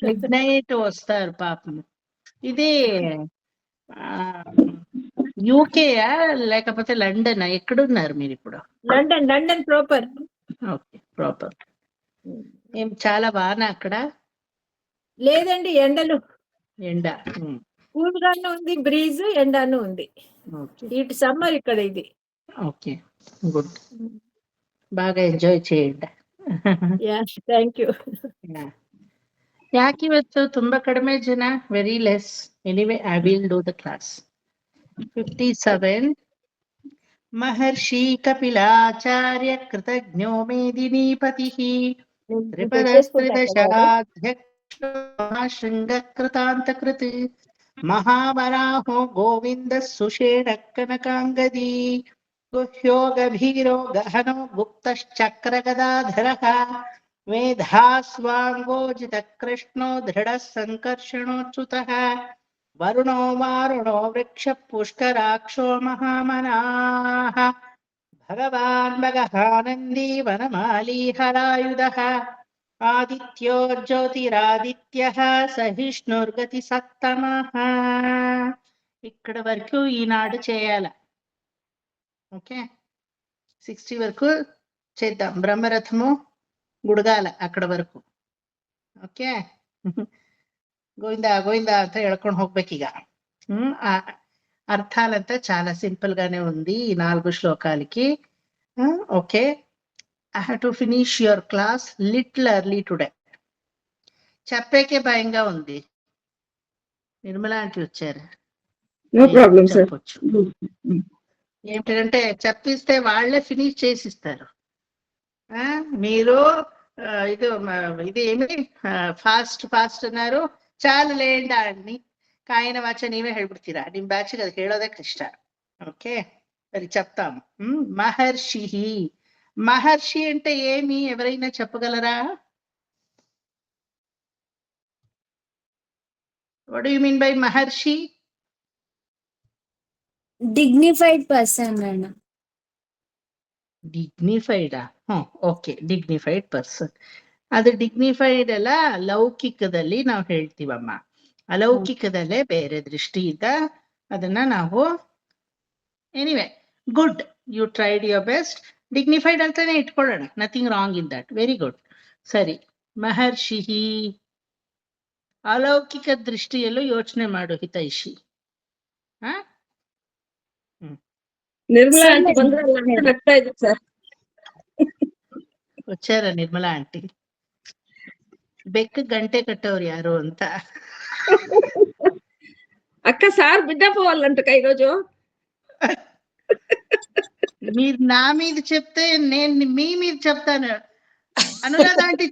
Mid night వస్తారు పాపం. ఇది యూకేయా లేకపోతే లండన్? ఎక్కడున్నారు మీరు ఇప్పుడు? London proper. Okay, proper. ఏం చాలా బాగా అక్కడ? లేదండి, ఎండలు. ఎండ కూల్ గానే ఉంది, బ్రీజ్, ఎండాను ఉంది. ఇటు సమ్మర్ ఇక్కడ ఇది. Okay, good. బాగా ఎంజాయ్ చేయండి. Thank you. ಯಾಕೆ ಇವತ್ತು ತುಂಬಾ ಕಡಿಮೆ ಜನ? Very less. Anyway I will do the class. 57 Maharshi Kapilacharya ಕೃತಜ್ಞೋ ಮೇದಿನೀಪತಿ ತ್ರಿಪದಸ್ತ್ರಿದಶಾಧ್ಯಕ್ಷೋ ಶೃಂಗಕೃತಾಂತಕೃತ್ ಮಹಾವರಾಹೋ ಗೋವಿಂದ ಸುಷೇಣ ಕನಕಾಂಗದಿ ಗುಹ್ಯೋ ಗಭೀರೋ ಗಹನೋ ಗುಪ್ತಶ್ಚಕ್ರಗದಾಧರಃ ಮೇಧಾಸ್ವಾಂಗೋಜಿತ ಕೃಷ್ಣೋ ದೃಢ ಸಂಕರ್ಷಣೋಚ್ಯುತಃ ವರುಣೋ ವಾರುಣೋ ವೃಕ್ಷ ಪುಷ್ಕರಾಕ್ಷೋ ಮಹಾಮನಾಃ ಭಗವಾನ್ ಭಗಹಾನಂದಿ ವನಮಾಲಿ ಹರಾಯುಧಃ ಆದಿತ್ಯೋ ಜ್ಯೋತಿರಾದಿತ್ಯಃ సహిష్ణుర్గతి సత్తమః. ఇక్కడ వరకు ఈనాడు చేయాల. ఓకే, 60 వరకు చేద్దాం. బ్రహ్మరథము ಗುಡ್ಗಾಲ ಅక్కడ ವರೆಗೂ. ಓಕೆ, ಗೋವಿಂದ ಗೋವಿಂದ ಅಂತ ಹೇಳ್ಕೊಂಡು ಹೋಗ್ಬೇಕೀಗ. అర్థాలంతా చాలా సింపుల్ గానే ఉంది ఈ 4 శ్లోకాలకి. Okay, I have to finish your class little early today. చెప్పేకే భయంగా ఉంది. నిర్మలా ఆంటీ వచ్చారు. No problem sir. చెప్పొచ్చు. ఏంటంటే చెప్పిస్తే వాళ్ళే ఫినిష్ చేసిస్తారు. మీరు ఇది ఏమి ಫಾಸ್ಟ್ ಅన్నారు. ಚಾಲು ಲೇಂಡ ಅನ್ನಿ ಕಾಯಿನ ವಾಚ ನೀವೇ ಹೇಳ್ಬಿಡ್ತೀರಾ. ನಿಮ್ ಬ್ಯಾಚಿಗೆ ಅದು ಹೇಳೋದೇ ಕಷ್ಟ. ఓకే, మరి చెప్తాము. మహర్షి అంటే ఏమి? ఎవరైనా చెప్పగలరా? What do you mean by maharshi? Dignified person అన్న. ಡಿಗ್ನಿಫೈಡಾ? Okay, dignified person. ಅದು ಡಿಗ್ನಿಫೈಡ್ ಅಲ್ಲ, ಲೌಕಿಕದಲ್ಲಿ ನಾವು ಹೇಳ್ತೀವಮ್ಮ. ಅಲೌಕಿಕದಲ್ಲೇ ಬೇರೆ ದೃಷ್ಟಿಯಿಂದ ಅದನ್ನ ನಾವು anyway good, you tried your best. Dignified ಅಂತಾನೆ ಇಟ್ಕೊಳ್ಳೋಣ, nothing wrong in that. Very good. ಸರಿ, ಮಹರ್ಷಿ ಅಲೌಕಿಕ ದೃಷ್ಟಿಯಲ್ಲೂ ಯೋಚನೆ ಮಾಡು ಹಿತೈಷಿ. ನಿರ್ಮಲಾ ಆಂಟಿ ಬಂದ್ರಲ್ಲ ನಗ್ತಾ ಇದ್ರು ಸರ್. వచ్చారా నిర్మలా ఆంటీ? బెక్క గంటే కట్టವ್ರು యారు ಅಂತ. అక్క సార్ బిడ్డ పోవాలంట ఈరోజు. మీరు నా మీద చెప్తే నేను మీ మీద చెప్తాను. అనురాధ ఆంటీ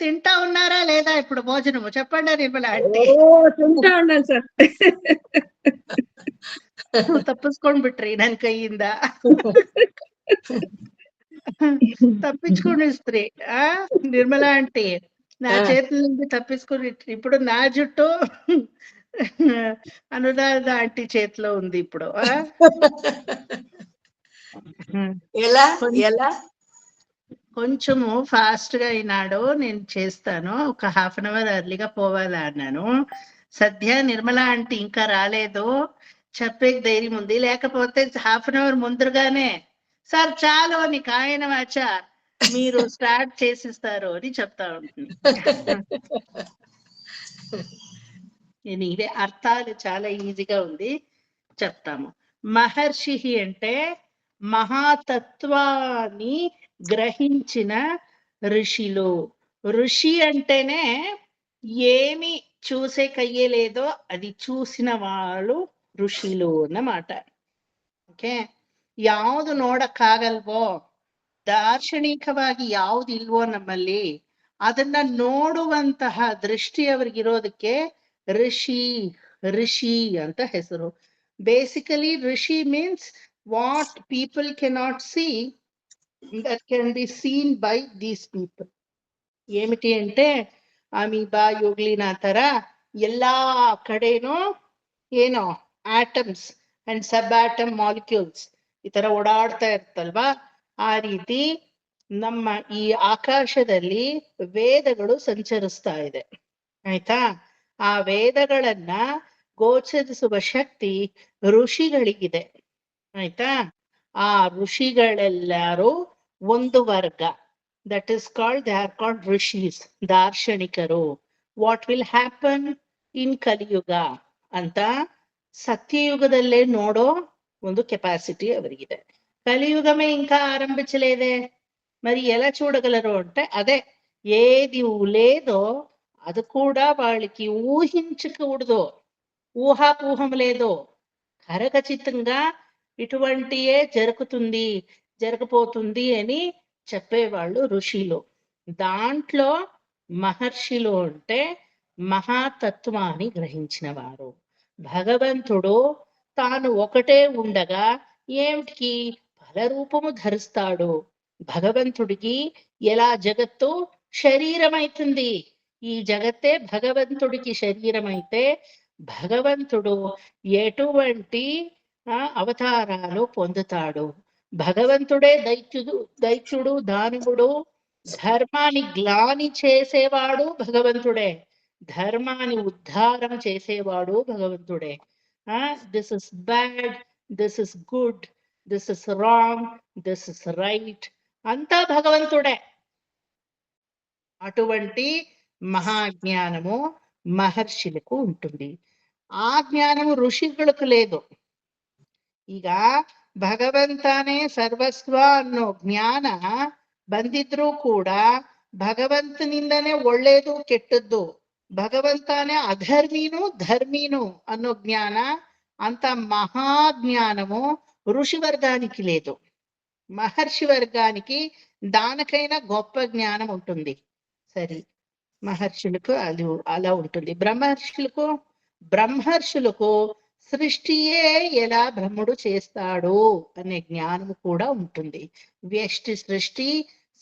తింటా ఉన్నారా లేదా ఇప్పుడు భోజనము? చెప్పండి నిర్మలా ఆంటీ. తింటా ఉన్నాను సార్. ತಪ್ಪಿಸ್ಕೊಂಡ್ ಬಿಟ್ರಿ ನನ್ ಕೈಯಿಂದ. తప్పించుకునిస్త్రీ నిర్మలా ఆంటీ నా చేతుల నుండి తప్పించుకుని. ఇప్పుడు నా జుట్టు అనురాధ ఆంటీ చేతిలో ఉంది ఇప్పుడు. ఎలా కొంచెము ఫాస్ట్ గా అయినాడు. నేను చేస్తాను. ఒక హాఫ్ అన్ అవర్ ఎర్లీగా పోవాలా అన్నాను. సద్య నిర్మలా ఆంటీ ఇంకా రాలేదు. చెప్పే ధైర్యం ఉంది. లేకపోతే హాఫ్ అన్ అవర్ ముందుగానే సార్ చాలు అని కాయన వాచ మీరు స్టార్ట్ చేసిస్తారు అని చెప్తా ఉంటుంది. ఇవే అర్థాలు చాలా ఈజీగా ఉంది, చెప్తాము. మహర్షి అంటే మహాతత్వాన్ని గ్రహించిన ఋషిలు. ఋషి అంటేనే ఏమి చూసే కయ్యలేదో అది చూసిన వాళ్ళు ಋಷಿಲು ಅన్నమాట. ಓಕೆ, ಯಾವುದು ನೋಡಕ್ಕಾಗಲ್ವೋ, ದಾರ್ಶನಿಕವಾಗಿ ಯಾವ್ದು ಇಲ್ವೋ ನಮ್ಮಲ್ಲಿ, ಅದನ್ನ ನೋಡುವಂತಹ ದೃಷ್ಟಿ ಅವ್ರಿಗಿರೋದಕ್ಕೆ ಋಷಿ ಅಂತ ಹೆಸರು. Basically Rishi means what people cannot see that can be seen by these people. ఏమిటి అంటే అమీబా, యుగ్లినా ತರ ಎಲ್ಲಾ ಕಡೆನೂ ಏನೋ atoms and sub atom molecules ಈ ತರ ಓಡಾಡ್ತಾ ಇರ್ತಲ್ವಾ, ಆ ರೀತಿ ನಮ್ಮ ಈ ಆಕಾಶದಲ್ಲಿ ವೇದಗಳು ಸಂಚರಿಸ್ತಾ ಇದೆ, ಆಯ್ತಾ? ಆ ವೇದಗಳನ್ನ ಗೋಚರಿಸುವ ಶಕ್ತಿ ಋಷಿಗಳಿಗಿದೆ, ಆಯ್ತಾ? ಆ ಋಷಿಗಳೆಲ್ಲರೂ ಒಂದು ವರ್ಗ, that is called, they are called rishis, ದಾರ್ಶನಿಕರು. What will happen in Kaliyuga ಅಂತ సత్యయుగదల్లే నోడో ಒಂದು కెపాసిటీ అవరిగిదే. కలియుగమే ఇంకా ఆరంభించలేదే, మరి ఎలా చూడగలరు అంటే అదే ఏది లేదో అది కూడా వాళ్ళకి ఊహించకూడదు, ఊహాపోహం లేదు, ఖచ్చితంగా ఇటువంటియే జరుగుతుంది, జరగబోతుంది అని చెప్పేవాళ్ళు ఋషులు. దాంట్లో మహర్షులు అంటే మహాతత్వాన్ని గ్రహించిన వారు. భగవంతుడు తాను ఒకటే ఉండగా ఏమిటికి ఫల రూపము ధరిస్తాడు. భగవంతుడికి ఎలా జగత్తు శరీరమైతుంది, ఈ జగత్తే భగవంతుడికి శరీరమైతే భగవంతుడు ఎటువంటి అవతారాలు పొందుతాడు. భగవంతుడే దైత్యుడు దానవుడు, ధర్మాన్ని గ్లాని చేసేవాడు భగవంతుడే, ధర్మాన్ని ఉద్ధారం చేసేవాడు భగవంతుడే. This is bad, this is good, this is wrong, this is right, అంతా భగవంతుడే. అటువంటి మహాజ్ఞానము మహర్షులకు ఉంటుంది, ఆ జ్ఞానము ఋషిகளுకు లేదు. ಈಗ ಭಗವಂತನೇ ಸರ್ವಸ್ವ ಅನ್ನೋ ಜ್ಞಾನ ಬಂದಿದ್ರೂ ಕೂಡ ಭಗವಂತನಿಂದನೇ ಒಳ್ಳೇದು ಕೆಟ್ಟದ್ದು, భగవంతానే అధర్మీను ధర్మీను అన్నో జ్ఞాన, అంత మహాజ్ఞానము ఋషి వర్గానికి లేదు. మహర్షి వర్గానికి దానికైనా గొప్ప జ్ఞానం ఉంటుంది. సరే, మహర్షులకు అది అలా ఉంటుంది. బ్రహ్మర్షులకు సృష్టియే ఎలా బ్రహ్ముడు చేస్తాడు అనే జ్ఞానము కూడా ఉంటుంది. వ్యష్టి సృష్టి,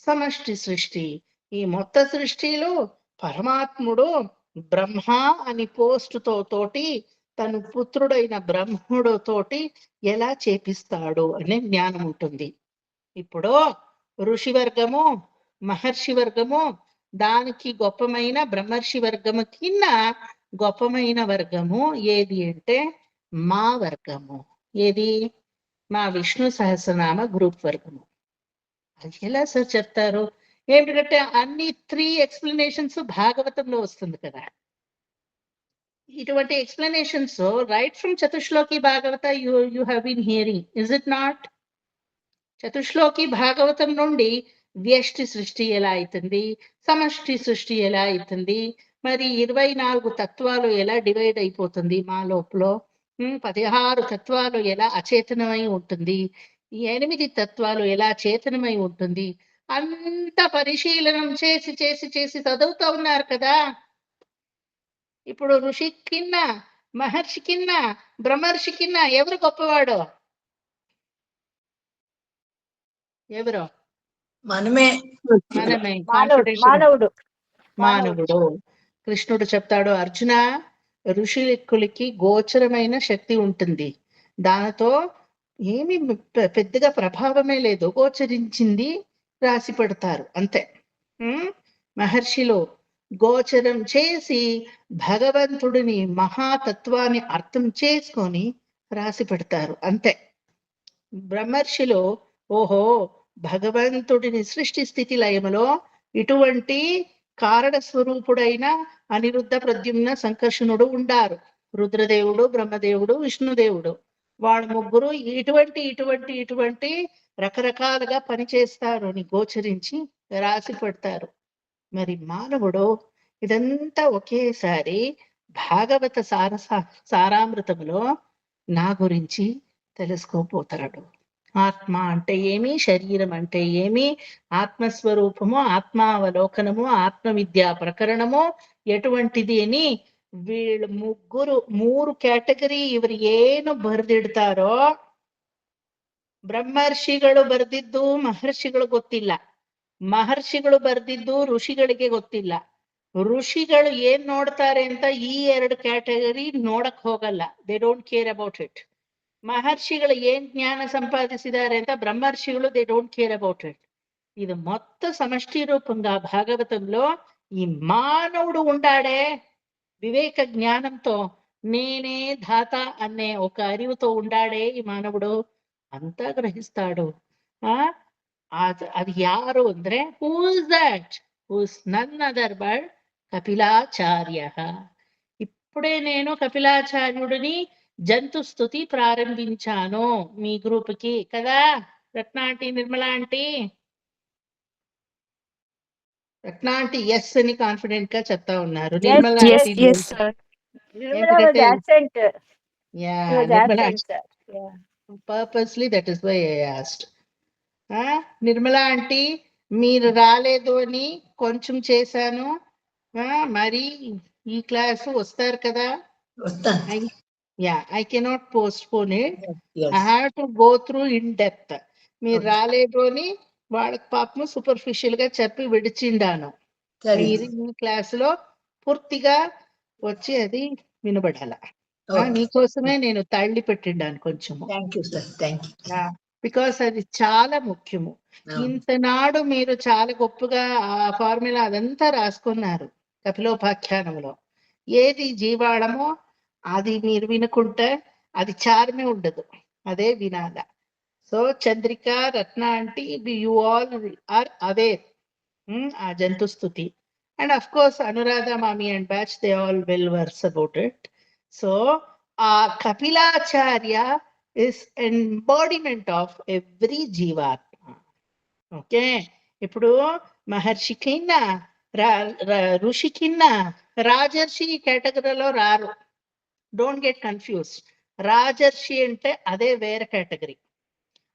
సమష్టి సృష్టి, ఈ మొత్త సృష్టిలో పరమాత్ముడు బ్రహ్మ అని పోస్టుతో తోటి తను పుత్రుడైన బ్రహ్ముడు తోటి ఎలా చేపిస్తాడు అనే జ్ఞానం ఉంటుంది. ఇప్పుడు ఋషి వర్గము మహర్షి వర్గము, దానికి గొప్పమైన బ్రహ్మర్షి వర్గము కింద గొప్పమైన వర్గము ఏది అంటే మా వర్గము. ఏది? మా విష్ణు సహస్రనామ గ్రూప్ వర్గము. అది ఎలా సార్ చెప్తారు? ఏమిటంటే అన్ని 3 ఎక్స్ప్లెనేషన్స్ భాగవతంలో వస్తుంది కదా. ఇటువంటి explanations right from Chatushloki Bhagavata you have been hearing, is it not? Chatushloki Bhagavatam నుండి వ్యష్టి సృష్టి ఎలా అవుతుంది, సమష్టి సృష్టి ఎలా అవుతుంది, మరి 24 తత్వాలు ఎలా డివైడ్ అయిపోతుంది మా లోపల, 16 తత్వాలు ఎలా అచేతనమై ఉంటుంది, 8 తత్వాలు ఎలా చేతనమై ఉంటుంది, అంత పరిశీలనం చేసి చేసి చేసి చదువుతూ ఉన్నారు కదా. ఇప్పుడు ఋషి కింద మహర్షి కింద బ్రహ్మర్షి కింద ఎవరు గొప్పవాడు? ఎవరు? మనమే. మానవుడు. కృష్ణుడు చెప్తాడు, అర్జున, ఋషులకి గోచరమైన శక్తి ఉంటుంది, దానితో ఏమి పెద్దగా ప్రభావమే లేదు, గోచరించింది రాసి పెడతారు అంతే. మహర్షిలో గోచరం చేసి భగవంతుడిని మహాతత్వాన్ని అర్థం చేసుకొని రాసి పెడతారు అంతే. బ్రహ్మర్షిలో ఓహో భగవంతుడిని సృష్టి స్థితి లయములో ఇటువంటి కారణ స్వరూపుడైన అనిరుద్ధ ప్రద్యుమ్న సంకర్షణుడు ఉండారు, రుద్రదేవుడు బ్రహ్మదేవుడు విష్ణుదేవుడు, వాళ్ళ ముగ్గురు ఇటువంటి ఇటువంటి ఇటువంటి రకరకాలుగా పనిచేస్తారు అని గోచరించి రాసి పెడతారు. మరి మానవుడు ఇదంతా ఒకేసారి భాగవత సారామృతములో నా గురించి తెలుసుకోపోతాడు. ఆత్మ అంటే ఏమి, శరీరం అంటే ఏమి, ఆత్మస్వరూపము, ఆత్మావలోకనము, ఆత్మవిద్యా ప్రకరణము ఎటువంటిది అని వీళ్ళు ಮೂರು ಕ್ಯಾಟಗರಿ ಇವರು ಏನು ಬರೆದಿಡ್ತಾರೋ ಬ್ರಹ್ಮರ್ಷಿಗಳು ಬರೆದಿದ್ದು ಮಹರ್ಷಿಗಳು ಗೊತ್ತಿಲ್ಲ, ಮಹರ್ಷಿಗಳು ಬರೆದಿದ್ದು ಋಷಿಗಳಿಗೆ ಗೊತ್ತಿಲ್ಲ. ಋಷಿಗಳು ಏನ್ ನೋಡ್ತಾರೆ ಅಂತ ಈ 2 ಕ್ಯಾಟಗರಿ ನೋಡಕ್ ಹೋಗಲ್ಲ, they don't care about it. ಮಹರ್ಷಿಗಳು ಏನ್ ಜ್ಞಾನ ಸಂಪಾದಿಸಿದ್ದಾರೆ ಅಂತ ಬ್ರಹ್ಮರ್ಷಿಗಳು they don't care about it. ఇది మొత్తం సమష్టి రూపంగా భాగవతంలో ఈ మానవుడు ఉండాడే వివేక జ్ఞానంతో, నేనే ధాత అనే ఒక అరివుతో ఉండాడే ఈ మానవుడు, అంతా గ్రహిస్తాడు. అది ಯಾರು ಅಂದ್ರೆ who is that? Who is none other but Kapilacharya. ఇప్పుడే నేను కపిలాచార్యుడిని జంతు స్తుతి ప్రారంభించాను మీ గ్రూప్ కి కదా రత్న ఆంటీ, నిర్మలా ఆంటీ. రత్న ఆంటీ ఎస్ అని కాన్ఫిడెంట్ గా చెప్తా ఉన్నారు. Nirmala aunty purposely that is why I asked. Nirmala aunty మీరు రాలేదు అని కొంచెం చేశాను, మరి ఈ క్లాస్ వస్తారు కదా? I cannot postpone it. I have to go through in depth. మీరు రాలేదు అని వాళ్ళకి పాపం సూపర్ఫిషియల్ గా చెప్పి విడిచిండాను. మీరు ఈ క్లాస్ లో పూర్తిగా వచ్చి అది వినబడాల. మీకోసమే నేను తల్లి పెట్టిండాను కొంచెము. బికాస్ అది చాలా ముఖ్యము. ఇంతనాడు మీరు చాలా గొప్పగా ఆ ఫార్ములా అదంతా రాసుకున్నారు కపిలోపాఖ్యానంలో. ఏది జీవాళమో అది మీరు వినుకుంటే అది చారమే ఉండదు, అదే వినాల. So Chandrika, Ratna aunty, you all are aware ఆ Jantu Stuti. And of course Anuradha mami and batch, they all well versed about it. So ఆ Kapilacharya is embodiment of every jivatma. Okay, ఇప్పుడు మహర్షి కింద ఋషి కింద రాజర్షి కేటగిరీలో రారు. Don't get confuse. రాజర్షి అంటే అదే వేరే కేటగిరీ.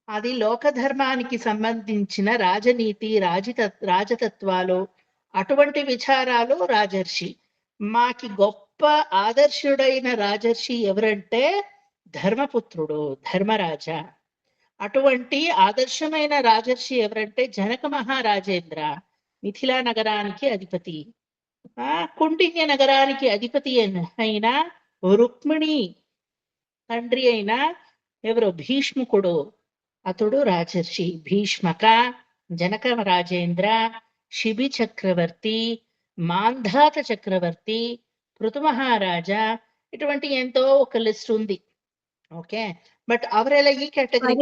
అది లోక ధర్మానికి సంబంధించిన రాజనీతి, రాజతత్వాలు, అటువంటి విచారాలు రాజర్షి. మాకి గొప్ప ఆదర్శుడైన రాజర్షి ఎవరంటే ధర్మపుత్రుడు, ధర్మరాజ. అటువంటి ఆదర్శమైన రాజర్షి ఎవరంటే జనక మహారాజేంద్ర, మిథిలా నగరానికి అధిపతి. కుండిన్య నగరానికి అధిపతి అయిన రుక్మిణి తండ్రి అయిన ఎవరు భీష్ముకుడు, అతడు రాజర్షి. భీష్మక, జనక రాజేంద్ర, శిబి చక్రవర్తి, మాంధాత చక్రవర్తి, పృథు మహారాజా, ఇటువంటి ఎంతో ఒక లిస్ట్ ఉంది. ఓకే, బట్ ಅವರೆಲ್ಲ ಈ కేటగిరీ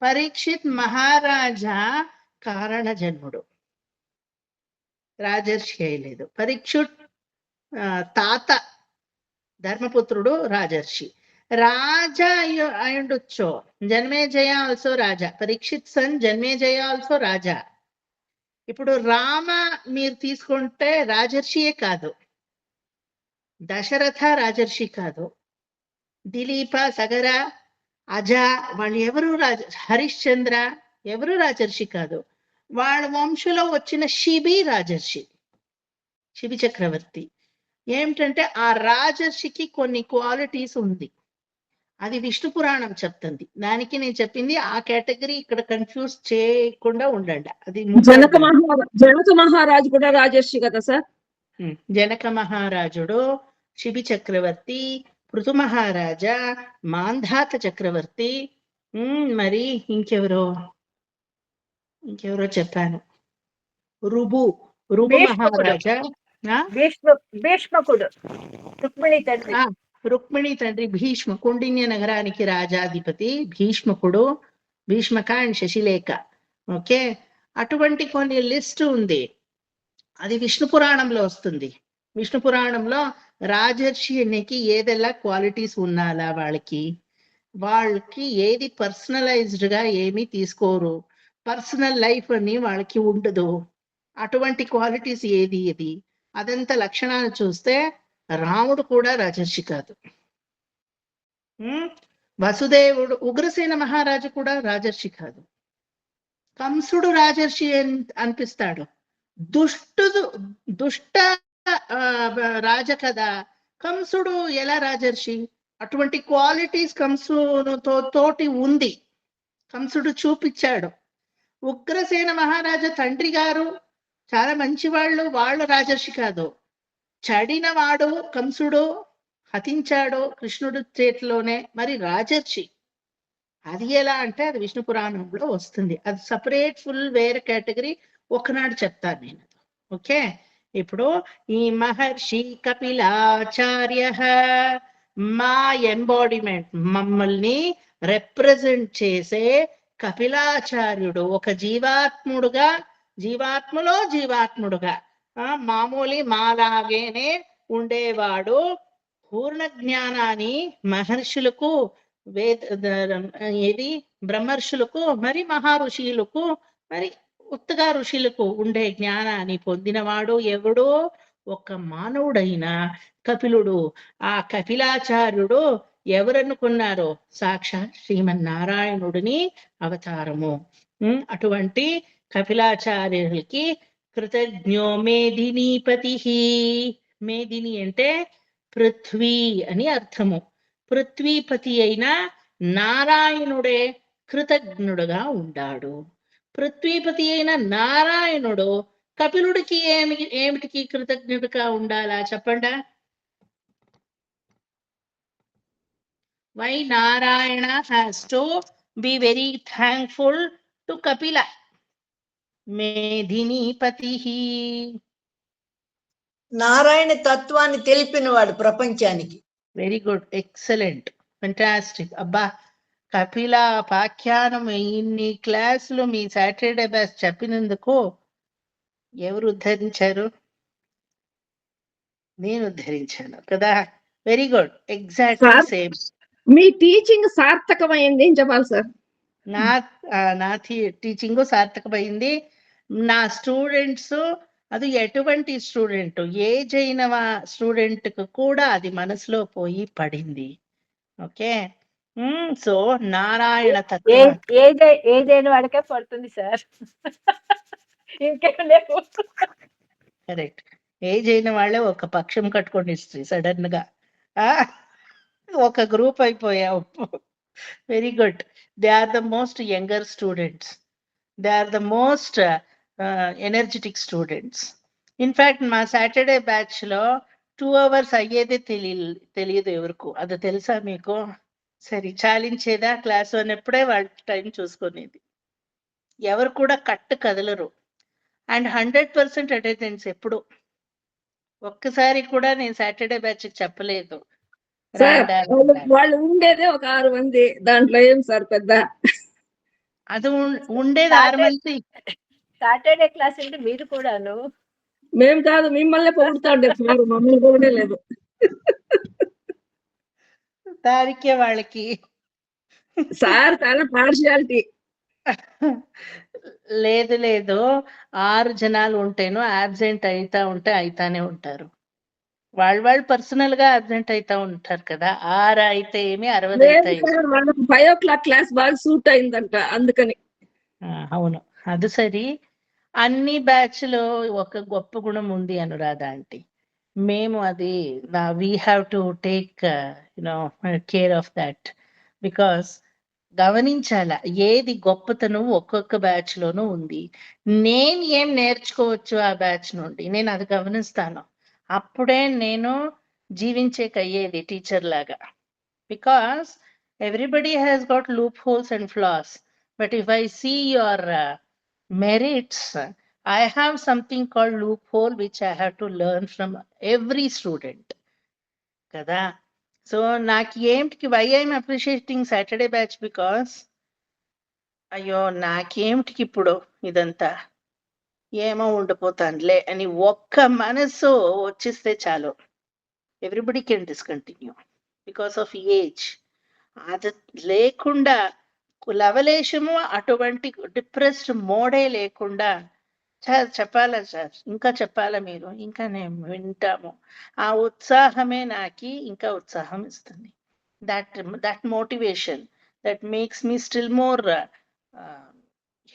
పరీక్షిత్ మహారాజా కారణ జన్ముడు, రాజర్షి అయ్యలేదు. పరీక్షుట్ తాత ధర్మపుత్రుడు రాజర్షి. రాజా అయ్యుండొచ్చు. జన్మేజయ ఆల్సో రాజా. పరీక్షిత్ సన్ జన్మేజయ ఆల్సో రాజా. ఇప్పుడు రామ మీరు తీసుకుంటే రాజర్షియే కాదు, దశరథ రాజర్షి కాదు, దిలీప, సగర, అజ వాళ్ళు ఎవరు హరిశ్చంద్ర ఎవరు రాజర్షి కాదు. వాళ్ళ వంశంలో వచ్చిన శిబి రాజర్షి, శిబి చక్రవర్తి. ఏమిటంటే ఆ రాజర్షికి కొన్ని క్వాలిటీస్ ఉంది, అది విష్ణు పురాణం చెప్తుంది. దానికి నేను చెప్పింది ఆ కేటగిరీ ఇక్కడ కన్ఫ్యూజ్ చేయకుండా ఉండండి. అది జనక మహారాజు కూడా రాజర్షి కదా సార్? జనక మహారాజుడు, శిబి చక్రవర్తి, పృథు మహారాజా, మాంధాత చక్రవర్తి, మరి ఇంకెవరో చెప్పాను, రుబు మహారాజా, భీష్మకుడు, రుక్మిణి తండ్రి భీష్మ, కుండిన్య నగరానికి రాజాధిపతి భీష్మకుడు, భీష్మక అండ్ శశిలేఖ. ఓకే, అటువంటి కొన్ని లిస్ట్ ఉంది. అది విష్ణు పురాణంలో వస్తుంది. విష్ణు పురాణంలో రాజర్షి అన్నికి ఏదెల్లా క్వాలిటీస్ ఉన్నాలా, వాళ్ళకి ఏది పర్సనలైజ్డ్ గా ఏమీ తీసుకోరు, పర్సనల్ లైఫ్ అని వాళ్ళకి ఉండదు. అటువంటి క్వాలిటీస్ ఏది అదంతా లక్షణాలు చూస్తే రాముడు కూడా రాజర్షి కాదు. వసుదేవుడు, ఉగ్రసేన మహారాజు కూడా రాజర్షి కాదు. కంసుడు రాజర్షి అనిపిస్తాడు, దుష్ట రాజ కదా, కంసుడు ఎలా రాజర్షి? అటువంటి క్వాలిటీస్ తోటి ఉంది, కంసుడు చూపించాడు. ఉగ్రసేన మహారాజా తండ్రి గారు చాలా మంచి వాళ్ళు రాజర్షి కాదు. చడిన వాడు కంసుడు హతించాడు కృష్ణుడు చేతిలోనే, మరి రాజర్షి. అది ఎలా అంటే అది విష్ణు పురాణంలో వస్తుంది. అది సపరేట్ ఫుల్ వేరే కేటగిరీ, ఒకనాడు చెప్తాను నేను. ఓకే, ఇప్పుడు ఈ మహర్షి కపిలాచార్య మా ఎంబాడిమెంట్, మమ్మల్ని రిప్రజెంట్ చేసే కపిలాచార్యుడు ఒక జీవాత్మలో జీవాత్ముడుగా మామూలు మాలాగేనే ఉండేవాడు. పూర్ణ జ్ఞానాన్ని మహర్షులకు, ఏది బ్రహ్మర్షులకు, మరి మహారుషులకు, మరి ఉత్తగా ఋషులకు ఉండే జ్ఞానాన్ని పొందినవాడు ఎవడో ఒక మానవుడైన కపిలుడు. ఆ కపిలాచార్యుడు ఎవరనుకున్నారో సాక్షాత్ శ్రీమన్నారాయణుడిని అవతారము. అటువంటి కపిలాచార్యులకి కృతజ్ఞో మేదినీపతి. మేదిని అంటే పృథ్వీ అని అర్థము. పృథ్వీపతి అయిన నారాయణుడే కృతజ్ఞుడుగా ఉండాడు. పృథ్వీపతి అయిన నారాయణుడు కపిలుడికి ఏమిటికి కృతజ్ఞుడిగా ఉండాలా చెప్పండా? Why Narayana has to be very thankful to Kapila Medhinipati. Narayana తత్వాన్ని తెలిపినవాడు ప్రపంచానికి. Very good, excellent, fantastic. అబ్బా, కపిల పాఖ్యానం ఇన్ని క్లాసులు మీ సాటర్డే బ్యాచ్ చెప్పినందుకు ఎవరు ఉద్ధరించారు? నేను ఉద్ధరించాను కదా. Very good, exactly same. మీ టీచింగ్ సార్థకమైంది అని చెప్పాలి సార్. నా టీచింగ్ సార్థకమైంది. నా స్టూడెంట్స్, అది ఎటువంటి స్టూడెంట్, ఏజ్ అయిన స్టూడెంట్ కు కూడా అది మనసులో పోయి పడింది. ఓకే, సో నారాయణ తత్వం ఏదైనా వాడికే పడుతుంది సార్. ఇంకేం లేవు. కరెక్ట్, ఏజ్ అయిన వాళ్ళే ఒక పక్షం కట్టుకొని సడన్ గా ఒక గ్రూప్ అయిపోయావు. Very good. They are the most younger students, they are the most energetic students. In fact మా సాటర్డే బ్యాచ్ లో 2 hours అయ్యేదే తెలియదు ఎవరికి. అది తెలుసా మీకు? సరే, చాలించేదా క్లాసు అన్నప్పుడే వాళ్ళ టైం చూసుకునేది. ఎవరు కూడా కట్టు కదలరు. అండ్ 100% అటెండెన్స్ ఎప్పుడు. ఒక్కసారి కూడా నేను సాటర్డే బ్యాచ్ చెప్పలేదు. వాళ్ళు ఉండేదే ఒక 6 మంది, దాంట్లో ఏం సార్ పెద్ద. అది ఉండేది 6 మంది. సాటర్డే క్లాస్ అంటే మీరు కూడాను. మేము కాదు, మిమ్మల్ని పొగుడుతా ఉండే సార్, మమ్మల్ని పొగడే లేదు. దానికే వాళ్ళకి సార్ చాలా పార్షియాలిటీ. లేదు 6 జనాలు ఉంటేను అబ్సెంట్ అయితానే ఉంటారు. వాళ్ళు పర్సనల్ గా అబ్సెంట్ అయితా ఉంటారు కదా. 6 అయితే ఏమి 60 అయితే. వాళ్ళకి 5 o'clock క్లాస్ బాగా సూట్ అయిందంట, అందుకని. అవును, అది సరి. అన్ని బ్యాచ్ లో ఒక గొప్ప గుణం ఉంది అనురాధ ఆంటీ. మేము అది we have to take care of that. Because గమనించాల ఏది గొప్పతనం ఒక్కొక్క బ్యాచ్ లోనూ ఉంది. నేను ఏం నేర్చుకోవచ్చు ఆ బ్యాచ్ నుండి, నేను అది గమనిస్తాను. అప్పుడే నేను జీవించేకయ్యేది టీచర్ లాగా. Because everybody has got loophole and flaws. But if I see your merits, I have something called loophole which I have to learn from every student kada. So నాకు ఏమిటికి why I am appreciating Saturday batch, because అయ్యో నాకేమిటికి ఇప్పుడు ఇదంతా ఏమో ఉండిపోతానులే అని ఒక్క మనసు వచ్చిస్తే చాలు. Everybody can discontinue because of age. అది లేకుండా లవలేశము అటువంటి డిప్రెస్డ్ మోడే లేకుండా సార్ చెప్పాలా సార్, ఇంకా చెప్పాలా మీరు, ఇంకా నేను వింటాము. ఆ ఉత్సాహమే నాకు ఇంకా ఉత్సాహం ఇస్తుంది. That motivation that makes me still more.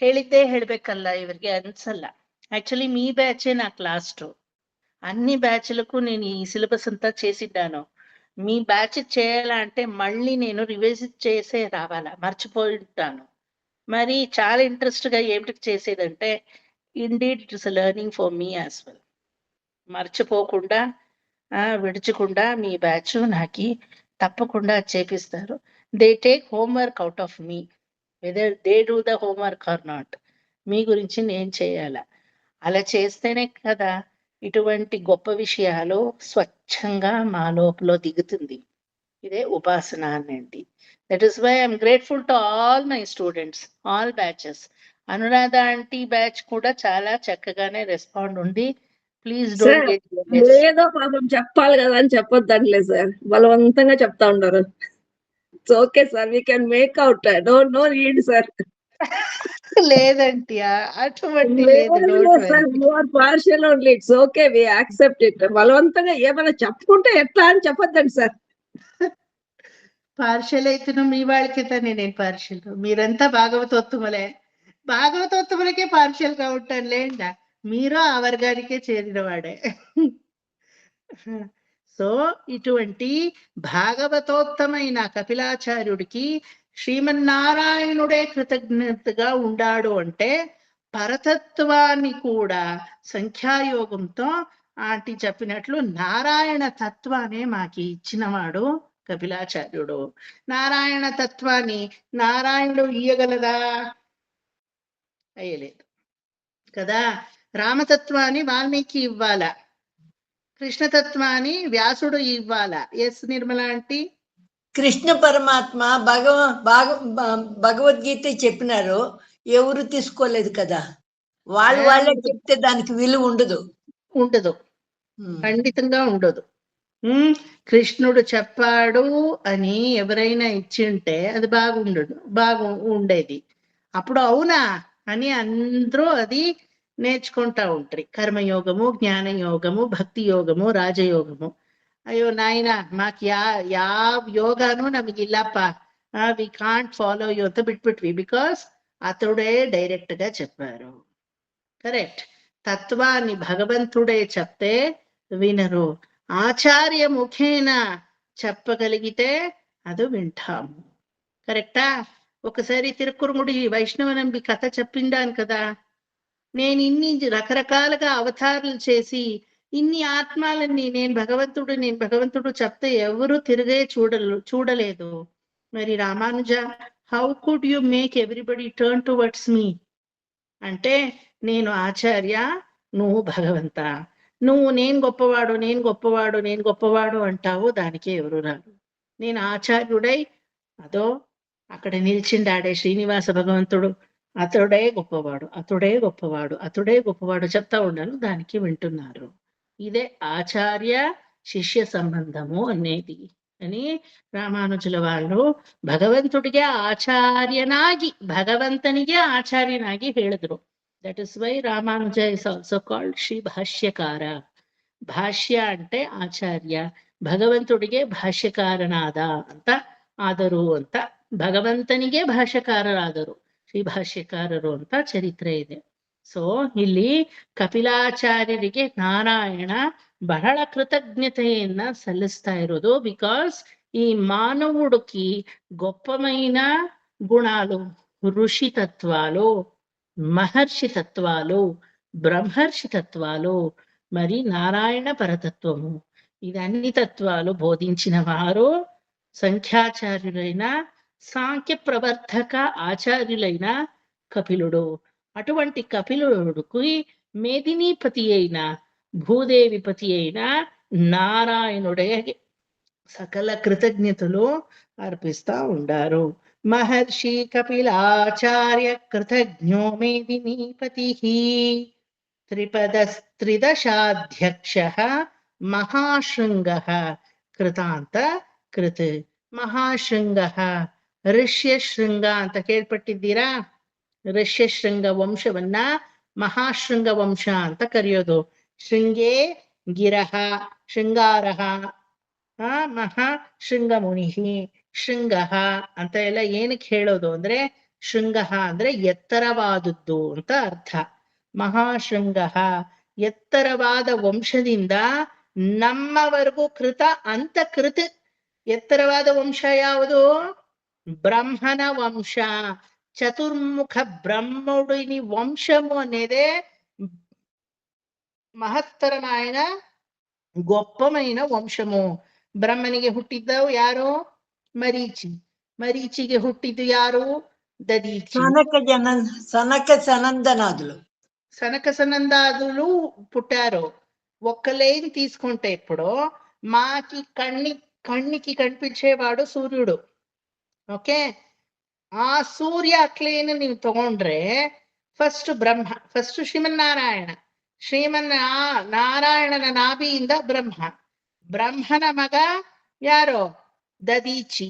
ಹೇಳಿದ್ದೇ ಹೇಳ್ಬೇಕಲ್ಲ ಇವರಿಗೆ ಅನ್ಸಲ್ಲ. యాక్చువల్లీ మీ బ్యాచే నాకు లాస్ట్. అన్ని బ్యాచ్లకు నేను ఈ సిలబస్ అంతా చేసిద్దాను. మీ బ్యాచ్ చేయాలంటే మళ్ళీ నేను రివిజిట్ చేసే రావాలా, మర్చిపోయి ఉంటాను. మరి చాలా ఇంట్రెస్ట్ గా ఏమిటికి చేసేదంటే, indeed it is learning for me as well. మర్చిపోకుండా విడిచకుండా మీ బ్యాచ్ నాకు తప్పకుండా చేపిస్తారు. They take homework out of me, whether they do the homework or not. మీ గురించి నేను చేయాలా. అలా చేస్తేనే కదా ఇటువంటి గొప్ప విషయాలు స్వచ్ఛంగా మా లోపల దిగుతుంది. ఇదే ఉపాసన అనేది. That is why I'm grateful to all my students, all batches. Anuradha aunty batch కూడా చాలా చక్కగానే రెస్పాండ్ ఉంది. ప్లీజ్ డోంట్ సార్ గెట్ ఏదో పాపం చెప్పాలి కదా అని చెప్పొద్దంటలే సార్, బలవంతంగా చెప్తా ఉండరు. Okay sir, we can make out. No need sir. లేదంటీ, అటువంటి లేదు. Sir you are partial only, it's okay, we accept it. బలవంతంగా ఏమైనా చెప్పుకుంటే ఎట్లా అని చెప్పొద్దండి సార్. పార్షల్ అయితేను మీ వాళ్ళకి నేను పార్షల్. మీరంతా భాగవతోత్తములే, భాగవతోత్తములకే పార్షల్ గా ఉంటాను లేండా. మీరు ఆ వర్గానికే చేరిన వాడే. సో ఇటువంటి భాగవతోత్తమైన కపిలాచార్యుడికి శ్రీమన్నారాయణుడే కృతజ్ఞతగా ఉండాడు అంటే పరతత్వాన్ని కూడా సంఖ్యాయోగంతో ఆంటీ చెప్పినట్లు నారాయణ తత్వాన్ని మాకి ఇచ్చినవాడు కపిలాచార్యుడు. నారాయణ తత్వాన్ని నారాయణుడు ఇయ్యగలదా? అయ్యలేదు కదా. రామతత్వాన్ని వాల్మీకి ఇవ్వాలా, కృష్ణతత్వాన్ని వ్యాసుడు ఇవ్వాలా. Yes Nirmala aunty? కృష్ణ పరమాత్మ భగవద్గీత చెప్పినారు, ఎవరు తీసుకోలేదు కదా. వాళ్ళే చెప్తే దానికి విలువ ఉండదు. ఖండితంగా ఉండదు. కృష్ణుడు చెప్పాడు అని ఎవరైనా ఇచ్చింటే అది ఉండేది. అప్పుడు అవునా అని అందరూ అది నేర్చుకుంటా ఉంటారు. కర్మయోగము, జ్ఞానయోగము, భక్తి యోగము, రాజయోగము. ಅಯ್ಯೋ ನಾಯನ ಮಾಕ್ ಯಾವ ಯೋಗಾನು ನಮಗಿಲ್ಲಪ್ಪ, ವಿ ಕಾಂಟ್ ಫಾಲೋ ಯು ಅಂತ ಬಿಟ್ಬಿಟ್ವಿ. ಬಿಕಾಸ್ అతడే డైరెక్ట్ గా చెప్పారు. కరెక్ట్. తత్వాన్ని భగవంతుడే చెప్తే వినరు. ఆచార్య ముఖేన చెప్పగలిగితే అది వింటాము. కరెక్టా? ఒకసారి తిరుక్కురుముడి వైష్ణవనంబి కథ చెప్పిండాను కదా. నేను ఇన్ని రకరకాలుగా అవతారాలు చేసి ఇన్ని ఆత్మాలన్నీ నేను భగవంతుడు చెప్తే ఎవరు తిరిగే చూడలేదు. మరి Ramanuja, how could you make everybody turn towards me అంటే, నేను ఆచార్య, నువ్వు భగవంత, నేను గొప్పవాడు అంటావు, దానికి ఎవరు రారు. నేను ఆచార్యుడై అదో అక్కడ నిలిచిండాడే శ్రీనివాస భగవంతుడు, అతడే గొప్పవాడు చెప్తా ఉన్నాను, దానికి వింటున్నారు. ఇదే ఆచార్య శిష్య సంబంధము అనేది అని ರಾಮಾನುಜಲ వాళ్ళు ಭಗವಂತುಡಿಗೆ ಆಚಾರ್ಯನಾಗಿ, ಭಗವಂತನಿಗೆ ಆಚಾರ್ಯನಾಗಿ ಹೇಳಿದ್ರು. That is why Ramanuja is also called Shri Bhashyakara. ಭಾಷ್ಯ అంటే ಆಚಾರ್ಯ, ಭಗವಂತುಡಿಗೆ ಭಾಷ್ಯಕಾರನಾದ ಅಂತ ಆದರು ಅಂತ, ಭಗವಂತನಿಗೆ ಭಾಷ್ಯಕಾರರಾದರು, ಶ್ರೀ ಭಾಷ್ಯಕಾರರು ಅಂತ ಚರಿತ್ರೆ ಇದೆ. ಸೊ ಇಲ್ಲಿ ಕಪಿಲಾಚಾರ್ಯರಿಗೆ ನಾರಾಯಣ ಬಹಳ కృతజ్ఞతయನ್ನ సల్లిస్తా ఇರೋದು. బికాస్ ఈ మానవుడికి గొప్పమైన గుణాలు, ఋషి తత్వాలు, మహర్షి తత్వాలు, బ్రహ్మర్షి తత్వాలు, మరి నారాయణ పరతత్వము, ఇదన్ని తత్వాలు బోధించిన వారు సంఖ్యాచార్యులైన, సాంఖ్య ప్రవర్ధక ఆచార్యులైన కపిలుడు. అటువంటి కపిలుడికి మేదినీపతి అయిన, భూదేవిపతి అయిన నారాయణుడే సకల కృతజ్ఞతలు అర్పిస్తా ఉండారు. మహర్షి కపిలాచార్య కృతజ్ఞో మేదినీపతి త్రిదశాధ్యక్ష మహాశృంగ కృతాంత కృత్. మహాశృంగ ಋಷ್ಯಶೃಂಗ ಅಂತ ಕೇಳ್ಪಟ್ಟಿದ್ದೀರಾ? ಋಷ್ಯಶೃಂಗ ವಂಶವನ್ನ ಮಹಾಶೃಂಗ ವಂಶ ಅಂತ ಕರೆಯೋದು. ಶೃಂಗೇ ಗಿರಹ ಶೃಂಗಾರಹ, ಮಹಾಶೃಂಗ ಮುನಿ ಶೃಂಗ ಅಂತ ಎಲ್ಲ ಏನಕ್ಕೆ ಹೇಳೋದು ಅಂದ್ರೆ, ಶೃಂಗ ಅಂದ್ರೆ ಎತ್ತರವಾದದ್ದು ಅಂತ ಅರ್ಥ. ಮಹಾಶೃಂಗ ಎತ್ತರವಾದ ವಂಶದಿಂದ ನಮ್ಮವರೆಗೂ ಕೃತ ಅಂತ ಕೃತ್. ಎತ್ತರವಾದ ವಂಶ ಯಾವುದು? బ్రహ్మణ వంశ. చతుర్ముఖ బ్రహ్మడుని వంశము అనేదే మహత్తరమైన గొప్పమైన వంశము. బ్రహ్మనిಗೆ ಹುಟ್ಟಿದ್ದವು ಯಾರು? ಮರೀಚಿ. ಮರೀಚಿಗೆ ಹುಟ್ಟಿದ್ದು ಯಾರು? ದದೀಚಿ. సనక సనందనాథులు. సనక సనందాదులు పుట్టారు. ఒక్క లైన్ తీసుకుంటే ఇప్పుడు మాకి కన్నికి కనిపించేవాడు సూర్యుడు. ఓకే, ఆ సూర్య క్లేన్ ನೀವು ತಗೊಂಡ್ರೆ ಫಸ್ಟ್ ಬ್ರಹ್ಮ, ಫಸ್ಟ್ ಶ್ರೀಮನ್ನಾರಾಯಣ. ನಾರಾಯಣನ ನಾಭಿಯಿಂದ ಬ್ರಹ್ಮ. ಬ್ರಹ್ಮನ ಮಗ ಯಾರೋ? ದದೀಚಿ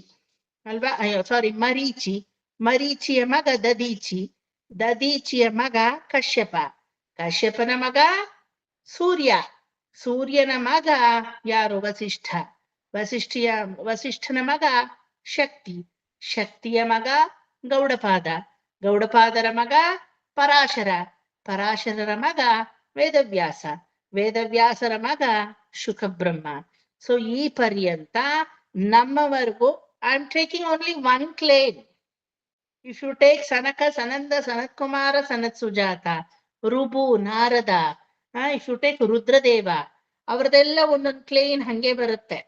ಅಲ್ವಾ? ಅಯ್ಯೋ ಸಾರಿ, ಮರೀಚಿ. ಮರೀಚಿಯ ಮಗ ದದೀಚಿ. ದದೀಚಿಯ ಮಗ ಕಶ್ಯಪ. ಕಶ್ಯಪನ ಮಗ ಸೂರ್ಯ. ಸೂರ್ಯನ ಮಗ ಯಾರು? ವಸಿಷ್ಠ. ವಸಿಷ್ಠನ ಮಗ ಶಕ್ತಿ. ಶಕ್ತಿಯ ಮಗ ಗೌಡಪಾದ. ಗೌಡಪಾದರ ಮಗ ಪರಾಶರ. ಪರಾಶರರ ಮಗ ವೇದವ್ಯಾಸ. ವೇದವ್ಯಾಸರ ಮಗ ಶುಕಬ್ರಹ್ಮ. ಸೊ ಈ ಪರ್ಯಂತ ನಮ್ಮವರೆಗೂ I am taking only one claim. If you take Sanaka, Sananda, Sanat Kumara, Sanat Sujata, Rubhu, Narada, if you take Rudradeva, ಅವ್ರದೆಲ್ಲ ಒಂದೊಂದು ಕ್ಲೇನ್ ಹಂಗೆ ಬರುತ್ತೆ.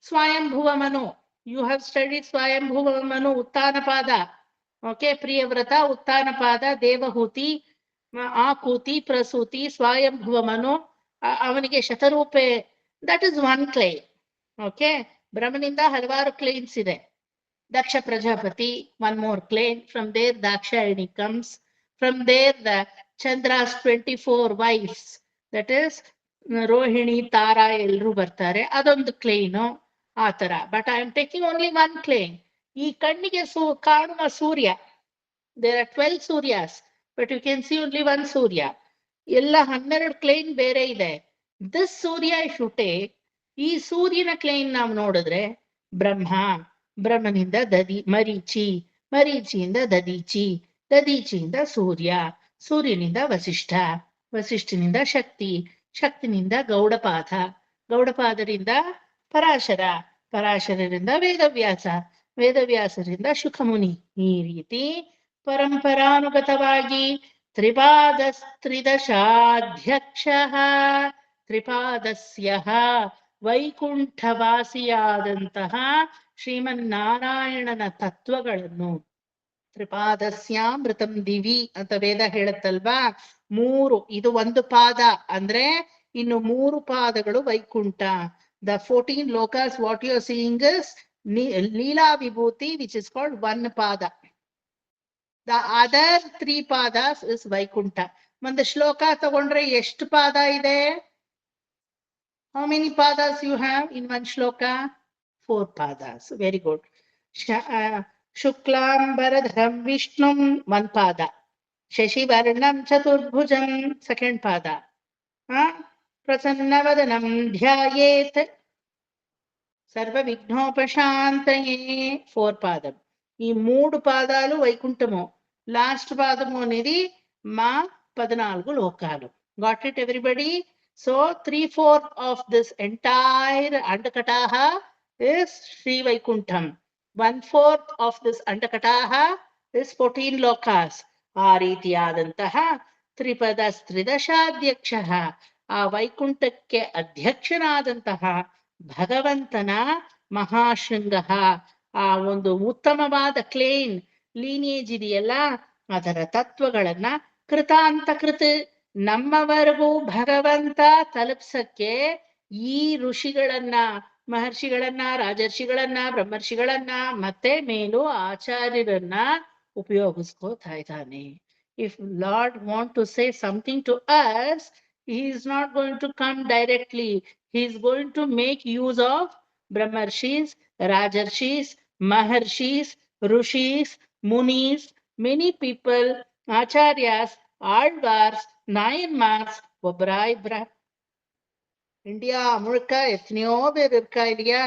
Swayambhuva Manu, you have studied Swayambhuva Manu, Uttanapada. Okay, Priyavrata, Uttanapada, Devahuti, Akuti, Prasuti, Swayambhuva Manu, ಅವನಿಗೆ Shatarupa. That is one clan. Okay, ಬ್ರಹ್ಮನಿಂದ ಹಲವಾರು ಕ್ಲೇನ್ಸ್ ಇದೆ. ದಕ್ಷ Prajapati, one more claim. From there Dakshayani comes. From there the Chandra's 24 wives, that is Rohini, ತಾರಾ ಎಲ್ರು ಬರ್ತಾರೆ. ಅದೊಂದು ಕ್ಲೇನು ಆ ತರ. But I am taking only one claim. ಈ ಕಣ್ಣಿಗೆ ಕಾಣುವ Surya, there are 12 Suryas, but you can see only one Surya. ಎಲ್ಲ 12 ಕ್ಲೇನ್ ಬೇರೆ ಇದೆ. This Surya if you take, ಈ ಸೂರ್ಯನ ಕ್ಲೇನ್ ನಾವು ನೋಡಿದ್ರೆ ಬ್ರಹ್ಮ, ಬ್ರಹ್ಮನಿಂದ ಮರೀಚಿ, ಮರೀಚಿಯಿಂದ ದದೀಚಿ, ದದೀಚಿಯಿಂದ ಸೂರ್ಯ, ಸೂರ್ಯನಿಂದ ವಸಿಷ್ಠ, ವಸಿಷ್ಠನಿಂದ ಶಕ್ತಿ, ಶಕ್ತಿನಿಂದ ಗೌಡಪಾದ, ಗೌಡಪಾದರಿಂದ ಪರಾಶರ, ಪರಾಶರರಿಂದ ವೇದವ್ಯಾಸ, ವೇದವ್ಯಾಸರಿಂದ ಶುಕಮುನಿ. ಈ ರೀತಿ ಪರಂಪರಾನುಗತವಾಗಿ ತ್ರಿಪಾದಸ್ತ್ರಿದಶಾಧ್ಯಕ್ಷ ತ್ರಿಪಾದಸ್ಯ ವೈಕುಂಠವಾಸಿಯಾದಂತಹ ಶ್ರೀಮನ್ನಾರಾಯಣನ ತತ್ವಗಳನ್ನು, ತ್ರಿಪಾದಸ್ಯಾಮೃತಂ ದಿವಿ ಅಂತ ವೇದ ಹೇಳುತ್ತಲ್ವಾ. 3, ಇದು ಒಂದು ಪಾದ ಅಂದ್ರೆ ಇನ್ನು 3 ಪಾದಗಳು Vaikuntha. The 14 lokas what you are seeing is Lila Vibhuti, which is called 1 pada. The other 3 padas is Vaikuntha. ಒಂದು ಶ್ಲೋಕ ತಗೊಂಡ್ರೆ ಎಷ್ಟು ಪಾದ ಇದೆ? How many padas you have in one shloka? 4 padas. Very good. Shuklambaradharam Vishnum, 1 pada. Shashivarnam Chaturbhujam, 2nd pada. Prasannavadanam Dhyayet Sarva Vignopashantaye, 4 padam. ఈ 3 పాదాలు వైకుంఠము. Last పాదము అనేది మా 14 లోకాలు. Got it everybody? So 3/4 of this entire Andakataha is Sri Vaikuntham. 1/4 of this Andakataha is 14 lokas. ಆ ರೀತಿಯಾದಂತಹ ತ್ರಿಪದಸ್ತ್ರಿದಶಾಧ್ಯಕ್ಷ, ಆ ವೈಕುಂಠಕ್ಕೆ ಅಧ್ಯಕ್ಷನಾದಂತಹ ಭಗವಂತನ ಮಹಾಶೃಂಗ, ಆ ಒಂದು ಉತ್ತಮವಾದ ಕ್ಲೇನ್ ಲೀನಿಯೇಜ್ ಇದೆಯಲ್ಲ, ಅದರ ತತ್ವಗಳನ್ನ ಕೃತಾಂತ ಕೃತ ನಮ್ಮವರೆಗೂ ಭಗವಂತ ತಲುಪ್ಸಕ್ಕೆ ಈ ಋಷಿಗಳನ್ನ, ಮಹರ್ಷಿಗಳನ್ನ, ರಾಜರ್ಷಿಗಳನ್ನ, ಬ್ರಹ್ಮರ್ಷಿಗಳನ್ನ ಮತ್ತೆ ಮೇಲು ಆಚಾರ್ಯರನ್ನ ಉಪಯೋಗಿಸ್ಕೋತಾ ಇದ್ದಾನೆ. If lord want to say something to us, he is not going to come directly. He is going to make use of brahmarshis, rajarshis, maharshis, rishis, munis, many people, acharyas, Alvars, ನಾಯನ್ಮಾರ್ಸ್, ಒಬ್ಬರ ಇಬ್ರ, ಇಂಡಿಯಾ ಮುழுக்க எத்தனையோ பேர் இருக்கா இல்லையா?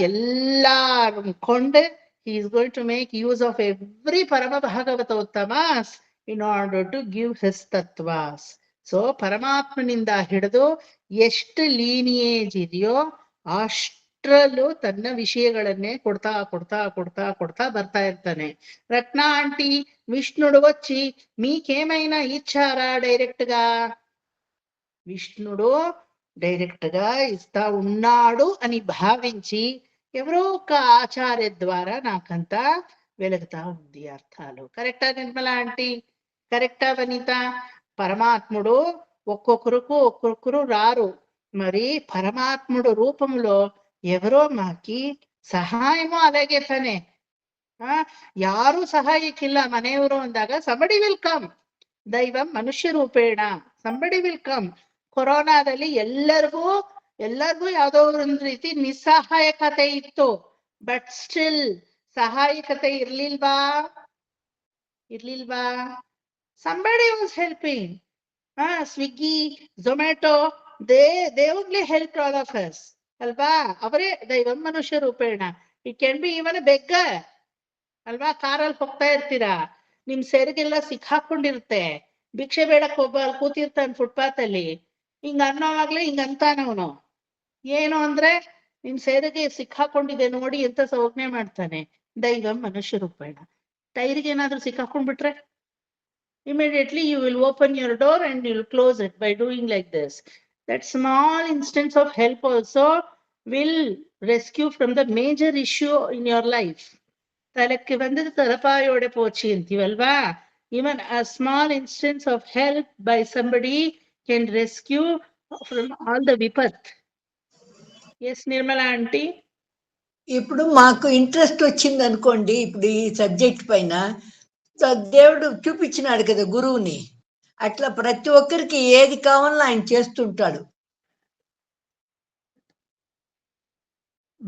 எல்லாரும் கொண்டு he is going to make use of every Parama Bhagavatottamas in order to give his tattvas. So ಪರಮಾತ್ಮನಿಂದ ಹಿಡಿದು ಎಷ್ಟು ಲೀನಿಯೇಜ್ ಇದೆಯೋ ಅಷ್ಟರಲ್ಲೂ ತನ್ನ ವಿಷಯಗಳನ್ನೇ ಕೊಡ್ತಾ ಕೊಡ್ತಾ కొడతా ಬರ್ತಾ ఇర్తానే. రత్న ఆంటీ విష్ణుడు వచ్చి మీకేమైనా ఇచ్చారా డైరెక్ట్ గా? విష్ణుడు డైరెక్ట్ గా ఇస్తా ఉన్నాడు అని భావించి ఎవరో ఒక ఆచార్య ద్వారా నాకంతా వెలుగుతా ఉంది అర్థాలు. కరెక్టా నిర్మల ఆంటీ? కరెక్టా వనిత? పరమాత్ముడు ఒక్కొక్కరు రారు. మరి పరమాత్ముడు రూపంలో ఎవరో మాకి ಸಹಾಯಮೂ అలాగే ತಾನೆ. ಯಾರು ಸಹಾಯಕ್ಕಿಲ್ಲ ಮನೆಯವರು ಅಂದಾಗ somebody will come. ದೈವಂ ಮನುಷ್ಯ ರೂಪೇಣ somebody will come. ಕೊರೋನಾದಲ್ಲಿ ಎಲ್ಲರಿಗೂ ಯಾವುದೋ ಒಂದು ರೀತಿ ನಿಸ್ಸಹಾಯಕತೆ ಇತ್ತು. ಬಟ್ ಸ್ಟಿಲ್ ಸಹಾಯಕತೆ ಇರ್ಲಿಲ್ವಾ? somebody was helping. Swiggy, Zomato, they only helped all of us. ಅಲ್ವಾ? ಅವರೇ ದೈವಂ ಮನುಷ್ಯ ರೂಪೇಣ. It can be even a beggar ಅಲ್ವಾ? ಕಾರಲ್ಲಿ ಹೋಗ್ತಾ ಇರ್ತೀರಾ, ನಿಮ್ ಸೆರಗೆಲ್ಲ ಸಿಕ್ಕಾಕೊಂಡಿರುತ್ತೆ, ಭಿಕ್ಷೆ ಬೇಡಕ್ ಒಬ್ಬ ಕೂತಿರ್ತಾನೆ ಫುಟ್ಪಾತ್ ಅಲ್ಲಿ, ಹಿಂಗ ಅನ್ನೋವಾಗ್ಲೇ ಹಿಂಗಂತಾನವನು. ಏನು ಅಂದ್ರೆ ನಿಮ್ ಸೆರಗೆ ಸಿಕ್ಕಾಕೊಂಡಿದೆ ನೋಡಿ ಅಂತ ಸೌಜ್ಞೆ ಮಾಡ್ತಾನೆ. ದೈವಂ ಮನುಷ್ಯ ರೂಪೇಣ. ಟೈರ್ಗೆ ಏನಾದ್ರೂ ಸಿಕ್ಕಾಕೊಂಡ್ಬಿಟ್ರೆ immediately you will open your door and you will close it by doing like this. That small instance of help also will rescue from the major issue in your life. ತಲಕ್ಕೆ ಬಂದದ್ದು ತಲಪಾಯೋಡೆ ಪೋಚಿ ಅಂತೀವಲ್ವಾ? Even a small instance of help by somebody can rescue from all the vipat. Yes, Nirmala aunty? ఇప్పుడు మాకు interest వచ్చింది అనుకోండి, ఇప్పుడు ఈ subject పైన దేవుడు చూపించినాడు కదా గురువుని. అట్లా ప్రతి ఒక్కరికి ఏది కావాలో ఆయన చేస్తుంటాడు.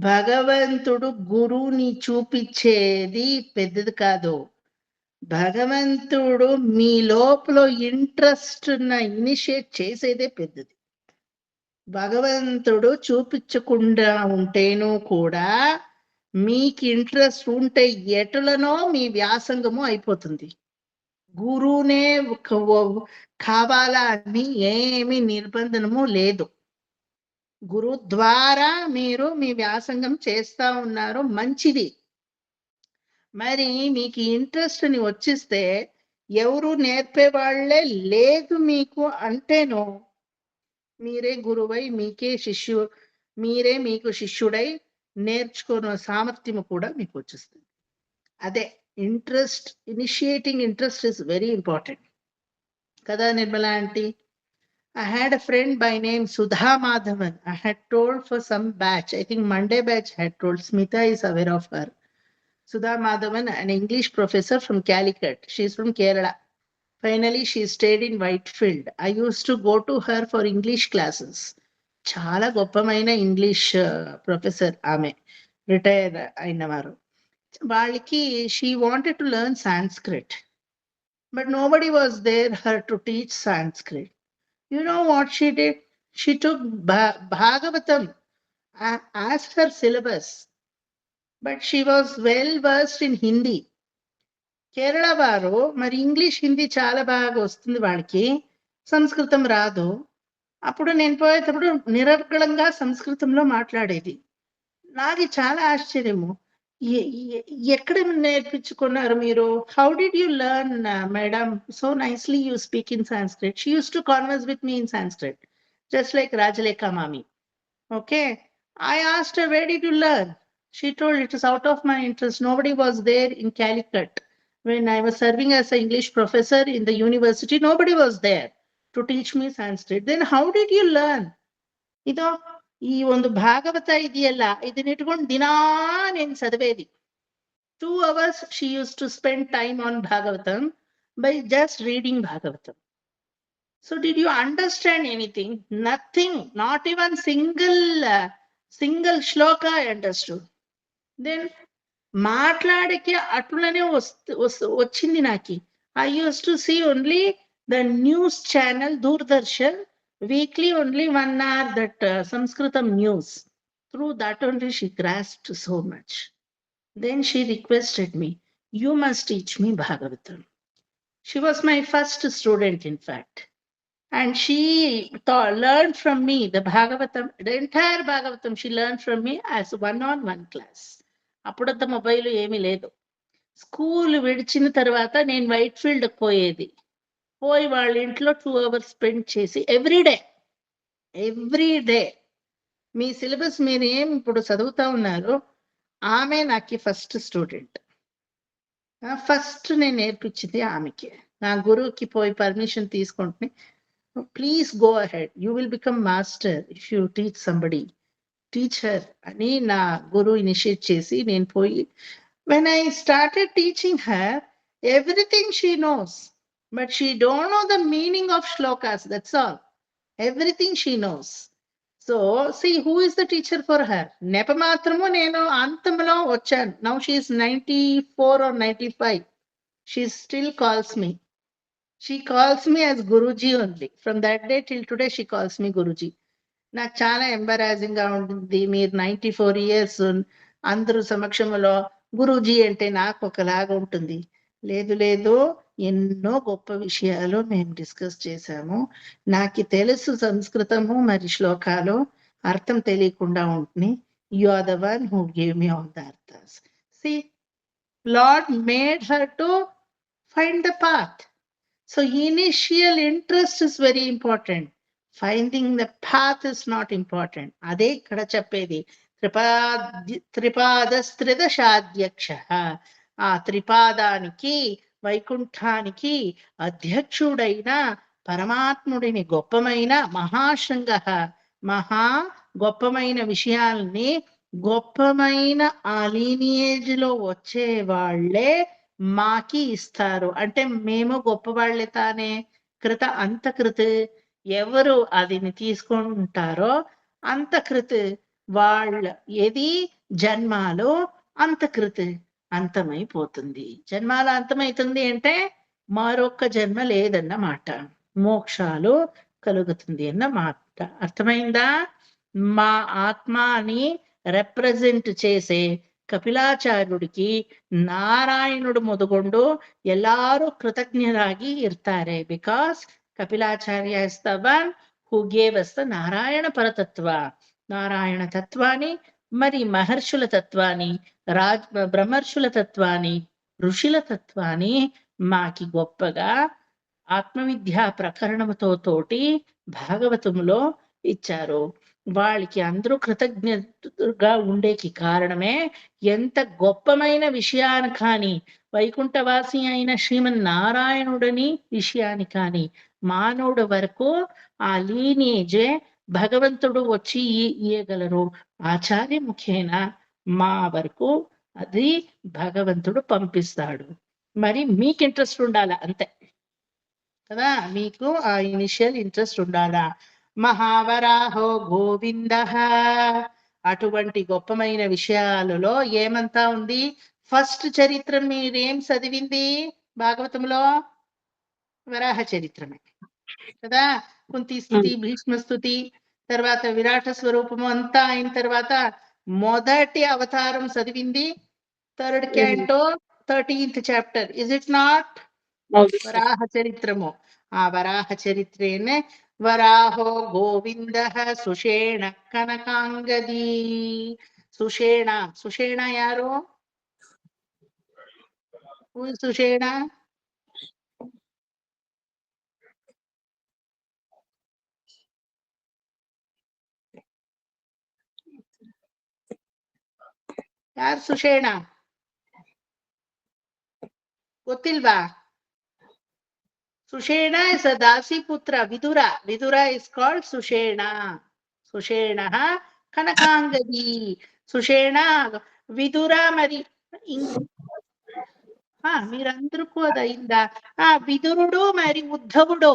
భగవంతుడు గురువుని చూపించేది పెద్దది కాదు. భగవంతుడు మీ లోపల ఇంట్రెస్ట్ ఇనిషియేట్ చేసేదే పెద్దది. భగవంతుడు చూపించకుండా ఉంటేను కూడా మీకు ఇంట్రెస్ట్ ఉంటే ఎటులనో మీ వ్యాసంగము అయిపోతుంది. గురువునే కావాలా అని ఏమి నిర్బంధనము లేదు. గురు ద్వారా మీరు మీ వ్యాసంగం చేస్తా ఉన్నారు, మంచిది. మరి మీకు ఇంట్రెస్ట్ ని వచ్చిస్తే ఎవరు నేర్పేవాళ్లే లేదు మీకు అంటేనో మీరే గురువై మీరే మీకు శిష్యుడై నేర్చుకున్న సామర్థ్యము కూడా మీకు వచ్చేస్తుంది. అదే interest. Initiating interest is very important కదా Nirmala aunty? I had a friend by name Sudha Madhavan. I had told for some batch, I think Monday batch had told, Smita is aware of her. Sudha Madhavan, an English professor from Calicut. She is from Kerala. Finally, she stayed in Whitefield. I used to go to her for English classes. Chala goppamaina English professor aame, retired ainavaru. Valiki, she wanted to learn Sanskrit, but nobody was there her to teach Sanskrit. You know what she did? She took Bhagavatam as her syllabus, but she was well versed in Hindi. Kerala వారు మరి English Hindi చాలా బాగా వస్తుంది వాళ్ళకి, సంస్కృతం రాదు. అప్పుడు నేను పోయేటప్పుడు నిరర్గళంగా సంస్కృతంలో మాట్లాడేది. నాకు చాలా ఆశ్చర్యము, ఎక్కడ నేర్పించుకున్నారు మీరు? How did you learn madam? So nicely you speak in Sanskrit. She uses to converse with me in Sanskrit, just like Rajalekha mami. Okay, I asked her, where did you learn? She told, it is out of my interest. Nobody was there in Calicut. When I was serving as an English professor in the university, nobody was there to teach me Sanskrit. Then how did you learn? Ido ಈ ಒಂದು ಭಾಗವತ ಇದೆಯಲ್ಲ, ಇದನ್ನ ಇಟ್ಕೊಂಡು ದಿನಾ నేను చదివేది. 2 hours she used to spend time on Bhagavatam by just reading Bhagavatam. So did you understand anything? Nothing. Not even single shloka I understood. Then మాట్లాడకి అట్లనే వచ్చింది నాకి. I used to see only the news channel Doordarshan, weekly only 1 hour that Sanskritam news. Through that only she grasped so much. Then she requested me, you must teach me Bhagavatam. She was my first student, in fact. And she learned from me the Bhagavatam, the entire Bhagavatam she learned from me as one-on-one class. అప్పుడంత mobile ఏమీ లేదు. School విడిచిన తర్వాత నేను white field పోయేది. పోయి వాళ్ళ ఇంట్లో 2 hours స్పెండ్ చేసి ఎవ్రీ డే మీ సిలబస్ మీరు ఏం ఇప్పుడు చదువుతా ఉన్నారు, ఆమె నాకు ఫస్ట్ స్టూడెంట్. ఫస్ట్ నేను నేర్పించింది ఆమెకి. నా గురువుకి పోయి పర్మిషన్ తీసుకుంటే, please go ahead, you will become master if you teach somebody, teach her అని నా గురువు ఇనిషియేట్ చేసి నేను పోయి, when I started teaching her, everything she knows, but she don't know the meaning of shlokas, that's all. Everything she knows. So see, who is the teacher for her? Nepamatramu nenu antamlo vachanu. Now she is 94 or 95. She still calls me. She calls me as Guruji only. From that day till today she calls me Guruji. నాకు చాలా embarrassing గా ఉంటుంది. మీరు 94 years అందరూ సమక్షంలో గురూజీ అంటే నాకు ఒకలాగా ఉంటుంది. లేదు లేదు, ఎన్నో గొప్ప విషయాలు మేము డిస్కస్ చేశాము. నాకు తెలుసు సంస్కృతము మరి శ్లోకాలు, అర్థం తెలియకుండా ఉంటుంది. You are the one who gave me all the arthas. See, Lord made her to find the path. So initial interest is very important. Finding the path is not important. అదే ఇక్కడ చెప్పేది. త్రిపాదస్త్రిదశాధ్యక్ష, ఆ త్రిపాదానికి వైకుంఠానికి అధ్యక్షుడైన పరమాత్ముడిని, గొప్పమైన మహాశృంగ, మహా గొప్పమైన విషయాల్ని, గొప్పమైన ఆ లీనియేజ్ లో వచ్చే వాళ్ళే మాకి ఇస్తారు. అంటే మేము గొప్ప వాళ్ళే తానే. కృత అంతకృత్, ఎవరు అదిని తీసుకుంటారో అంతకృత్ వాళ్ళ ఏది జన్మాలు అంతకృత్ అంతమైపోతుంది. జన్మాల అంతమైతుంది అంటే మరొక జన్మ లేదన్నమాట, మోక్షాలు కలుగుతుంది అన్నమాట. అర్థమైందా? మా ఆత్మని ರೆಪ್ರೆಸೆಂಟ್ చేసే ಕಪಿಲಾಚಾರ್ಯುಡಿಗೆ ನಾರಾಯಣುಡು ಮೊದಗೊಂಡು ಎಲ್ಲಾರು ಕೃತಜ್ಞರಾಗಿ ಇರ್ತಾರೆ. Because Kapilacharya is the one who gave us the Narayana paratattva. Narayana తత్వాన్ని, మరి మహర్షుల తత్వాన్ని, బ్రహ్మర్షుల తత్వాన్ని, ఋషుల తత్వాన్ని మాకి గొప్పగా ఆత్మవిద్యా ప్రకరణముతో తోటి భాగవతములో ఇచ్చారు. వాళ్ళకి అందరూ కృతజ్ఞతగా ఉండేకి కారణమే, ఎంత గొప్పమైన విషయాన్ని కానీ, వైకుంఠవాసి అయిన శ్రీమన్నారాయణుడని విషయాన్ని కానీ మానవుడు వరకు ఆ లీనియేజే భగవంతుడు వచ్చి ఇయ్యగలరు. ఆచార్య ముఖేన మా వరకు అది భగవంతుడు పంపిస్తాడు. మరి మీకు ఇంట్రెస్ట్ ఉండాలా, అంతే కదా, మీకు ఆ ఇనిషియల్ ఇంట్రెస్ట్ ఉండాలా. మహావరాహో గోవింద, అటువంటి గొప్పమైన విషయాలలో ఏమంతా ఉంది. ఫస్ట్ చరిత్ర మీరేం చదివింది భాగవతంలో? వరాహ చరిత్రమే కదా. కుంతి స్థుతి, భీష్మ స్థుతి, తర్వాత విరాట స్వరూపము అంతా అయిన తర్వాత మొదటి అవతారం చదివింది 3rd canto 13th chapter. Is it not? Varaha చరిత్రము. ఆ వరాహ చరిత్రేనే వరాహో గోవింద సుషేణ కనకాంగది. సుషేణ, సుషేణ యారు? సుషేణ ಯಾರು? ಸುಷೇಣ ಗೊತ್ತಿಲ್ವಾ? Sushena is a dasi putra Vidura. Vidura is called Sushena. Sushena Kanakangadi. Sushena Vidura. మరి మీరందరికీ అదైందా? విదురుడు మరి ఉద్ధవుడు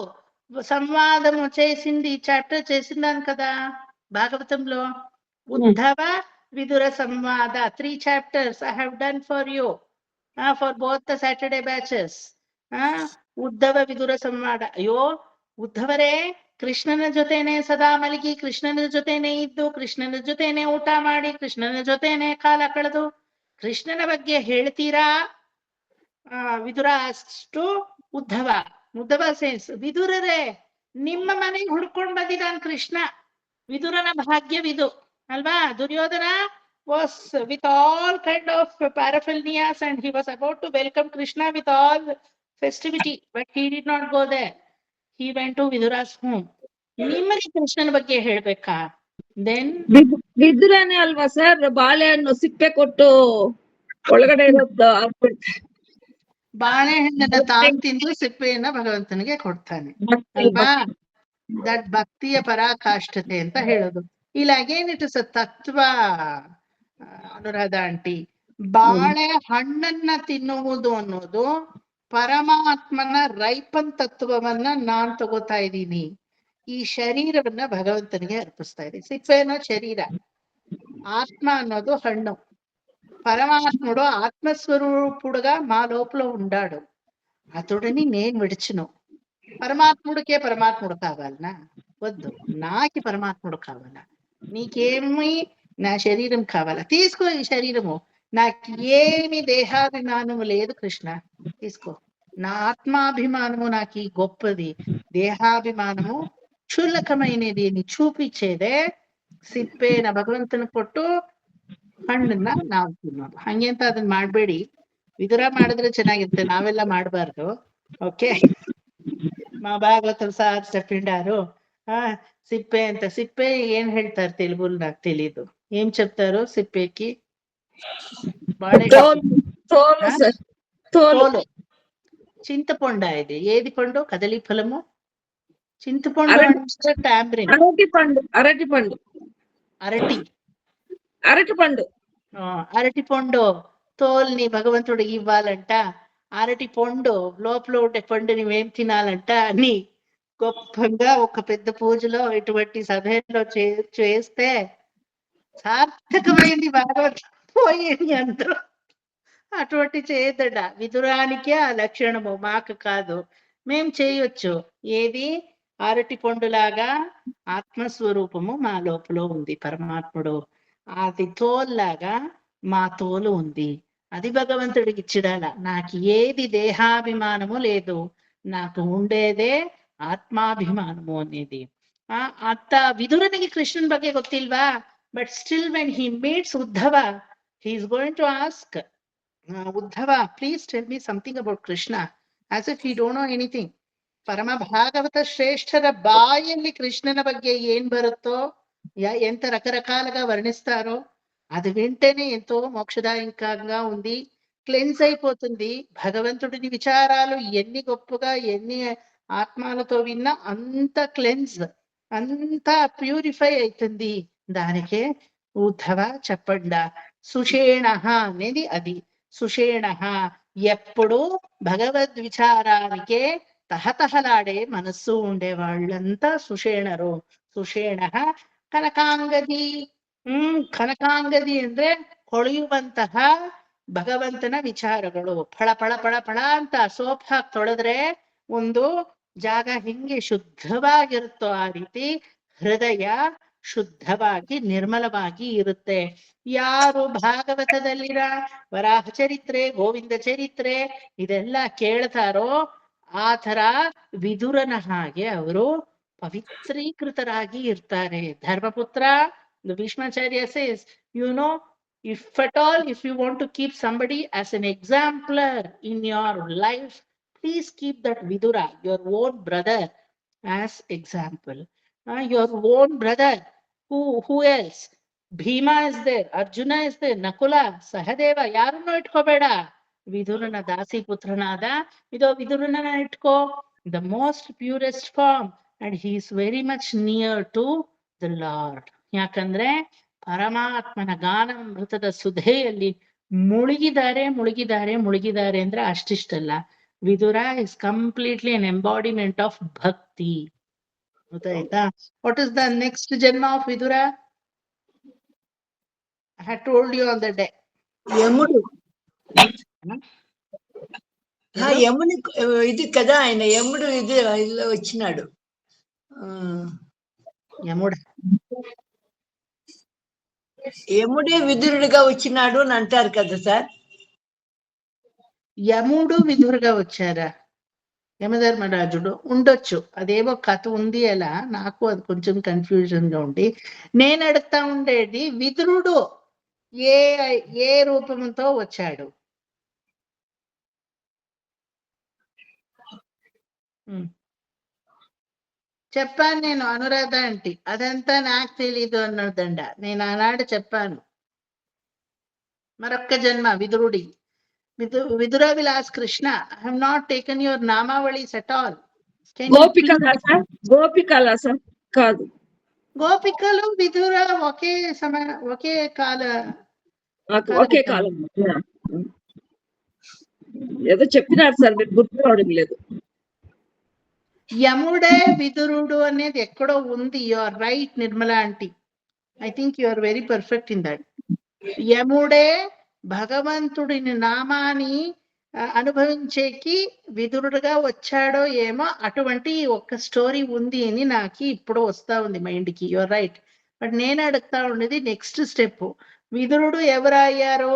సంవాదము చేసింది, చాప్టర్ చేసిందాను కదా భాగవతంలో. Uddhava Vidura సంవాద 3 chapters I have done for you for both the Saturday batches. Uddhava Vidura ಸಂವಾದ. ಅಯ್ಯೋ ಉದ್ಧವರೇ ಕೃಷ್ಣನ ಜೊತೆನೆ ಸದಾ ಮಲಗಿ, ಕೃಷ್ಣನ ಜೊತೆನೆ ಇದ್ದು, ಕೃಷ್ಣನ ಜೊತೆನೆ ಊಟ ಮಾಡಿ, ಕೃಷ್ಣನ ಜೊತೆನೆ ಕಾಲ ಕಳೆದು ಕೃಷ್ಣನ ಬಗ್ಗೆ ಹೇಳ್ತೀರಾ? ವಿದುರ ಅಷ್ಟು ಉದ್ಧವ. ಉದ್ಧವ ಸೇನ್ಸ್, ವಿದುರರೇ ನಿಮ್ಮ ಮನೆಗೆ ಹುಡ್ಕೊಂಡ್ ಬಂದಿದ್ದಾನ ಕೃಷ್ಣ. ವಿದುರನ ಭಾಗ್ಯವಿದು ಅಲ್ವಾ? Duryodhana was with all kind of paraphernalias and he was about to welcome Krishna with all festivity, but he did not go there. He went to Vidura's home. ನಿಮ್ಮಲ್ಲಿ ಕೃಷ್ಣನ ಬಗ್ಗೆ ಹೇಳ್ಬೇಕಾ? ದೆನ್ ಬಿದ್ರೇನೆ ಅಲ್ವಾ ಸರ್ ಬಾಳೆಹಣ್ಣು ಸಿಪ್ಪೆ ಕೊಟ್ಟು ಒಳಗಡೆ ಇರೋದು ಹಾಕ್ಬಿಡ್ತಾರೆ. ಬಾಳೆಹಣ್ಣನ್ನ ತಾನು ತಿಂದು ಸಿಪ್ಪೆಯನ್ನ ಭಗವಂತನಿಗೆ ಕೊಡ್ತಾನೆ ಅಲ್ವಾ? ದಟ್ ಭಕ್ತಿಯ ಪರಾಕಾಷ್ಠತೆ ಅಂತ ಹೇಳೋದು. ಇಲ್ಲಿ ಅಗೇನ್ ಇಟ್ ಇಸ್ ಅ ತತ್ವ, ಅನುರಾಧ ಆಂಟಿ. ಬಾಳೆ ಹಣ್ಣನ್ನ ತಿನ್ನುವುದು ಅನ್ನೋದು ಪರಮಾತ್ಮನ ರೈಪನ್ ತತ್ವವನ್ನ ನಾನ್ ತಗೋತಾ ಇದ್ದೀನಿ. ಈ ಶರೀರವನ್ನ ಭಗವಂತನಿಗೆ ಅರ್ಪಿಸ್ತಾ ಇದೆ. ಸಿಪ್ಪೆ ಅನ್ನೋದು ಶರೀರ, ఆత్మ అన్నది హಣ್ಣు. పరమాత్ముడు ఆత్మస్వరూపుడుగా మా లోపల ఉండాడు. అతడిని నేను విడిచును. పరమాత్ముడికే పరమాత్ముడు కావాలనా? వద్దు, నాకి పరమాత్ముడు కావాలా? నీకేమి నా శరీరం కావాలా? తీసుకో ఈ శరీరము. నాకు ఏమి దేహాభిమానము లేదు కృష్ణ, తీసుకో. నా ఆత్మాభిమానము నాకు గొప్పది, దేహాభిమానము ಕ್ಷುಲ್ಲಕమైనది అని చూపించేదే ಸಿಪ್ಪೆನ ಭಗವಂತನ ಕೊಟ್ಟು ಹಣ್ಣನ್ನ ನಾವು ತಿನ್ನೋದು. ಹಂಗೆ ಅಂತ ಅದನ್ನ ಮಾಡ್ಬೇಡಿ. ವಿದುರ ಮಾಡಿದ್ರೆ ಚೆನ್ನಾಗಿರುತ್ತೆ, ನಾವೆಲ್ಲ ಮಾಡಬಾರ್ದು. ಓಕೆ, మా భాగవతం సార్ చెప్పిండారు సిప్పే ಅಂತ. సిప్పే ఏం ಹೇಳ್ತಾರೆ తెలుగులో నాకు తెలీదు. ఏం చెప్తారు సిప్పేకి? తోలు. చింతపండు ఇది. ఏది పండు? కదలి ఫలము. చింతపండు అంటే టాంబ్రిన్. అరటి పండు తోల్ని భగవంతుడికి ఇవ్వాలంట. అరటి పండు లోపల ఉండే పండు నువ్వేం తినాలంట అని గొప్పగా ఒక పెద్ద పూజలో ఇటువంటి సభలో చేస్తే సార్థకమైంది భాగవతం పోయేది అందరూ. అటువంటి చేయదట. విదురానికే ఆ లక్షణము, మాకు కాదు. మేం చేయొచ్చు. ఏది? అరటి పండులాగా ఆత్మస్వరూపము మా లోపల ఉంది పరమాత్ముడు. అది తోల్లాగా మా తోలు ఉంది. అది భగవంతుడికి ఇచ్చిడాల. నాకు ఏది దేహాభిమానము లేదు, నాకు ఉండేదే ఆత్మాభిమానము అనేది. ಅತ್ತ ವಿದುರನಿಗೆ ಕೃಷ್ಣನ್ ಬಗ್ಗೆ ಗೊತ್ತಿಲ್ವಾ? But still when he meets Uddhava, he is going to ask Uddhava, please tell me something about Krishna, as if he don't know anything. ಪರಮ ಭಾಗವತ ಶ್ರೇಷ್ಠರ ಬಾಯಲ್ಲಿ ಕೃಷ್ಣನ ಬಗ್ಗೆ ಏನ್ ಬರುತ್ತೋ, ఎంత రకరకాలుగా వర్ణిస్తారో అది వింటేనే ఎంతో మోక్షదాయకంగా ఉంది. క్లెన్స్ అయిపోతుంది. భగవంతుడిని విచారాలు ఎన్ని గొప్పగా ఎన్ని ఆత్మాలతో విన్నా అంత క్లెన్స్, అంత ప్యూరిఫై అవుతుంది. దానికే ఉద్ధవ చెప్పండా. సుషేణ అనేది అది. సుషేణ ఎప్పుడు భగవద్ విచారానికే తహతహలాడే మనస్సు ఉండే వాళ్ళంతా సుషేణరు. ಸುಷೇಣ. ಕನಕಾಂಗದಿ. ಕನಕಾಂಗದಿ ಅಂದ್ರೆ ಹೊಳೆಯುವಂತಹ ಭಗವಂತನ ವಿಚಾರಗಳು. ಫಳ ಫಳ ಫಳ ಫಳ ಅಂತ ಸೋಪ್ ಹಾಕಿ ತೊಳೆದ್ರೆ ಒಂದು ಜಾಗ ಹೆಂಗೆ ಶುದ್ಧವಾಗಿರುತ್ತೋ ಆ ರೀತಿ ಹೃದಯ ಶುದ್ಧವಾಗಿ ನಿರ್ಮಲವಾಗಿ ಇರುತ್ತೆ. ಯಾರು ಭಾಗವತದಲ್ಲಿರ ವರಾಹ ಚರಿತ್ರೆ, ಗೋವಿಂದ ಚರಿತ್ರೆ ಇದೆಲ್ಲ ಕೇಳ್ತಾರೋ ಆ ತರ ವಿದುರನ ಹಾಗೆ ಅವರು ಪವಿತ್ರೀಕೃತರಾಗಿ ಇರ್ತಾರೆ. Dharmaputra, the Bhishmacharya says, you know, if at all, if you want to keep somebody as an exemplar in your life, please keep that Vidura, your own brother, as example. Your own brother. Who else? Bhima is there, Arjuna is there, Nakula, Sahadeva, ಯಾರನ್ನೂ ಇಟ್ಕೋಬೇಡ. ವಿದುರನ ದಾಸಿ ಪುತ್ರನಾದ ಇದೋ ವಿದುರನ ಇಟ್ಕೋ. The most purest form. And he is very much near to the Lord. ಯಾಕಂದ್ರೆ ಪರಮಾತ್ಮನ ಗಾನಾಮೃತದ ಸುಧೆಯಲ್ಲಿ ಮುಳುಗಿದ್ದಾರೆ ಅಂದ್ರೆ ಅಷ್ಟಿಷ್ಟಲ್ಲ. Vidura is completely an embodiment of bhakti. ಗೊತ್ತಾಯ್ತಾ? What is the next ಜನ್ಮ of Vidura? I had told you on the day. యముడు. యముని ఇది కదా ఆయన. యముడు ఇది ఇలా వచ్చినాడు. యముడే విదురుడిగా వచ్చినాడు అని అంటారు కదా సార్. యముడు విదురుగా వచ్చారా? యమధర్మరాజుడు ఉండొచ్చు. అదేవో కథ ఉంది అలా. నాకు అది కొంచెం కన్ఫ్యూజన్ గా ఉండి నేను అడుగుతా ఉండేది, విదురుడు ఏ రూపంతో వచ్చాడు? చెప్పాను నేను అనురాధ ఆంటీ, అదంతా నాకు తెలీదు అన్నదండ. నేను ఆనాడు చెప్పాను. మరొక్క జన్మ విదురుడి, Vidura Vilas Krishna, I have not taken your namavalis at all. గోపికలా సార్? గోపికలా సార్? కాదు. గోపికలు విదుర ఒకే కాల ఒకే కాలం. ఏదో చెప్పినారు సార్, మీరు గుర్తు రావడం లేదు. యముడే విదురుడు అనేది ఎక్కడో ఉంది. You are right Nirmala aunty, I think you are very perfect in that. యముడే భగవంతుడిని నామాన్ని అనుభవించేకి విదురుడుగా వచ్చాడో ఏమో, అటువంటి ఒక స్టోరీ ఉంది అని నాకు ఇప్పుడు వస్తా ఉంది మైండ్ కి. Your right. బట్ నేను అడుగుతా ఉండేది నెక్స్ట్ స్టెప్, విదురుడు ఎవరయ్యారో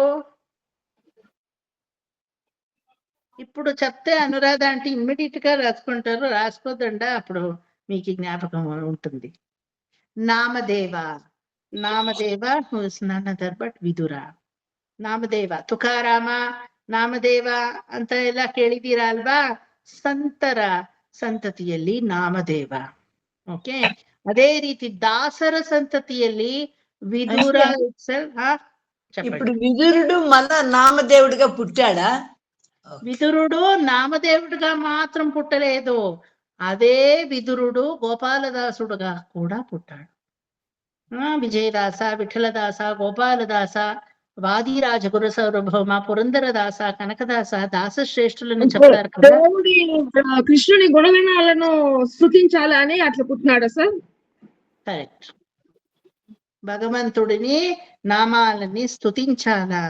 ఇప్పుడు చెప్తే అనురాధ అంటే ఇమ్మీడియట్ గా రాసుకుంటారు. రాసుకోదండా, అప్పుడు మీకు జ్ఞాపకం ఉంటుంది. Namdev, Namdev who is none other but Vidura. Namdev, Tukaram, Namdev ಅಂತ ಎಲ್ಲ ಕೇಳಿದೀರಾ ಅಲ್ವಾ? ಸಂತರ ಸಂತತಿಯಲ್ಲಿ ನಾಮದೇವ. ಓಕೆ, ಅದೇ ರೀತಿ ದಾಸರ ಸಂತತಿಯಲ್ಲಿ ವಿದುರ itself. ఇప్పుడు విదురుడు మన నామదేవుడిగా పుట్టాడా? విదురుడు నామదేవుడిగా మాత్రం పుట్టలేదు, అదే విదురుడు గోపాలదాసుడుగా కూడా పుట్టాడు. విజయదాస, విఠలదాస, గోపాలదాస, వాదిరాజ గురు సార్వభౌమ, పురందరదాస, కనకదాస, దాస శ్రేష్ఠులని చెప్తారు కదా. దేవుడి కృష్ణుని గుణగణాలను స్తుతించాలా అని అట్లా పుట్టినాడా సార్? కరెక్ట్. భగవంతుడిని నామాలని స్తుతించాలా,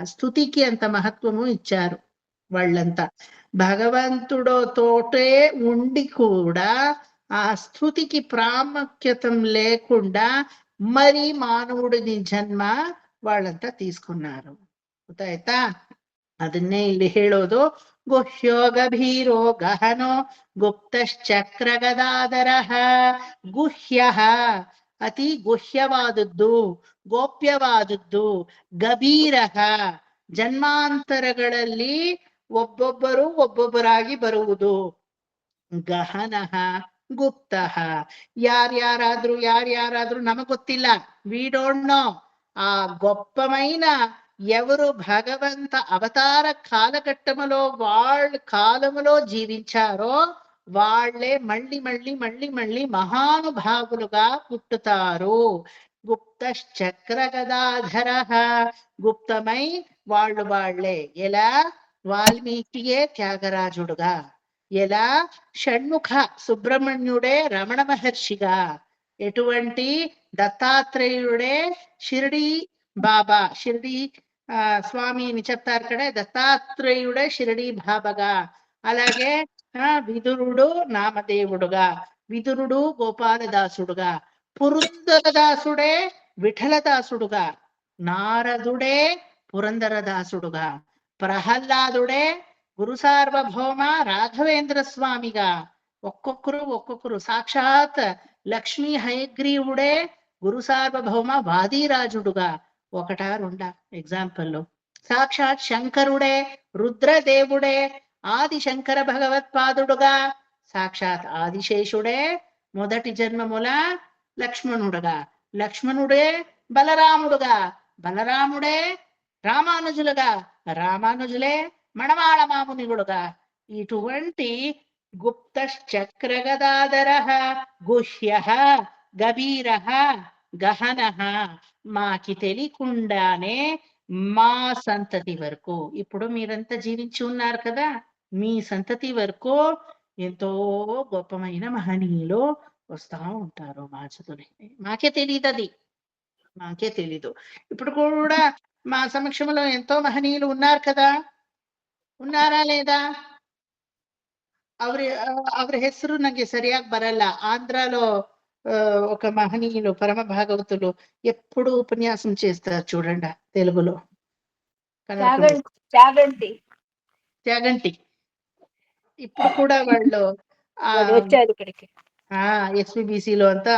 స్తుతికి అంత మహత్వము ఇచ్చారు వాళ్ళంతా. భగవంతుడితోటే ఉండి కూడా ఆ స్తుతికి ప్రాముఖ్యత లేకుండా మరి ಮಾನವುಡಿನ ಜನ್ಮ వాళ్ళంతా తీసుకున్నారు. ಗೊತ್ತಾಯ್ತಾ? ಅದನ್ನೇ ಇಲ್ಲಿ ಹೇಳೋದು. ಗುಹ್ಯೋ ಗಭೀರೋ ಗಹನೋ ಗುಪ್ತಶ್ಚಕ್ರ ಗದಾಧರಃ. ಗುಹ್ಯ ಅತಿ ಗುಹ್ಯವಾದದ್ದು, ಗೋಪ್ಯವಾದದ್ದು. ಗಭೀರಃ ಜನ್ಮಾಂತರಗಳಲ್ಲಿ ಒಬ್ಬೊಬ್ಬರಾಗಿ ಬರುವುದು. ಗಹನಃ ಗುಪ್ತಃ ಯಾರ್ಯಾರಾದ್ರೂ నమకు ಗೊತ್ತಿಲ್ಲ, వి డోంట్ నో. ఆ గొప్పమైన ఎవరు భగవంత అవతార కాలఘట్టములో వాళ్ళ కాలములో జీవించారో వాళ్ళే మళ్ళీ మళ్ళీ మళ్ళీ మళ్ళీ మహానుభావులుగా పుట్టుతారు. గుప్తశ్చక్ర గదాధర, గుప్తమై వాళ్ళే. ఎలా? వాల్మీకియే త్యాగరాజుడుగా, ఎలా షణ్ముఖ సుబ్రహ్మణ్యుడే రమణ మహర్షిగా, ఎటువంటి దత్తాత్రేయుడే షిరిడి బాబా, షిరిడి స్వామి అని చెప్తారు కదా, దత్తాత్రేయుడే షిరిడి బాబాగా. అలాగే విదురుడు నామదేవుడుగా, విదురుడు గోపాలదాసుడుగా, పురందరదాసుడే విఠలదాసుడుగా, నారదుడే పురందరదాసుడుగా, ప్రహ్లాదుడే గురు సార్వభౌమ రాఘవేంద్ర స్వామిగా, ఒక్కొక్కరు సాక్షాత్ లక్ష్మీ హయగ్రీవుడే గురు సార్వభౌమ వాదిరాజుడుగా. ఒకటా రెండా ఎగ్జాంపుల్? సాక్షాత్ శంకరుడే రుద్రదేవుడే ఆది శంకర భగవత్పాదుడుగా, సాక్షాత్ ఆదిశేషుడే మొదటి జన్మముల లక్ష్మణుడుగా, లక్ష్మణుడే బలరాముడుగా, బలరాముడే రామానుజులుగా, రామానుజులే మణవాళ మామునిగుడుగా. ఇటువంటి గుప్తశ్చక్ర గదాధర, గుహ్య, గభీర, గహన మాకి తెలియకుండానే మా సంతతి వరకు, ఇప్పుడు మీరంతా జీవించి ఉన్నారు కదా, మీ సంతతి వరకు ఎంతో గొప్పమైన మహనీయులు వస్తా ఉంటారు మా చదువుని. మాకే తెలియదు, అది మాకే తెలీదు. ఇప్పుడు కూడా మా సమక్షంలో ఎంతో మహనీయులు ఉన్నారు కదా, ఉన్నారా లేదా? ಅವ್ರ ಹೆಸರು ನಂಗೆ ಸರಿಯಾಗಿ ಬರಲ್ಲ. ಆಂಧ್ರలో ఒక మహనీయులు పరమ భాగవతులు ఎప్పుడు ఉపన్యాసం చేస్తారు చూడండి తెలుగులో. త్యాగంటి. ఇప్పుడు కూడా వాళ్ళు ఎస్విబిసిలో అంతా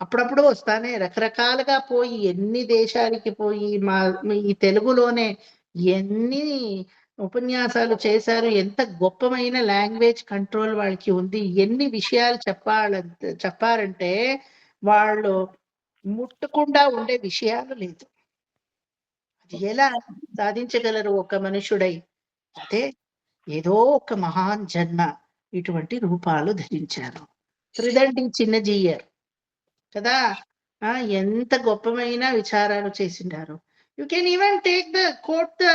అప్పుడప్పుడు వస్తానే రకరకాలుగా పోయి, ఎన్ని దేశాలకి పోయి ఈ తెలుగులోనే ఎన్ని ఉపన్యాసాలు చేశారు. ఎంత గొప్పమైన లాంగ్వేజ్ కంట్రోల్ వాళ్ళకి ఉంది. ఎన్ని విషయాలు చెప్పారంటే వాళ్ళు ముట్టకుండా ఉండే విషయాలు లేదు. అది ఎలా సాధించగలరు ఒక మనుషుడై? అంటే ఏదో ఒక మహాన్ జన్మ ఇటువంటి రూపాలు ధరించారు. త్రిదండి చిన్నజీయర్ కదా, ఎంత గొప్పమైన విచారాలు చేసిండారు. You can even take the quote the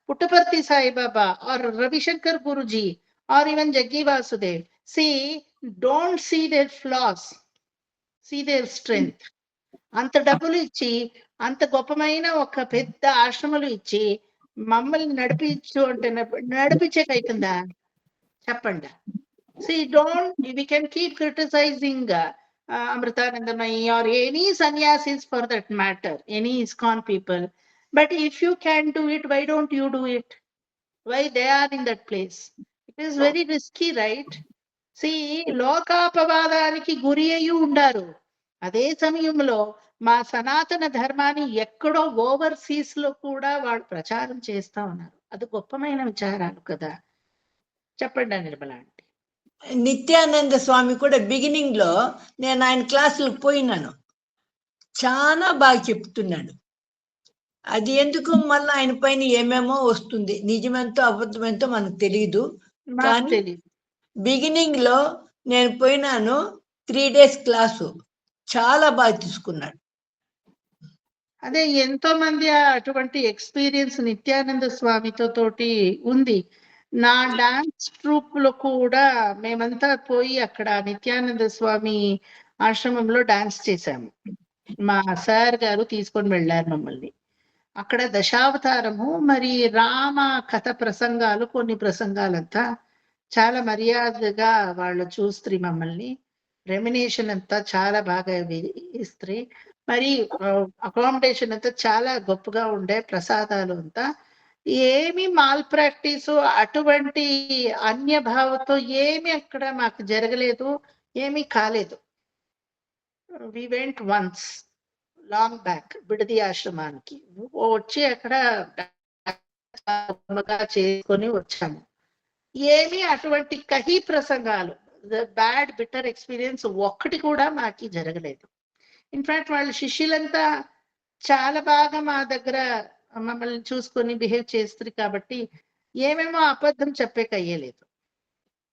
Puttaparthi Sai Baba or Ravi Shankar guruji or even Jaggi Vasudev. Don't see their flaws, see their strength. అంత డబ్బులు ఇచ్చి, అంత గొప్పమైన ఒక పెద్ద ఆశ్రమాలు ఇచ్చి మమ్మల్ని నడిపించు అంటే నడిపించేకైతుందా చెప్పండి? we can keep criticizing Amritanandamayi or any sannyasis for that matter, any ISKCON people. But if you can do it, why don't you do it? Why they are in that place? It is very risky, right? లోకాపవాదానికి గురి అయ్యి ఉండారు. అదే సమయంలో మా సనాతన ధర్మాన్ని ఎక్కడో overseas లో కూడా వాళ్ళు ప్రచారం చేస్తా ఉన్నారు. అది గొప్పమైన విచారాలు కదా. చెప్పండి నిర్మల ఆంటీ. నిత్యానంద స్వామి కూడా బిగినింగ్ లో నేను ఆయన క్లాసులకు పోయినాను, చాలా బాగా చెప్తున్నాడు. అది ఎందుకు మళ్ళీ ఆయన పైన ఏమేమో వస్తుంది, నిజమెంతో అబద్ధమెంతో మనకు తెలియదు. కానీ బిగినింగ్ లో నేను పోయినాను, 3 days క్లాసు చాలా బాగా తీసుకున్నాడు. అదే ఎంతో మంది అటువంటి ఎక్స్పీరియన్స్ నిత్యానంద స్వామితో తోటి ఉంది. నా డాన్స్ ట్రూప్ లో కూడా మేమంతా పోయి అక్కడ నిత్యానంద స్వామి ఆశ్రమంలో డాన్స్ చేశాము. మా సార్ గారు తీసుకొని వెళ్ళారు మమ్మల్ని. అక్కడ దశావతారము, మరి రామ కథ ప్రసంగాలు, కొన్ని ప్రసంగాలంతా చాలా మర్యాదగా వాళ్ళు చూస్త్రీ మమ్మల్ని. రెమినేషన్ అంతా చాలా బాగా ఇస్త్రీ. మరి అకామిడేషన్ అంతా చాలా గొప్పగా ఉండే, ప్రసాదాలు అంతా. ఏమి మాల్ ప్రాక్టీస్ అటువంటి అన్య భావంతో ఏమి అక్కడ మాకు జరగలేదు, ఏమీ కాలేదు. We went once long back Bidadi ఆశ్రమానికి వచ్చి అక్కడ చేసుకొని వచ్చాము. ఏమి అటువంటి కహి ప్రసంగాలు, బ్యాడ్ బిటర్ ఎక్స్పీరియన్స్ ఒక్కటి కూడా మాకి జరగలేదు. ఇన్ఫాక్ట్ వాళ్ళ శిష్యులంతా చాలా బాగా మా దగ్గర మమ్మల్ని చూసుకొని బిహేవ్ చేస్తారు కాబట్టి ఏమేమో అబద్ధం చెప్పేకయ్యలేదు.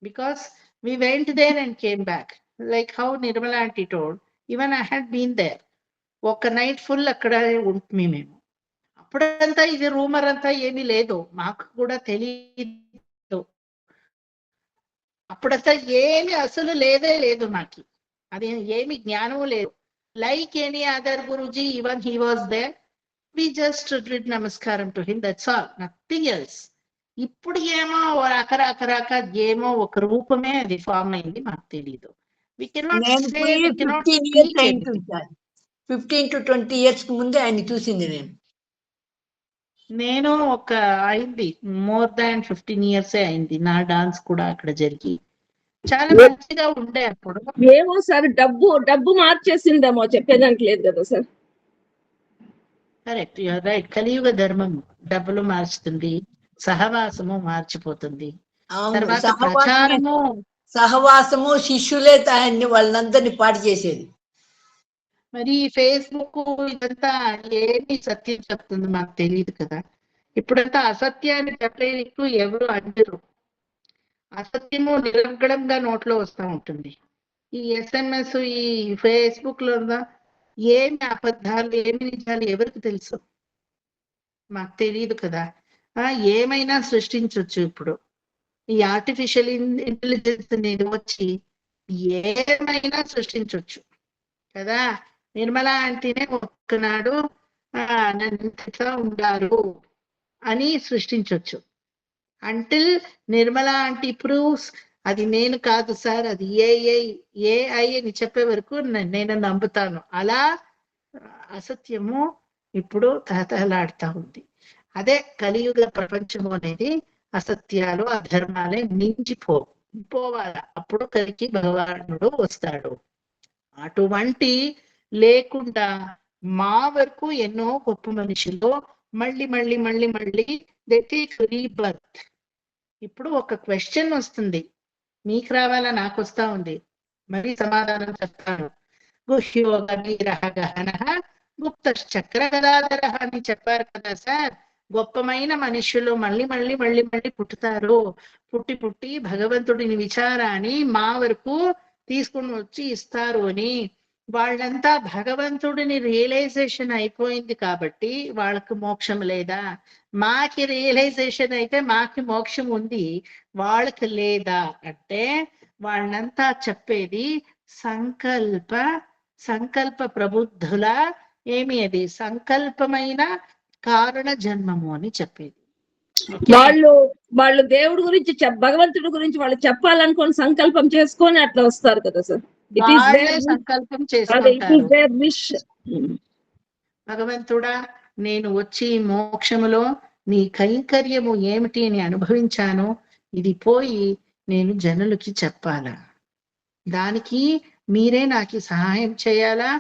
Because we went there and came back, like how Nirmala aunty told. Even I had been there. ఒక నైట్ ఫుల్ అక్కడ ఉంటుంది మేము. అప్పుడంతా ఇది రూమర్ అంతా ఏమీ లేదు, మాకు కూడా తెలియదు. అప్పుడంతా ఏమి అసలు లేదే లేదు మాకి, అది ఏమి జ్ఞానము లేదు. Like any other Guruji, even he was there. We just did namaskaram to him. That's all. Nothing else. ఇప్పుడు ఏమో రకరక ఏమో ఒక రూపమే అది ఫామ్ అయింది, మాకు తెలీదు. 15 to 20 years ముందే ఆయన చూసింది నేను ఒక అయింది మోర్ దాన్ 15 years అయింది నా డాన్స్ కూడా అక్కడ జరిగి. చాలా మంచిగా ఉండే అప్పుడు. ఏమో సార్, డబ్బు మార్చేసిందేమో, చెప్పేదానికి లేదు కదా సార్. Correct, you're right. కలియుగ ధర్మం డబ్బులు మార్చుతుంది, సహవాసము మార్చిపోతుంది. తర్వాత సహవాసము శిష్యులే ఆయన్ని వాళ్ళందరినీ పాడు చేసేది. మరి ఫేస్బుక్ ఇదంతా ఏమి సత్యం చెప్తుంది మాకు తెలియదు కదా. ఇప్పుడంతా అసత్యాన్ని చెప్పేందుకు ఎవరు అంటారు, అసత్యము నిరంకడంగా నోట్లో వస్తూ ఉంటుంది. ఈ SMS ఈ ఫేస్బుక్ లో ఏమి అబద్ధాలు ఏమి నిజాలు ఎవరికి తెలుసు, మాకు తెలియదు కదా. ఏమైనా సృష్టించవచ్చు. ఇప్పుడు ఈ ఆర్టిఫిషియల్ ఇంటెలిజెన్స్ అనేది వచ్చి ఏమైనా సృష్టించవచ్చు కదా. నిర్మల ఆంటీనే ఒక్కనాడు నన్ను ఉండారు అని సృష్టించవచ్చు. అంటిల్ నిర్మల ఆంటీ ప్రూవ్స్ అది నేను కాదు సార్, అది ఏఐ అని చెప్పే వరకు నేను నమ్ముతాను. అలా అసత్యము ఇప్పుడు తహతహలాడుతా ఉంది. అదే కలియుగ ప్రపంచము అనేది అసత్యాలు అధర్మాలే పోవాలి. అప్పుడు కలికి భగవానుడు వస్తాడు. అటువంటి లేకుండా మా వరకు ఎన్నో గొప్ప మనుషులు మళ్ళీ మళ్ళీ మళ్ళీ మళ్ళీ దే టేక్ రీబర్త్. ఇప్పుడు ఒక క్వశ్చన్ వస్తుంది, మీకు రావాలా నాకు వస్తా ఉంది, మరి సమాధానం చెప్తాను. గుహ్యోగ వీరః గహనః గుప్తశ్చక్ర గదాధరః అని చెప్పారు కదా సార్. గొప్పమైన మనుషులు మళ్ళీ మళ్ళీ మళ్ళీ మళ్ళీ పుట్టుతారు, పుట్టి పుట్టి భగవంతుడిని విచారాన్ని మా వరకు తీసుకుని వచ్చి ఇస్తారు అని. వాళ్ళంతా భగవంతుడిని రియలైజేషన్ అయిపోయింది కాబట్టి వాళ్ళకు మోక్షం లేదా? మాకి రియలైజేషన్ అయితే మాకి మోక్షం ఉంది, వాళ్ళకి లేదా అంటే వాళ్ళంతా చెప్పేది సంకల్ప ప్రబుద్ధుల ఏమి అది సంకల్పమైన కారణ జన్మము అని చెప్పేది. వాళ్ళు దేవుడి గురించి భగవంతుడి గురించి వాళ్ళు చెప్పాలనుకొని సంకల్పం చేసుకొని అట్లా వస్తారు కదా సార్. వాళ్ళే సంకల్పం చేసుకుంటారు. భగవంతుడా, నేను వచ్చి మోక్షములో నీ కైంకర్యము ఏమిటి అని అనుభవించాను, ఇది పోయి నేను జనులకి చెప్పాలా, దానికి మీరే నాకు సహాయం చేయాలా,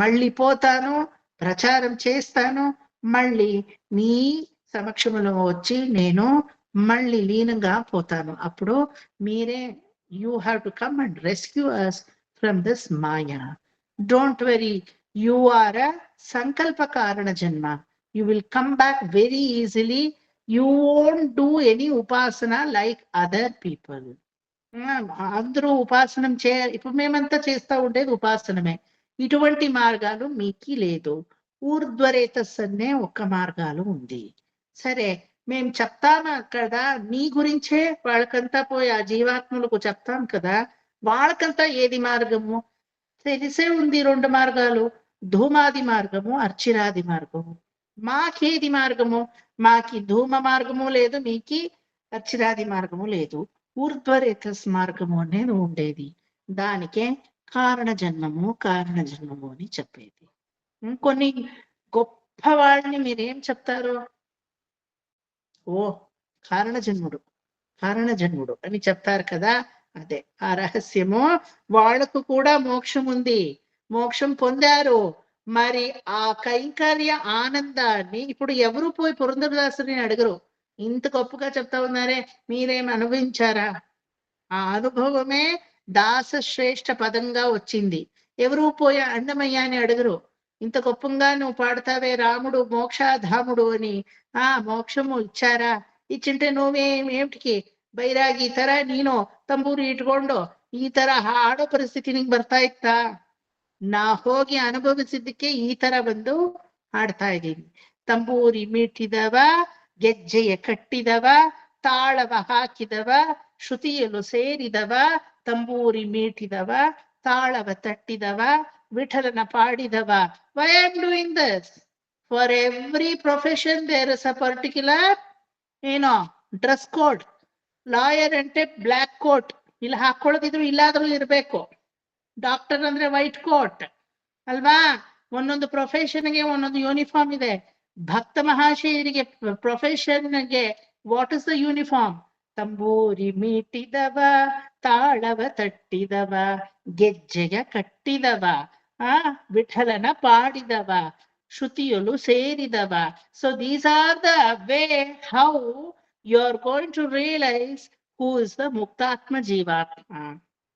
మళ్ళీ పోతాను ప్రచారం చేస్తాను, మళ్ళీ నీ సమక్షంలో వచ్చి నేను మళ్ళీ లీనంగా పోతాను. అప్పుడు మీరే you have to come and rescue us from this maya. Don't worry, you are a sankalpa karana janma. You will come back very easily. You won't do any upasana like other people. అందరూ ఉపాసనం ఇప్పుడు మేమంతా చేస్తా ఉండేది ఉపాసనమే. ఇటువంటి మార్గాలు మీకు లేదు. ఊర్ధ్వరేతస్ అనే ఒక్క మార్గాలు ఉంది. సరే, మేము చెప్తాము కదా నీ గురించే, వాళ్ళకంతా పోయి ఆ జీవాత్మలకు చెప్తాం కదా, వాళ్ళకంతా ఏది మార్గము తెలిసే ఉంది. 2 మార్గాలు, ధూమాది మార్గము, అర్చిరాది మార్గము. మాకేది మార్గము? మాకి ధూమ మార్గము లేదు, మీకి అర్చిరాది మార్గము లేదు. ఊర్ధ్వరేతస్ మార్గము అనేది ఉండేది. దానికే కారణ జన్మము అని చెప్పేది. కొన్ని గొప్ప వాళ్ళని మీరేం చెప్తారు? ఓ కారణ జన్ముడు అని చెప్తారు కదా. అదే ఆ రహస్యము. వాళ్ళకు కూడా మోక్షం ఉంది, మోక్షం పొందారు. మరి ఆ కైంకర్య ఆనందాన్ని ఇప్పుడు ఎవరు పోయి పురంధరదాసుని అడగరు. ఇంత గొప్పగా చెప్తా ఉన్నారే, మీరేం అనుభవించారా? ఆ అనుభవమే దాస శ్రేష్ఠ పదంగా వచ్చింది. ఎవరు పోయి అన్నమయ్య అని అడగరు. ఇంత గొప్పగా నువ్వు పాడతావే రాముడు మోక్షాధాముడు అని, మోక్షము ఇచ్చారా? ఇచ్చింటే నువ్వేమిటికి ಬೈರಾಗಿ ಈ ತರ ನೀನು ತಂಬೂರಿ ಇಟ್ಕೊಂಡು ಈ ತರ ಹಾಡೋ ಪರಿಸ್ಥಿತಿ ನಿಂಗೆ ಬರ್ತಾ ಇತ್ತಾ? ನಾ ಹೋಗಿ ಅನುಭವಿಸಿದ್ದಕ್ಕೆ ಈ ತರ ಬಂದು ಹಾಡ್ತಾ ಇದ್ದೀನಿ. ತಂಬೂರಿ ಮೀಟಿದವ, ಗೆಜ್ಜೆಯ ಕಟ್ಟಿದವ, ತಾಳವ ಹಾಕಿದವ, ಶ್ರುತಿಯಲು ಸೇರಿದವ, ತಂಬೂರಿ ಮೀಟಿದವ, ತಾಳವ ತಟ್ಟಿದವ, ವಿಠಲನ ಪಾಡಿದವ. Why I am doing this? For every profession there is a particular dress code. Lawyer అంటే ಬ್ಲ್ಯಾಕ್ ಕೋಟ್ ಇಲ್ಲಿ ಹಾಕೊಳ್ಳೋದಿದ್ರು ಇಲ್ಲಾದ್ರೂ ಇರ್ಬೇಕು. ಡಾಕ್ಟರ್ ಅಂದ್ರೆ ವೈಟ್ ಕೋಟ್ ಅಲ್ವಾ? ಒಂದೊಂದು ಪ್ರೊಫೆಷನ್ಗೆ ಒಂದೊಂದು ಯೂನಿಫಾರ್ಮ್ ಇದೆ. ಭಕ್ತ ಮಹಾಶಯರಿಗೆ ಪ್ರೊಫೆಷನ್ಗೆ ವಾಟ್ ಇಸ್ ದ ಯೂನಿಫಾರ್ಮ್? ತಂಬೂರಿ ಮೀಟಿದವ, ತಾಳವ ತಟ್ಟಿದವ, ಗೆಜ್ಜೆಯ ಕಟ್ಟಿದವ, ವಿಠಲನ ಪಾಡಿದವ, ಶ್ರುತಿಯಲು ಸೇರಿದವ. So these are the way how you are going to realize who is the Muktatma Jivatma,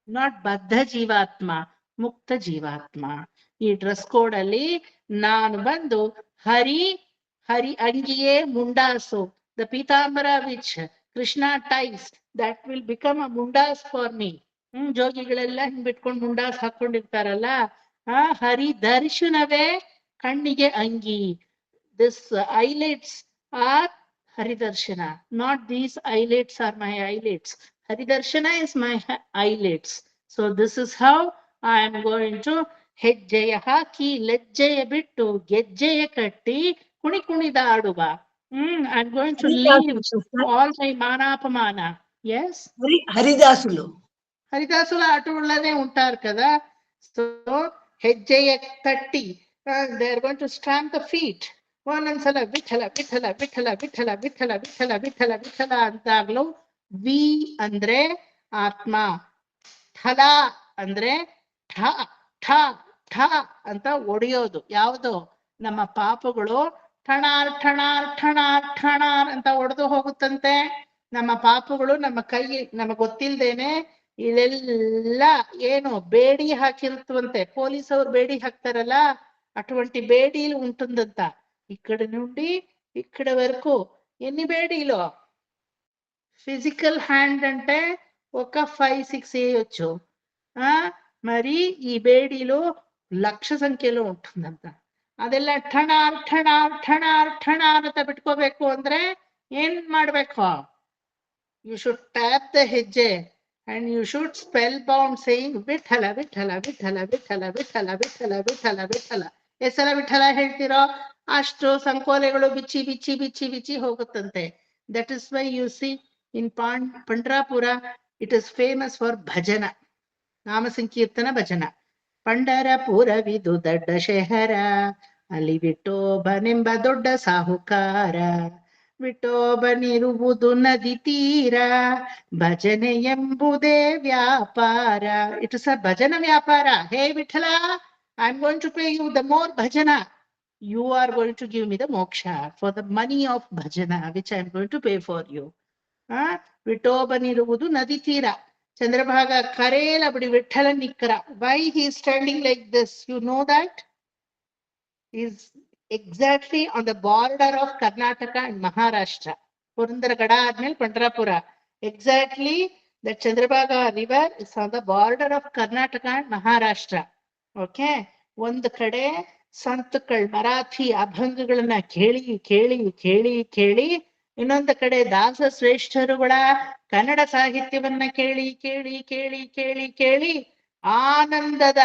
not Baddha Jivatma, Mukta Jivatma. Ee dress code alli nanu bandu hari angiye mundasu, the pitambara which Krishna ties, that will become a mundas for me. Jogigalella hin bitkondu mundas hakkondirtaralla, hari darshanave kannige angi. This eyelids are Haridarshana, not these eyelids are my eyelids. Haridarshana is my eyelids. So this is how I am going to ಹೆಜ್ಜೆಯ ಹಾಕಿ ಲಜ್ಜೆಯ ಬಿಟ್ಟು ಗೆಜ್ಜೆಯ ಕಟ್ಟಿ ಕುಣಿ ಕುಣಿದಾಡುವ. I am going to leave all my మానాపమాన. Yes, హరిదాసులు అటువల్లనే ఉంటారు కదా. So ಹೆಜ್ಜೆಯ ತಟ್ಟಿ, they are going to stamp the feet. ಒಂದೊಂದ್ಸಲ ವಿಠಲ ವಿಠಲ ವಿಠಲ ವಿಠಲ ವಿಠಲ ವಿಠಲ ವಿಠಲ ವಿಠಲ ಅಂತಾಗ್ಲೂ ವಿ ಅಂದ್ರೆ ಆತ್ಮ, ಠಲ ಅಂದ್ರೆ ಠ ಠ ಠ ಅಂತ ಒಡೆಯೋದು. ಯಾವುದು? ನಮ್ಮ ಪಾಪಗಳು ಠಣಾರ್ ಠಣಾರ್ ಠಣಾರ್ ಠಣಾರ್ ಅಂತ ಒಡೆದು ಹೋಗುತ್ತಂತೆ. ನಮ್ಮ ಪಾಪಗಳು ನಮ್ಮ ಕೈ ನಮಗ್ ಗೊತ್ತಿಲ್ದೇನೆ ಇಲ್ಲೆಲ್ಲ ಏನು ಬೇಡಿ ಹಾಕಿರುತ್ತವಂತೆ. ಪೊಲೀಸವ್ರು ಬೇಡಿ ಹಾಕ್ತಾರಲ್ಲ, అటువంటి బేడీలు ఉంటుందంట. ఇక్కడ నుండి ఇక్కడ వరకు ఎన్ని బేడీలు? ఫిజికల్ హ్యాండ్ అంటే ఒక 5-6 వేయొచ్చు. మరి ఈ బేడీలో లక్ష సంఖ్యలో ఉంటుందంట. ಅದೆಲ್ಲ ಠಣಾರ್ ಠಣಾರ್ ಠಣಾರ್ ಠಣಾರ್ ಅಂತ ಬಿಟ್ಕೋಬೇಕು ಅಂದ್ರೆ ಏನ್ ಮಾಡ್ಬೇಕು? ಯು ಶುಡ್ ಟ್ಯಾಪ್ ದ ಹೆಜ್ಜೆ and you should spellbound saying Vithala Vithala Vithala Vithala Vithala Vithala Vithala Vithala. ಎಷ್ಟೆಲ್ಲ ವಿಠಲ ಹೇಳ್ತಿರೋ ಅಷ್ಟು ಸಂಕೋಲೆಗಳು ಬಿಚ್ಚಿ ಬಿಚ್ಚಿ ಬಿಚ್ಚಿ ಬಿಚ್ಚಿ ಹೋಗುತ್ತಂತೆ. That is why you see in Pandharpur it is famous for bhajana, nama ಸಂಕೀರ್ತನ ಭಜನ. ಪಂಡರಪುರವಿದು ದೊಡ್ಡ ಶಹರ, ಅಲ್ಲಿ ವಿಠೋಬನೆಂಬ ದೊಡ್ಡ ಸಾಹುಕಾರ. ವಿಠೋಬನಿರುವುದು ನದಿ ತೀರ, ಭಜನೆ ಎಂಬುದೇ ವ್ಯಾಪಾರ. ಇಟ್ ಇಸ್ ಅ ಭಜನ ವ್ಯಾಪಾರ. Hey Vithala, I am going to pay you the more bhajana. You are going to give me the moksha for the money of bhajana which I am going to pay for you. ವಿಠೋಬನಿರುವುದು ನದಿ ತೀರ. ಚಂದ್ರಭಾಗ ಕರೇಲ ಬಿಡಿ Vittala ನಿಕ್ಕರ. Why he is standing like this? You know that? He is exactly on the border of Karnataka and Maharashtra. Purandaragada ಆದ್ಮೇಲೆ Pandharpur. Exactly the Chandrabhaga river is on the border of Karnataka and Maharashtra. Okay? ಒಂದು ಕಡೆ ಸಂತಕಳ್ ಮರಾಠಿ ಅಭಂಗಗಳನ್ನ ಕೇಳಿ ಕೇಳಿ ಕೇಳಿ ಕೇಳಿ, ಇನ್ನೊಂದು ಕಡೆ ದಾಸ ಶ್ರೇಷ್ಠರುಗಳ ಕನ್ನಡ ಸಾಹಿತ್ಯವನ್ನ ಕೇಳಿ ಕೇಳಿ ಕೇಳಿ ಕೇಳಿ ಕೇಳಿ ಆನಂದದ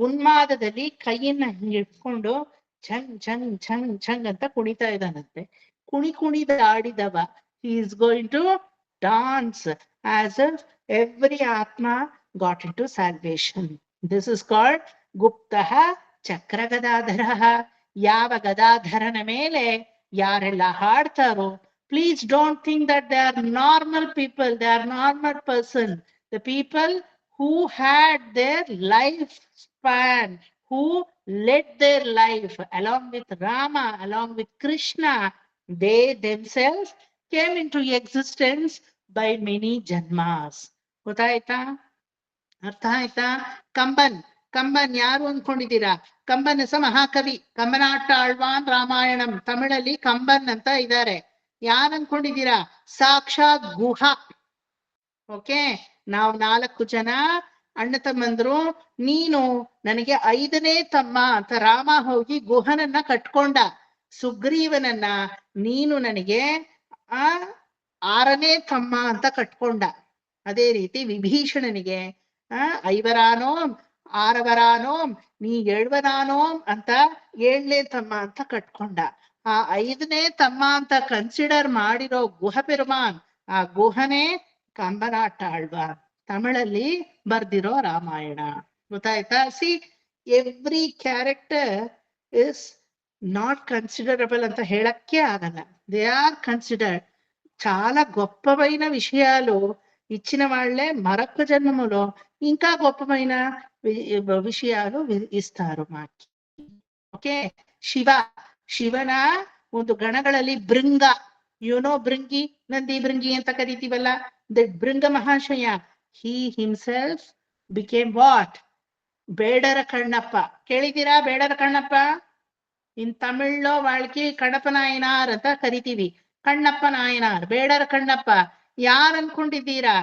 ಉನ್ಮಾದದಲ್ಲಿ ಕೈಯನ್ನ ಹಿಡ್ಕೊಂಡು ಛಂಗ್ ಛಂಗ್ ಛಂಗ್ ಛಂಗ್ ಅಂತ ಕುಣಿತಾ ಇದ್ದಾನಂತೆ. ಕುಣಿದ ಆಡಿದವ he is going to dance as if every atma got into salvation. This is called ಗುಪ್ತಃ ಚಕ್ರ ಗದಾಧರ. ಯಾವ ಗದಾಧರನ ಮೇಲೆ ಯಾರೆಲ್ಲ ಹಾಡ್ತಾರೋ, please don't think that they are normal people, they are normal person. The people who had their life span, who led their life along with Rama, along with Krishna, they themselves came into existence by many janmas. ಗೊತ್ತಾಯ್ತಾ? ಅರ್ಥ ಆಯ್ತಾ? ಕಂಬನ್ ಯಾರು ಅನ್ಕೊಂಡಿದ್ದೀರಾ? ಕಂಬನ್ ಹೆಸ ಮಹಾಕವಿ, ಕಂಬನಾಟ ಆಳ್ವಾನ್ ರಾಮಾಯಣಂ. ತಮಿಳಲ್ಲಿ ಕಂಬನ್ ಅಂತ ಇದ್ದಾರೆ. ಯಾರು ಅನ್ಕೊಂಡಿದ್ದೀರಾ? ಸಾಕ್ಷಾತ್ Guha. Okay, ನಾವು 4 ಜನ ಅಣ್ಣ ತಮ್ಮಂದ್ರು. ನೀನು ನನಗೆ 5ನೇ ತಮ್ಮ ಅಂತ ರಾಮ ಹೋಗಿ ಗುಹನನ್ನ ಕಟ್ಕೊಂಡ. ಸುಗ್ರೀವನನ್ನ ನೀನು ನನಗೆ 6ನೇ ತಮ್ಮ ಅಂತ ಕಟ್ಕೊಂಡ. ಅದೇ ರೀತಿ ವಿಭೀಷಣನಿಗೆ 5ವರಾನೋಂ 6ವರಾನೋಂ ನೀ 7ವರಾನೋಂ ಅಂತ 7ನೇ ತಮ್ಮ ಅಂತ ಕಟ್ಕೊಂಡ. ಆ 5ನೇ ತಮ್ಮ ಅಂತ ಕನ್ಸಿಡರ್ ಮಾಡಿರೋ ಗುಹ ಪೆರುಮಾನ್, ಆ ಗುಹನೇ ಕಂಬನಾಟ ಆಳ್ವಾನ್, ತಮಿಳಲ್ಲಿ ಬರ್ದಿರೋ ರಾಮಾಯಣ. ಗೊತ್ತಾಯ್ತಾ? See, every character is not considerable ಅಂತ ಹೇಳಕ್ಕೆ ಆಗಲ್ಲ. They are considered. చాలా గొప్పమైన విషయాలు ఇచ్చిన వాళ్లే మరొక జన్మములో ఇంకా గొప్పమైన విషయాలు ఇస్తారు మాకి. ಓಕೆ, ಶಿವನ ಒಂದು ಗಣಗಳಲ್ಲಿ ಭೃಂಗ, ಯುನೋ ಭೃಂಗಿ, ನಂದಿ ಭೃಂಗಿ ಅಂತ ಕರಿತೀವಲ್ಲ, that ಭೃಂಗ ಮಹಾಶಯ, he himself became what? ಬೇಡರ ಕಣ್ಣಪ್ಪ. ಕೇಳಿದ್ದೀರಾ ಬೇಡರ ಕಣ್ಣಪ್ಪ? ಇನ್ ತಮಿಳ್లో వాళ్ళకి ಕಣಪ ನಾಯನಾರ್ ಅಂತ ಕರಿತೀವಿ. ಕಣ್ಣಪ್ಪ ನಾಯನಾರ್, ಬೇಡರ ಕಣ್ಣಪ್ಪ. ಯಾರ್ ಅನ್ಕೊಂಡಿದ್ದೀರಾ?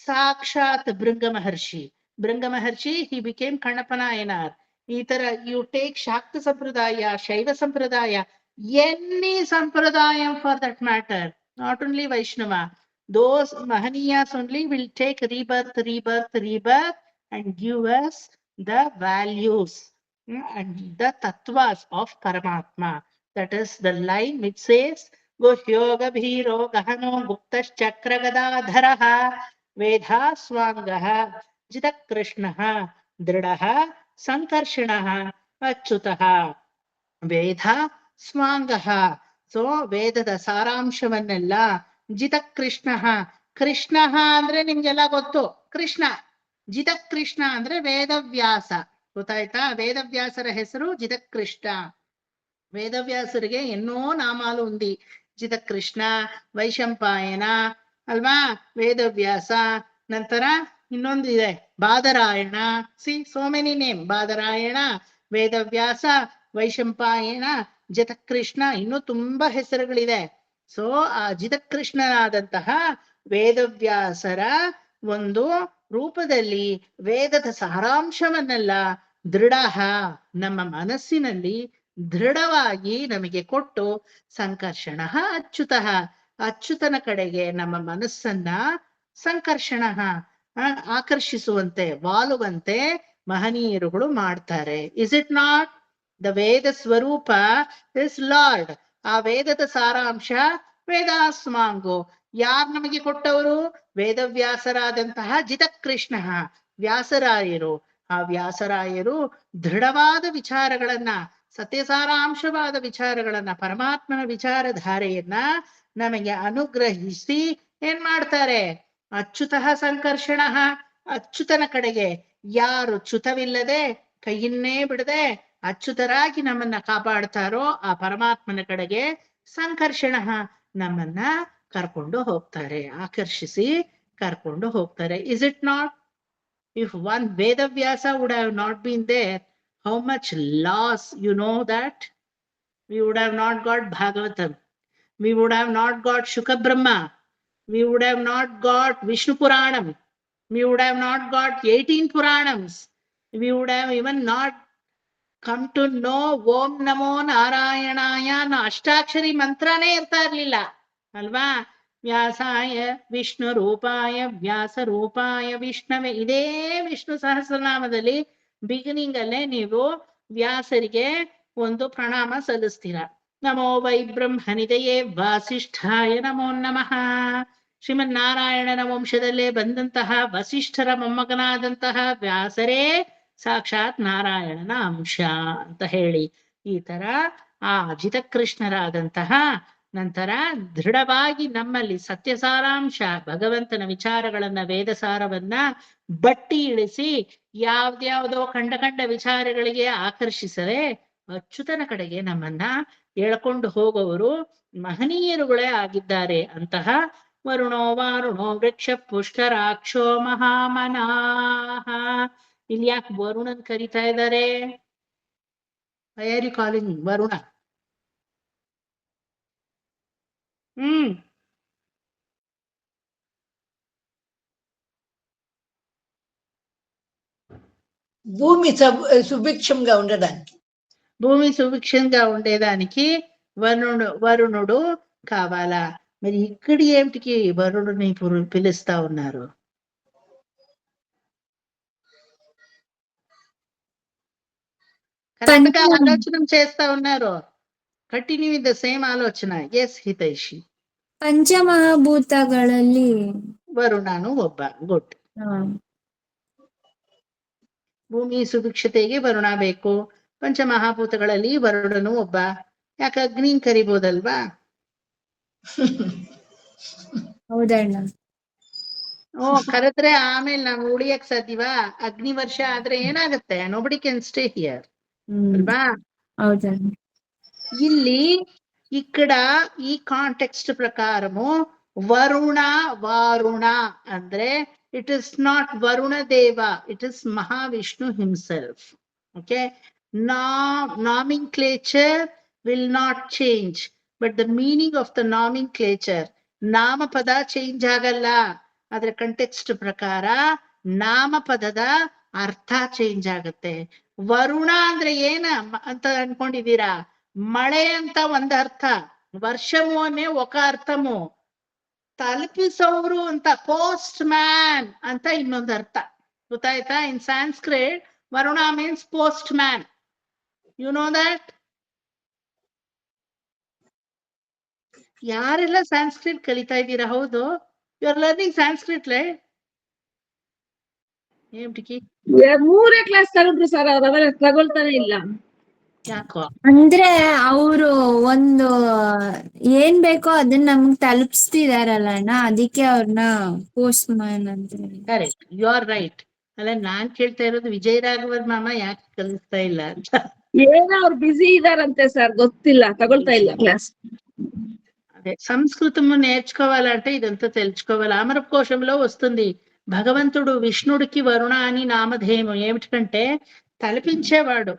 ಸಾಕ್ಷಾತ್ ಭೃಂಗ ಮಹರ್ಷಿ. ಭೃಂಗ ಮಹರ್ಷಿ, he became ಕಣ್ಣಪ್ಪ ನಾಯನಾರ್. ಈ ತರ ಯು ಟೇಕ್ ಶಾಕ್ತ ಸಂಪ್ರದಾಯ, ಶೈವ ಸಂಪ್ರದಾಯ, ಎನಿ ಸಂಪ್ರದಾಯ for that matter, not only ವೈಷ್ಣವ, those Mahaniyas only will take rebirth and give us the values and the tattvas of Paramatma. That is the line which says, Guhyoga bhiro gahano guptash chakra gadadharaha vedha swangaha jitak krishnaha dridaha sankarshinaha achyutaha Veda ಸ್ವಾಂಗಃ. So ವೇದದ ಸಾರಾಂಶವನ್ನೆಲ್ಲ ಜಿತ ಕೃಷ್ಣ. ಕೃಷ್ಣ ಅಂದ್ರೆ ನಿಮ್ಗೆಲ್ಲ ಗೊತ್ತು, ಕೃಷ್ಣ. ಜಿತ ಕೃಷ್ಣ ಅಂದ್ರೆ ವೇದವ್ಯಾಸ. ಗೊತ್ತಾಯ್ತಾ? ವೇದವ್ಯಾಸರ ಹೆಸರು ಜಿತ ಕೃಷ್ಣ. వేదవ్యాసుడిಗೆ ఎన్నో నామాలు ఉంది. జితకృష్ణ, వైశంపాయన ಅಲ್ವಾ, ವೇದವ್ಯಾಸ, ನಂತರ ಇನ್ನೊಂದು ಇದೆ Badarayana. So many name. Badarayana, Vedavyasa, Vaishampayana, Jitakrishna, ಇನ್ನೂ ತುಂಬಾ ಹೆಸರುಗಳಿದೆ. ಸೊ ಆ ಜಿತಕೃಷ್ಣನಾದಂತಹ ವೇದವ್ಯಾಸರ ಒಂದು ರೂಪದಲ್ಲಿ ವೇದದ ಸಾರಾಂಶವನ್ನೆಲ್ಲ ದೃಢ ನಮ್ಮ ಮನಸ್ಸಿನಲ್ಲಿ ದೃಢವಾಗಿ ನಮಗೆ ಕೊಟ್ಟು ಸಂಕರ್ಷಣ ಅಚ್ಯುತಃ, ಅಚ್ಯುತನ ಕಡೆಗೆ ನಮ್ಮ ಮನಸ್ಸನ್ನ ಸಂಕರ್ಷಣ ಆಕರ್ಷಿಸುವಂತೆ, ವಾಲುವಂತೆ ಮಹನೀಯರುಗಳು ಮಾಡ್ತಾರೆ. Is it not? ದ ವೇದ ಸ್ವರೂಪ ಇಸ್ ಲಾರ್ಡ್. ಆ ವೇದದ ಸಾರಾಂಶ ವೇದಾಸ್ಮಾಂಗೋ. ಯಾರು ನಮಗೆ ಕೊಟ್ಟವರು? ವೇದವ್ಯಾಸರಾದಂತಹ ಜಿತಕೃಷ್ಣ, ವ್ಯಾಸರಾಯರು. ಆ ವ್ಯಾಸರಾಯರು ದೃಢವಾದ ವಿಚಾರಗಳನ್ನ, ಸತ್ಯಸಾರಾಂಶವಾದ ವಿಚಾರಗಳನ್ನ, ಪರಮಾತ್ಮನ ವಿಚಾರಧಾರೆಯನ್ನ ನಮಗೆ ಅನುಗ್ರಹಿಸಿ ಏನ್ ಮಾಡ್ತಾರೆ? ಅಚ್ಯುತಃ ಸಂಕರ್ಷಣ, ಅಚ್ಯುತನ ಕಡೆಗೆ. ಯಾರು ಚ್ಯುತವಿಲ್ಲದೆ ಕೈಯನ್ನೇ ಬಿಡದೆ ಅಚ್ಯುತರಾಗಿ ನಮ್ಮನ್ನ ಕಾಪಾಡ್ತಾರೋ ಆ ಪರಮಾತ್ಮನ ಕಡೆಗೆ ಸಂಕರ್ಷಣ ನಮ್ಮನ್ನ ಕರ್ಕೊಂಡು ಹೋಗ್ತಾರೆ, ಆಕರ್ಷಿಸಿ ಕರ್ಕೊಂಡು ಹೋಗ್ತಾರೆ. Is it not? If one Vedavyasa would have not been there, how much loss, you know that? We would have not got Bhagavatam. We would have not got Shuka Brahma. We would have not got Vishnu Puranam. We would have not got 18 Puranams. We would have even not come to know Om Namo Narayanaya na Ashtakshari mantrane irta irಲಿಲ್ಲ ಅಲ್ವಾ? ವ್ಯಾಸಾಯ ವಿಷ್ಣು ರೂಪಾಯ ವ್ಯಾಸ ರೂಪಾಯ ವಿಷ್ಣವೇ. ಇದೇ Vishnu ಸಹಸ್ರನಾಮದಲ್ಲಿ beginning ಅಲ್ಲೇ ನೀವು ವ್ಯಾಸರಿಗೆ ಒಂದು ಪ್ರಣಾಮ ಸಲ್ಲಿಸ್ತೀರಾ. ನಮೋ Y ಬ್ರಹ್ಮನಿದಯೇ ವಾಸಿಷ್ಠಾಯ ನಮೋ ನಮಃ. ಶ್ರೀಮನ್ನಾರಾಯಣನ ವಂಶದಲ್ಲೇ ಬಂದಂತಹ ವಸಿಷ್ಠರ ಮೊಮ್ಮಗನಾದಂತಹ ವ್ಯಾಸರೇ ಸಾಕ್ಷಾತ್ ನಾರಾಯಣನ ಅಂಶ ಅಂತ ಹೇಳಿ ಈ ತರ ಆ ಜಿತಕೃಷ್ಣರಾದಂತಹ ನಂತರ ದೃಢವಾಗಿ ನಮ್ಮಲ್ಲಿ ಸತ್ಯಸಾರಾಂಶ ಭಗವಂತನ ವಿಚಾರಗಳನ್ನ, ವೇದಸಾರವನ್ನ ಬಟ್ಟಿ ಇಳಿಸಿ ಯಾವ್ದ್ಯಾವ್ದೋ ಕಂಡ ವಿಚಾರಗಳಿಗೆ ಆಕರ್ಷಿಸದೆ ಅಚ್ಯುತನ ಕಡೆಗೆ ನಮ್ಮನ್ನ ಎಳ್ಕೊಂಡು ಹೋಗುವವರು ಮಹನೀಯರುಗಳೇ ಆಗಿದ್ದಾರೆ. ಅಂತಹ ವರುಣೋ ವಾರುಣೋ ವೃಕ್ಷ ಪುಷ್ಕರಾಕ್ಷೋ ಮಹಾಮನಾಹ. ಇಲ್ಲಿ ಯಾಕೆ ವರುಣನ್ ಕರಿತಾ ಇದ್ದಾರೆ? Why are you calling Varuna? భూమి సుభిక్షంగా ఉండడానికి. భూమి సుభిక్షంగా ఉండేదానికి వరుణుడు కావాలా? మరి ఇక్కడ ఏమిటికి వరుణుని పిలుస్తా ఉన్నారు? కరెక్ట్ గా ఆలోచన చేస్తా ఉన్నారు. ಕಂಟಿನ್ಯೂ ವಿತ್ ದ ಸೇಮ್ ಆಲೋಚನಾ. ಎಸ್ ಹಿತೈಷಿ. ಪಂಚಮಹಾಭೂತಗಳಲ್ಲಿ ವರುಣನು ಒಬ್ಬ. ಗುಡ್. ಭೂಮಿ ಸುಭಿಕ್ಷತೆಗೆ ವರುಣ ಬೇಕು. ಪಂಚಮಹಾಭೂತಗಳಲ್ಲಿ ವರುಣನು ಒಬ್ಬ. ಯಾಕೆ ಅಗ್ನಿನ್ ಕರಿಬೋದಲ್ವಾ? ಹೌದಣ್ಣ. ಕರೆದ್ರೆ ಆಮೇಲೆ ನಾವು ಉಳಿಯಕ್ ಸಾಧ್ಯವಾ? ಅಗ್ನಿ ವರ್ಷ ಆದ್ರೆ ಏನಾಗುತ್ತೆ? ನೋಬಡಿ ಕ್ಯಾನ್ ಸ್ಟೇ ಹಿಯರ್ ಅಲ್ವಾ? ಹೌದಣ್ಣ. ಇಲ್ಲಿ ఇక్కడ ఈ కాంటెక్స్ట్ ప్రకారము వరుణ వారుణ ಅಂದ್ರೆ it is not Varuna Deva, it is Mahavishnu himself. Okay, nomenclature will not change, but the meaning of the nomenclature, ನಾಮಪದ ಚೇಂಜ್ ಆಗಲ್ಲ. ಅದ್ರ ಕಂಟೆಕ್ಸ್ಟ್ ಪ್ರಕಾರ ನಾಮಪದದ ಅರ್ಥ ಚೇಂಜ್ ಆಗತ್ತೆ. ವರುಣ ಅಂದ್ರೆ ಏನ ಅಂತ ಅನ್ಕೊಂಡಿದೀರಾ? ಮಳೆ ಅಂತ ಒಂದ್ ಅರ್ಥ, వర్షము అనే ఒక అర్థము, తలపిసౌరు ಅಂತ పోస్ట్ మ్యాన్ ಅಂತ ಇನ್ನೊಂದು ಅರ್ಥ. ಗೊತ್ತಾಯ್ತಾ? In Sanskrit Varuna means postman. You know that? ಯಾರೆಲ್ಲ ಸಾಂಸ್ಕ್ರಿಟ್ ಕಲಿತಾ ಇದ್ದೀರಾ? ಹೌದು, ಯು ಆರ್ ಲರ್ನಿಂಗ್ ಸಾಂಸ್ಕ್ರಿಟ್ ಲೈ? ಏನ್ಟಿಕಿ? 3ನೇ ಕ್ಲಾಸ್ ತಗೊಂಡ್ರು ಸರ್, ಅವ್ರ ತಗೊಳ್ತಾನೆ ಇಲ್ಲ. ಯಾಕೋ? ಅಂದ್ರೆ ಅವರು ಒಂದು ಏನ್ ಬೇಕೋ ಅದನ್ನ ನಮ್ಗ್ ತಲುಪಿಸ್ತಿದಾರಲ್ಲ ಅಣ್ಣ, ಅದಕ್ಕೆ ಅವ್ರನ್ನ ಪೋಸ್ಟ್ ಮ್ಯಾನ್ ಅಂತ. Correct, you are right. ಅಲ್ಲ ನಾನ್ ಕೇಳ್ತಾ ಇರೋದು ವಿಜಯ ರಾಘವರ್ ಮಾಮ ಯಾಕೆ ಕಲಿಸ್ತಾ ಇಲ್ಲ ಅಂತ. ಏನೋ ಅವ್ರು ಬ್ಯುಸಿ ಇದಾರಂತೆ ಸರ್, ಗೊತ್ತಿಲ್ಲ, ತಗೊಳ್ತಾ ಇಲ್ಲ ಕ್లాస్. అదే సంస్కృతము నేర్చుకోవాలంటే ఇదంతా తెలుసుకోవాలి. అమరకోశంలో వస్తుంది భగవంతుడు విష్ణుడికి వరుణ అని నామధేయం ఏమిటంటే తలపించేవాడు,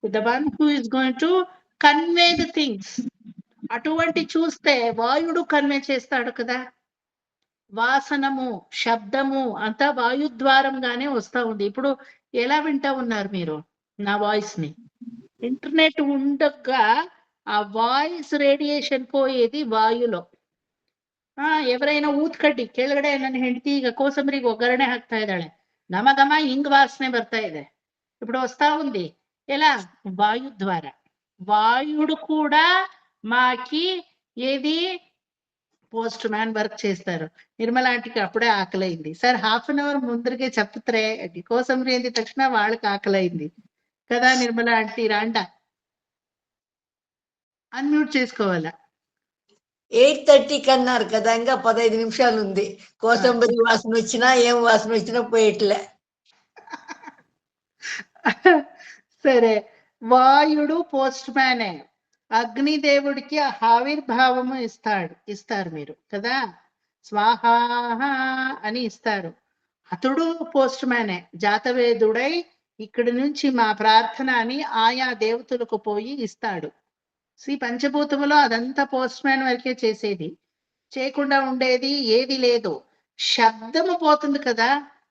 the one who is going to convey the things. అటువంటి చూస్తే వాయుడు కన్వే చేస్తాడు కదా, వాసనము శబ్దము అంతా వాయుద్వారంగానే వస్తా ఉంది. ఇప్పుడు ఎలా వింటా ఉన్నారు మీరు నా వాయిస్ ని? ಇಂಟರ್ನೆಟ್ ఉండగా ఆ ವಾಯ್ಸ್ ರೇಡಿಯೇಷನ್ పోయేది ವಾಯುలో. ఎవరైనా ಊದ್ಕಡ್ಡಿ ಕೆಳಗಡೆ ನನ್ನ ಹೆಂಡತಿ ಈಗ ಕೋಸಂಬರಿಗೆ ಒಗ್ಗರಣೆ ಹಾಕ್ತಾ ಇದ್ದಾಳೆ, ಘಮ ಹಿಂಗ್ ವಾಸನೆ ಬರ್ತಾ ಇದೆ, ఇప్పుడు వస్తా ఉంది. ఎలా? వాయు ద్వారా. వాయుడు కూడా మాకి ఏది పోస్ట్ మ్యాన్ వర్క్ చేస్తారు. నిర్మల ఆంటీకి అప్పుడే ఆకలైంది. Sir half an hour ముందరికే చెప్తారే kosambari ఏంది తక్షణ వాళ్ళకి ఆకలైంది కదా. నిర్మల ఆంటీ రాండ అన్మ్యూట్ చేసుకోవాలా? 8:30కి అన్నారు కదా, ఇంకా 15 నిమిషాలు ఉంది. కోసంబరి వాసన వచ్చినా ఏం వాసన వచ్చినా పోయేట్లే. సరే, వాయుడు పోస్ట్ మ్యానే, అగ్నిదేవుడికి ఆవిర్భావము ఇస్తారు మీరు కదా, స్వాహా అని ఇస్తారు. అతడు పోస్ట్ మ్యానే, జాతవేదుడై ఇక్కడి నుంచి మా ప్రార్థన అని ఆయా దేవతలకు పోయి ఇస్తాడు. పంచభూతములో అదంతా పోస్ట్ మ్యాన్ వరకే చేసేది, చేయకుండా ఉండేది ఏది లేదు. శబ్దము పోతుంది కదా,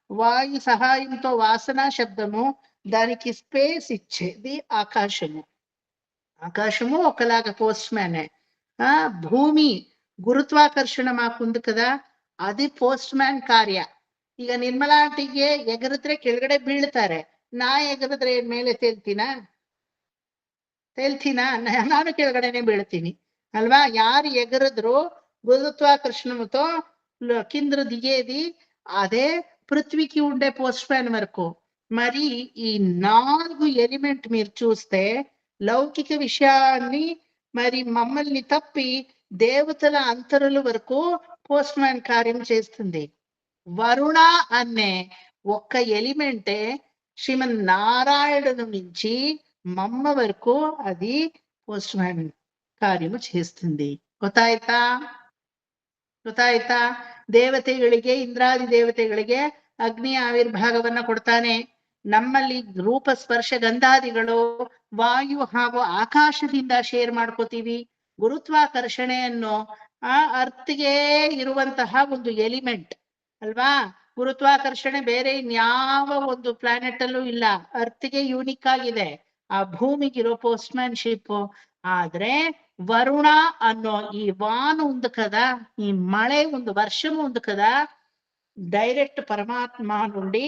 వాయు సహాయంతో వాసన శబ్దము, దానికి స్పేస్ ఇచ్చేది ఆకాశము. ఆకాశము ఒకలాగా పోస్ట్ మ్యానే. భూమి గురుత్వాకర్షణ మాకుంది కదా, అది పోస్ట్ ಮ್ಯಾನ್ ಕಾರ್ಯ. ಈಗ ನಿರ್ಮಲಾಟಿಗೆ ಎಗರಿದ್ರೆ ಕೆಳಗಡೆ ಬೀಳ್ತಾರೆ, ನಾ ಎಗರಿದ್ರೆ ಮೇಲೆ ತೇಲ್ತೀನಾ? ನಾನು ಕೆಳಗಡೆನೆ ಬೀಳ್ತೀನಿ అల్వా. యారు ఎగరద్రు గురుత్వాకర్షణముతో కింద దిగేది అదే పృథ్వీకి ఉండే పోస్ట్ మ్యాన్ వరకు. మరి ఈ 4 ఎలిమెంట్ మీరు చూస్తే లౌకిక విషయాన్ని మరి మమ్మల్ని తప్పి దేవతల అంతరుల వరకు పోస్ట్ మ్యాన్ కార్యం చేస్తుంది. వరుణ అనే ఒక్క ఎలిమెంటే శ్రీమన్నారాయణుడు నుంచి మమ్మ వరకు అది పోస్ట్ ಮ್ಯಾನ್ ಕಾರ್ಯము చేస్తుంది. ಗೊತ್ತಾಯ್ತಾ? ದೇವತೆಗಳಿಗೆ, ಇಂದ್ರಾದಿ ದೇವತೆಗಳಿಗೆ ಅಗ್ನಿ ಆವಿರ್ಭಾಗವನ್ನ ಕೊಡ್ತಾನೆ. ನಮ್ಮಲ್ಲಿ ರೂಪ ಸ್ಪರ್ಶ ಗಂಧಾದಿಗಳು ವಾಯು ಹಾಗೂ ಆಕಾಶದಿಂದ ಶೇರ್ ಮಾಡ್ಕೋತೀವಿ. ಗುರುತ್ವಾಕರ್ಷಣೆಯನ್ನು ಅರ್ಥಗೆ ಇರುವಂತಹ ಒಂದು ಎಲಿಮೆಂಟ್ ಅಲ್ವಾ. ಗುರುತ್ವಾಕರ್ಷಣೆ ಬೇರೆ ಇನ್ಯಾವ ಒಂದು ಪ್ಲಾನೆಟ್ ಅಲ್ಲೂ ಇಲ್ಲ, ಅರ್ಥಗೆ ಯೂನಿಕ್ ಆಗಿದೆ. ಆ ಭೂಮಿಗಿರೋ పోస్ట్ మ్యాన్షిಪ್. ಆದ್ರೆ వరుణ ಅನ್ನೋ ఈ వాన ఉంది కదా, ఈ మಳೆ ఉంది, వర్షం ఉంది కదా, డైరెక్ట్ పరమాత్మ నుండి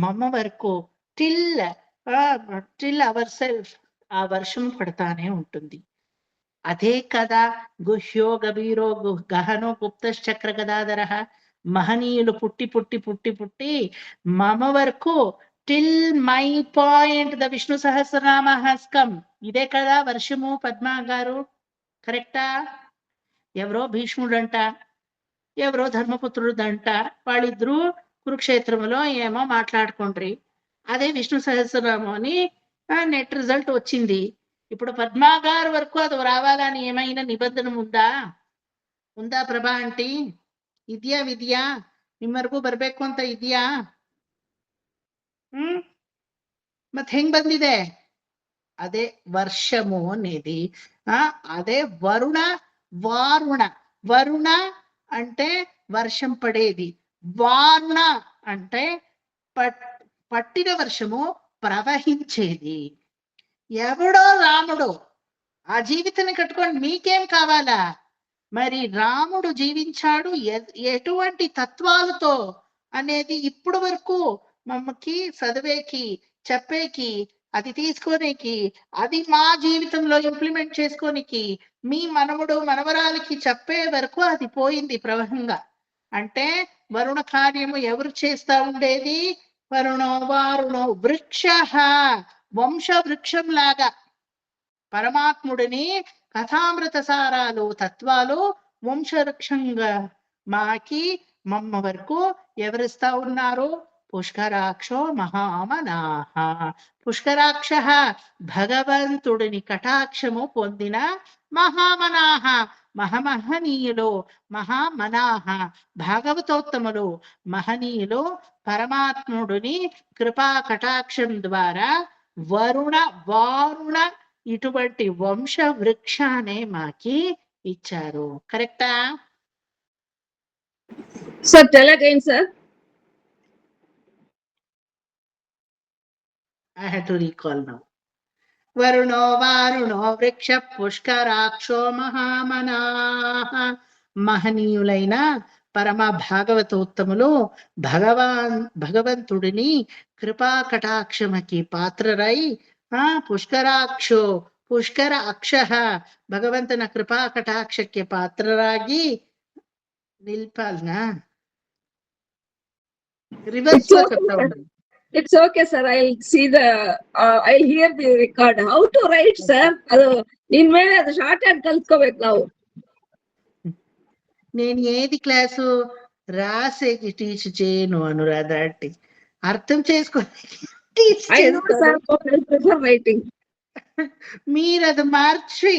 మమ్మ వరకు టిల్ అవర్ సెల్ఫ్ ఆ వర్షం పడతానే ఉంటుంది. అదే కదా గుహ్యో గభీరో గహనో గుప్తశ్చక్ర గదాధర, మహనీయులు పుట్టి పుట్టి పుట్టి పుట్టి మమ వరకు till my point the Vishnu Sahasranama has come. ఇదే కదా వర్షము. పద్మా గారు కరెక్టా? ఎవరో భీష్ముడంట, ఎవరో ధర్మపుత్రుడంట, వాళ్ళిద్దరూ కురుక్షేత్రములో ఏమో మాట్లాడుకుండ్రి, అదే విష్ణు సహస్రనామం అని నెట్ రిజల్ట్ వచ్చింది. ఇప్పుడు పద్మా గారు వరకు అది రావాలని ఏమైనా నిబంధన ఉందా ప్రభా ಆಂಟಿ? ವಿದ್ಯಾ ನಿಮ್ಮವರೆಗೂ ಬರ್ಬೇಕು ಅಂತ ಇದೆಯಾ? ಮತ್ ಹೆಂಗ್ ಬಂದಿದೆ? అదే వర్షము అనేది అదే వరుణ అంటే వర్షం పడేది, వారుణ అంటే పట్టిన వర్షము ప్రవహించేది. ఎవడో రాముడు ఆ జీవితాన్ని కట్టుకొని మీకేం కావాలా? మరి రాముడు జీవించాడు ఎటువంటి తత్వాలతో అనేది ఇప్పుడు వరకు మమ్మకి చదివేకి, చెప్పేకి, అది తీసుకోనికి, అది మా జీవితంలో ఇంప్లిమెంట్ చేసుకోనికి, మీ మనవడు మనవరాలకి చెప్పే వరకు అది పోయింది ప్రవాహంగా. అంటే వరుణ కార్యము ఎవరు చేస్తా ఉండేది? వారుణో వృక్ష, వంశ వృక్షం లాగా పరమాత్ముడిని కథామృత సారాలు తత్వాలు వంశవృక్షంగా మాకి మమ్మ వరకు ఎవరిస్తా ఉన్నారు? పుష్కరాక్షో మహామనాహ. పుష్కరాక్ష భగవంతుడిని కటాక్షము పొందిన మహామనాహ, మహమహనీయులు, మహామనాహ భాగవతోత్తములు, మహనీయులు పరమాత్ముడిని కృపా కటాక్షం ద్వారా వారుణ ఇటువంటి వంశ వృక్షాన్ని మాకి ఇచ్చారు. కరెక్టా? Sir, tell again, sir. I had to recall now. వరుణో వృక్ష పుష్కరాక్షో మహామనాః. మహనీయులైన పరమ భాగవతోత్తములు భగవంతుడిని కృపా కటాక్షమకి పాత్రరై పుష్కరాక్షೋ పుష్కರ ಅಕ್ಷ ಭಗವಂತನ ಕೃಪಾ ಕಟಾಕ್ಷಕ್ಕೆ ಪಾತ್ರರಾಗಿ ನಿಲ್ಪಾಲ್ನಾ reverse It's okay, sir. I'll hear the record. How to write, sir? ಅದು ನಿನ್ ಮೇಲೆ ಅದು ಶಾರ್ಟ್ ಹ್ಯಾಂಡ್ ಕಲ್ತ್ಕೋಬೇಕು ನಾವು. నేను ఏది క్లాసు రాసేకి టీచ్ చేయను అనురాధ అంటే అర్థం చేసుకో రైటింగ్. మీరు అది మార్చి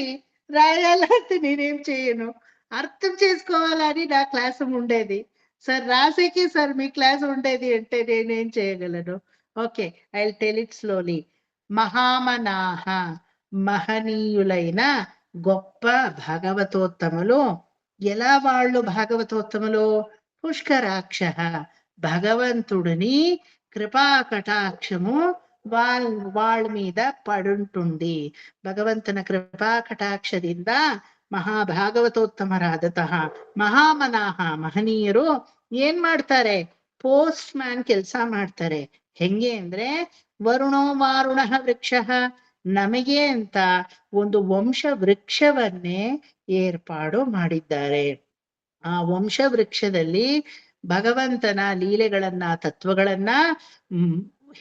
రాయాలంటే నేనేం చేయను. అర్థం చేసుకోవాలని నా క్లాసు ఉండేది. సార్ రాసేకి సార్ మీ క్లాస్ ఉండేది అంటే నేనేం చేయగలను? Okay, I will tell it slowly. మహామనాహ మహనీయులైన గొప్ప భాగవతోత్తములు. ఎలా వాళ్ళు భాగవతోత్తములు? పుష్కరాక్ష భగవంతుడిని కృపా కటాక్షము వాళ్ళ మీద పడుంటుంది. ಭಗವಂತನ ಕೃಪಾ ಕಟಾಕ್ಷದಿಂದ ಮಹಾಭಾಗವತೋತ್ತಮರಾದತಃ ಮಹಾಮನಾಹ ಮಹನೀಯರು ಏನ್ ಮಾಡ್ತಾರೆ? ಪೋಸ್ಟ್ ಮ್ಯಾನ್ ಕೆಲಸ ಮಾಡ್ತಾರೆ. ಹೆಂಗೆ ಅಂದ್ರೆ ವರುಣೋ ವಾರುಣ ವೃಕ್ಷ, ನಮಗೆ ಅಂತ ಒಂದು ವಂಶ ವೃಕ್ಷವನ್ನೇ ಏರ್ಪಾಡು ಮಾಡಿದ್ದಾರೆ. ಆ ವಂಶ ವೃಕ್ಷದಲ್ಲಿ ಭಗವಂತನ ಲೀಲೆಗಳನ್ನ ತತ್ವಗಳನ್ನ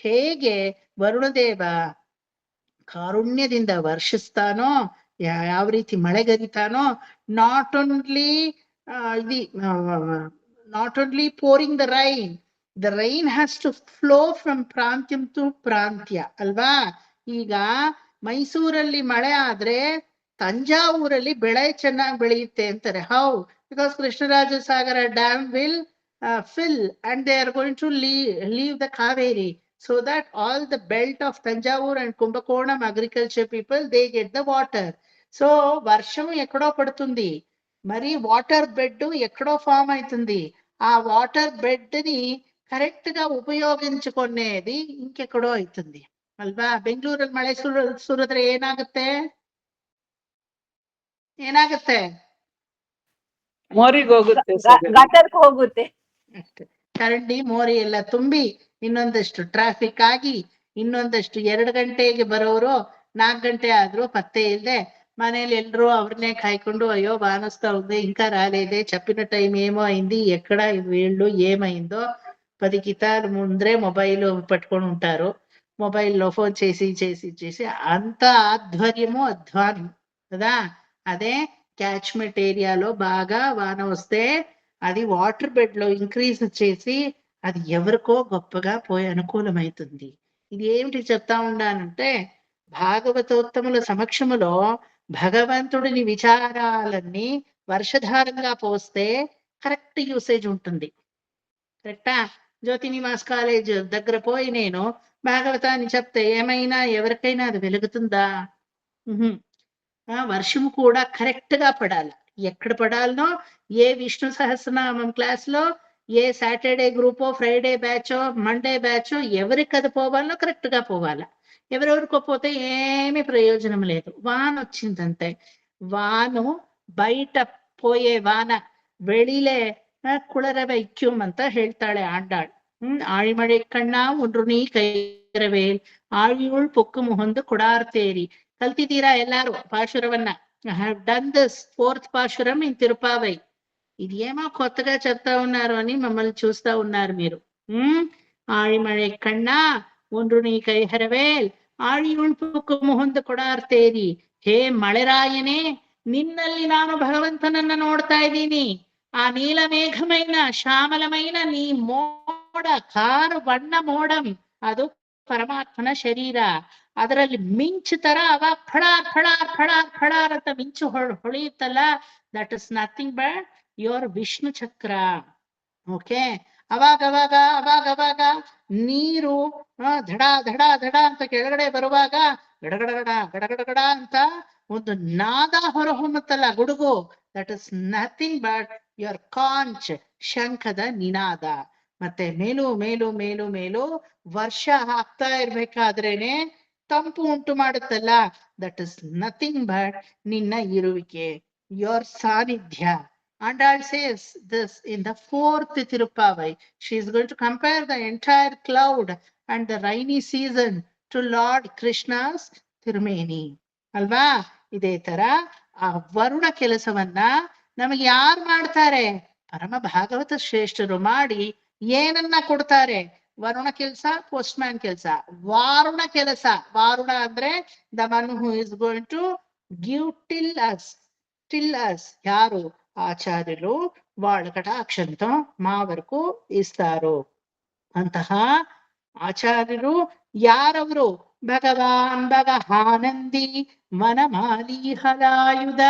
ಹೇಗೆ ವರುಣದೇವ ಕಾರುಣ್ಯದಿಂದ ವರ್ಷಿಸ್ತಾನೋ, ಯಾವ ರೀತಿ ಮಳೆಗರಿತಾನೋ, not only pouring the rain has to flow from ಪ್ರಾಂತ್ಯಂ ಟು ಪ್ರಾಂತ್ಯ ಅಲ್ವಾ? ಈಗ ಮೈಸೂರಲ್ಲಿ ಮಳೆ ಆದ್ರೆ ತಂಜಾವೂರಲ್ಲಿ ಬೆಳೆ ಚೆನ್ನಾಗಿ ಬೆಳೆಯುತ್ತೆ ಅಂತಾರೆ. How? Because Krishnarajasagara dam will fill and they are going to leave the Kaveri, so that all the belt of Tanjavur and Kumbakonam agriculture people, they get the water. So వర్షం ఎక్కడో పడుతుంది, మరి వాటర్ బెడ్ ఎక్కడో form అవుతుంది. ఆ water bed ని correct గా ಉಪಯೋಗಿಸಿಕೊಂಡೇది ఇంకెక్కడో అవుతుంది ಅಲ್ವಾ? ಬೆಂಗಳೂರಲ್ಲಿ ಮಳೆ ಸುರಿದ್ರೆ ಏನಾಗುತ್ತೆ? ಮೋರಿಗೆ ಹೋಗುತ್ತೆ, ಗಟರ್ಗೆ ಹೋಗುತ್ತೆ. ಚರಂಡಿ ಮೋರಿ ಎಲ್ಲ ತುಂಬಿ ಇನ್ನೊಂದಷ್ಟು ಟ್ರಾಫಿಕ್ ಆಗಿ ಇನ್ನೊಂದಷ್ಟು 2 ಗಂಟೆಗೆ ಬರೋರು 4 గంటే ఆದ್ರೂ పత్తే ఇల్లే మనేలు ఎల్లరూ అవర్నే కాయకుండు అయ్యో బానస్తా ఉంది ఇంకా రాలేదే, చెప్పిన టైం ఏమో అయింది, ఎక్కడ వీళ్ళు ఏమైందో 10 కితాలు ముందరే మొబైల్ పట్టుకొని ఉంటారు. మొబైల్లో ఫోన్ చేసి అంత ఆధ్వర్యము అధ్వానం కదా. అదే క్యాచ్మెంట్ ఏరియాలో బాగా వాన వస్తే అది వాటర్ బెడ్ లో ఇంక్రీజ్ చేసి అది ఎవరికో గొప్పగా పోయి అనుకూలమైతుంది. ఇది ఏమిటి చెప్తా ఉన్నానంటే, భాగవతోత్తముల సమక్షములో భగవంతుడిని విచారాలన్నీ వర్షధారంగా పోస్తే కరెక్ట్ యూసేజ్ ఉంటుంది. కరెక్టా? జ్యోతి నివాస్ కాలేజ్ దగ్గర పోయి నేను భాగవతాన్ని చెప్తే ఏమైనా ఎవరికైనా అది వెలుగుతుందా? వర్షము కూడా కరెక్ట్ గా పడాలి. ఎక్కడ పడాలనో, ఏ విష్ణు సహస్రనామం క్లాస్ లో, ఏ సాటర్డే గ్రూపో, ఫ్రైడే బ్యాచో, మండే బ్యాచో ఎవరికి అది పోవాలో కరెక్ట్ గా పోవాలా. ఎవరెవరికో పోతే ఏమీ ప్రయోజనం లేదు. వాన వచ్చిందంటే వాను బయట పోయే వాన வெளியிலே குளர வைக்கும் ಅಂತ ಹೇಳ್ತಾಳೆ ಆಂಡಾಳ್. ಆಳಿಮಳೆ ಕಣ್ಣ ಉಂಡ್ರು ನೀ ಕೈರವೇಲ್ ಆಳಿಯುಳ್ ಪೊಕ್ಕು ಮುಹೊಂದು ಕೊಡಾರ್ತೇರಿ. ಕಲ್ತಿದ್ದೀರಾ ಎಲ್ಲಾರು ಪಾಶುರವನ್ನ? I have done this 4th పాశురం in Tiruppavai. ఇది ఏమో కొత్తగా చెప్తా ఉన్నారు అని మమ్మల్ని చూస్తా ఉన్నారు మీరు. ఆళిమಳೆ కಣ್ಣ ಉಂಡ್ರು ನೀ ಕೈಹರವೇಲ್ ಆಳಿಯುಳ್ ಪೊಕ್ಕು ಮುಹೊಂದು ಕೊಡಾರ್ತೇರಿ. ಹೇ ಮಳೆರಾಯನೇ, నిన్ನಲ್ಲಿ ನಾನು భగవంತనನ್ನ ನೋಡ್ತಾ ಇದ್ದೀನಿ. ఆ నీలమేఘమైన శ్యామలమైన నీ ಮೋಡ, ಕಾರು ಬಣ್ಣ ಮೋಡಂ, ಅದು ಪರಮಾತ್ಮನ ಶರೀರ. ಅದರಲ್ಲಿ ಮಿಂಚು ತರ ಅವಾಗ ಫಳಾರ್ ಫಳಾರ್ ಫಳಾರ್ ಫಳಾರ್ ಅಂತ ಮಿಂಚು ಹೊಳೆಯುತ್ತಲ್ಲ, that is nothing but your Vishnu chakra. Okay, ಅವಾಗ ನೀರು ಧಡ ಧಡ ಧಡ ಅಂತ ಕೆಳಗಡೆ ಬರುವಾಗ ಗಡಗಡಗಡ ಗಡಗಡಗಡ ಅಂತ ಒಂದು ನಾದ ಹೊರಹೊಮ್ಮುತ್ತಲ್ಲ, ಗುಡುಗು, that is nothing but your conch, ಶಂಖದ ನಿನಾದ. ಮತ್ತೆ ಮೇಲು ಮೇಲು ಮೇಲು ಮೇಲು ವರ್ಷ ಆಗ್ತಾ ಇರ್ಬೇಕಾದ್ರೇನೆ ತಂಪು ಉಂಟು ಮಾಡುತ್ತಲ್ಲ, ದಟ್ ಇಸ್ ನಥಿಂಗ್ ಬಟ್ ನಿನ್ನ ಇರುವಿಕೆ, ಯುವರ್ ಸಾನ್ನಿಧ್ಯ. Andal says this in the 4th Tirupavai. She is going to compare the entire cloud and the rainy season to Lord Krishna's Tirumeni. ಅಲ್ವಾ? ಇದೇ ತರ ಆ ವರುಣ ಕೆಲಸವನ್ನ ನಮಗೆ ಯಾರು ಮಾಡ್ತಾರೆ? ಪರಮ ಭಾಗವತ ಶ್ರೇಷ್ಠರು ಮಾಡಿ ಏನನ್ನ ಕೊಡ್ತಾರೆ? ವರುಣ ಕೆಲಸ, ಪೋಸ್ಟ್ಮ್ಯಾನ್ ಕೆಲಸ. ವಾರುಣ ಕೆಲಸ, ವಾರುಣ ಅಂದ್ರೆ the one who is going to give till us. ಯಾರು? ఆచార్యులు వాళ్ళ కటాక్షంతో మా వరకు ఇస్తారు. అంತಹ ఆచార్యులు ಯಾರವರು? ಭಗವಾನ್ ಭಗಹಾನಂದಿ ವನಮಾಲಿ ಹಲಾಯುಧ.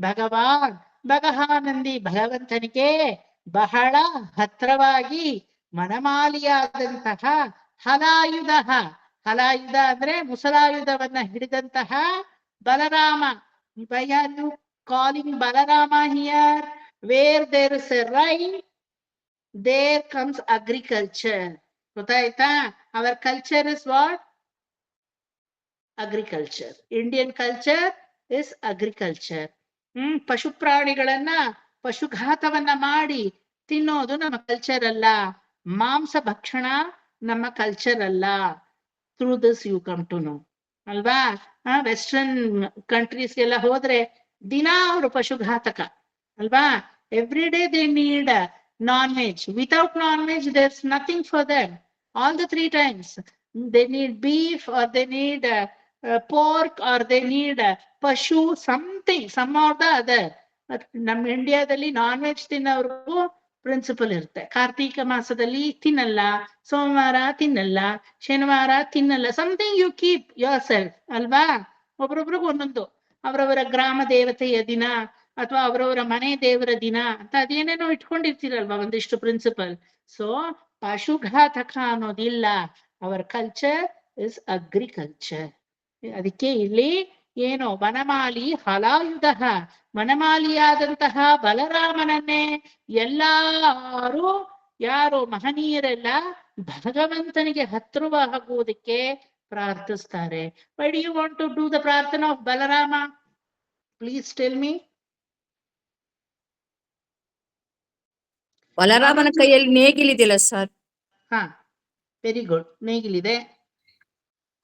ಭಗವಾನ್ ಭಗಹಾನಂದಿ, ಭಗವಂತನಿಗೆ ಬಹಳ ಹತ್ರವಾಗಿ ವನಮಾಲಿಯಾದಂತಹ ಹಲಾಯುಧ. ಹಲಾಯುಧ ಅಂದ್ರೆ ಮುಸಲಾಯುಧವನ್ನ ಹಿಡಿದಂತಹ Balarama. Why are you calling Balarama here? Where there is a rain, there comes agriculture. ಗೊತ್ತಾಯ್ತಾ? Our culture is what? Agriculture. Indian culture is agriculture. ಪಶು ಪ್ರಾಣಿಗಳನ್ನ ಪಶುಘಾತವನ್ನ ಮಾಡಿ ತಿನ್ನೋದು ನಮ್ಮ ಕಲ್ಚರ್ ಅಲ್ಲ. ಮಾಂಸ ಭಕ್ಷಣ ನಮ್ಮ ಕಲ್ಚರ್ ಅಲ್ಲ. Through this you come to know. ಅಲ್ವಾ? ವೆಸ್ಟರ್ನ್ ಕಂಟ್ರೀಸ್ಗೆಲ್ಲ ಹೋದ್ರೆ ದಿನಾ ಅವರು ಪಶುಘಾತಕ ಅಲ್ವಾ? Every day they need non-veg. Without non-veg, there's nothing for them. All the 3 times. They need beef, or they need pork, or they need pashu, something, some or the other. ನಮ್ಮ ಇಂಡಿಯಾದಲ್ಲಿ non-veg ತಿನ್ನೋರ್ಗೂ principal ಇರುತ್ತೆ. ಕಾರ್ತೀಕ ಮಾಸದಲ್ಲಿ ತಿನ್ನಲ್ಲ, ಸೋಮವಾರ ತಿನ್ನಲ್ಲ, ಶನಿವಾರ ತಿನ್ನಲ್ಲ. Something you keep yourself ಅಲ್ವಾ? ಒಬ್ರೊಬ್ರಿಗೂ ಒಂದೊಂದು, ಅವರವರ ಗ್ರಾಮ ದೇವತೆಯ ದಿನ ಅಥವಾ ಅವರವರ ಮನೆ ದೇವರ ದಿನ ಅಂತ ಅದೇನೇನೋ ಇಟ್ಕೊಂಡಿರ್ತೀರಲ್ವಾ ಒಂದಿಷ್ಟು ಪ್ರಿನ್ಸಿಪಲ್. ಸೊ ಪಶುಘಾತಕ ಅನ್ನೋದಿಲ್ಲ. Our culture is agriculture. ಅದಕ್ಕೆ ಇಲ್ಲಿ ಏನು ವನಮಾಲಿ ಹಲಾಯುಧ, ವನಮಾಲಿಯಾದಂತಹ ಬಲರಾಮನನ್ನೇ ಎಲ್ಲಾರು ಯಾರು ಮಹನೀಯರೆಲ್ಲ ಭಗವಂತನಿಗೆ ಹತ್ರವಾಗುವುದಕ್ಕೆ ಪ್ರಾರ್ಥಿಸ್ತಾರೆ. Why do you want to do the ಪ್ರಾರ್ಥನಾ of Balarama? Please tell me. ಬಲರಾಮನ ಕೈಯಲ್ಲಿ ನೇಗಿಲಿದಿಲ್ಲ ಸರ್. Very good. ನೇಗಿಲಿದೆ.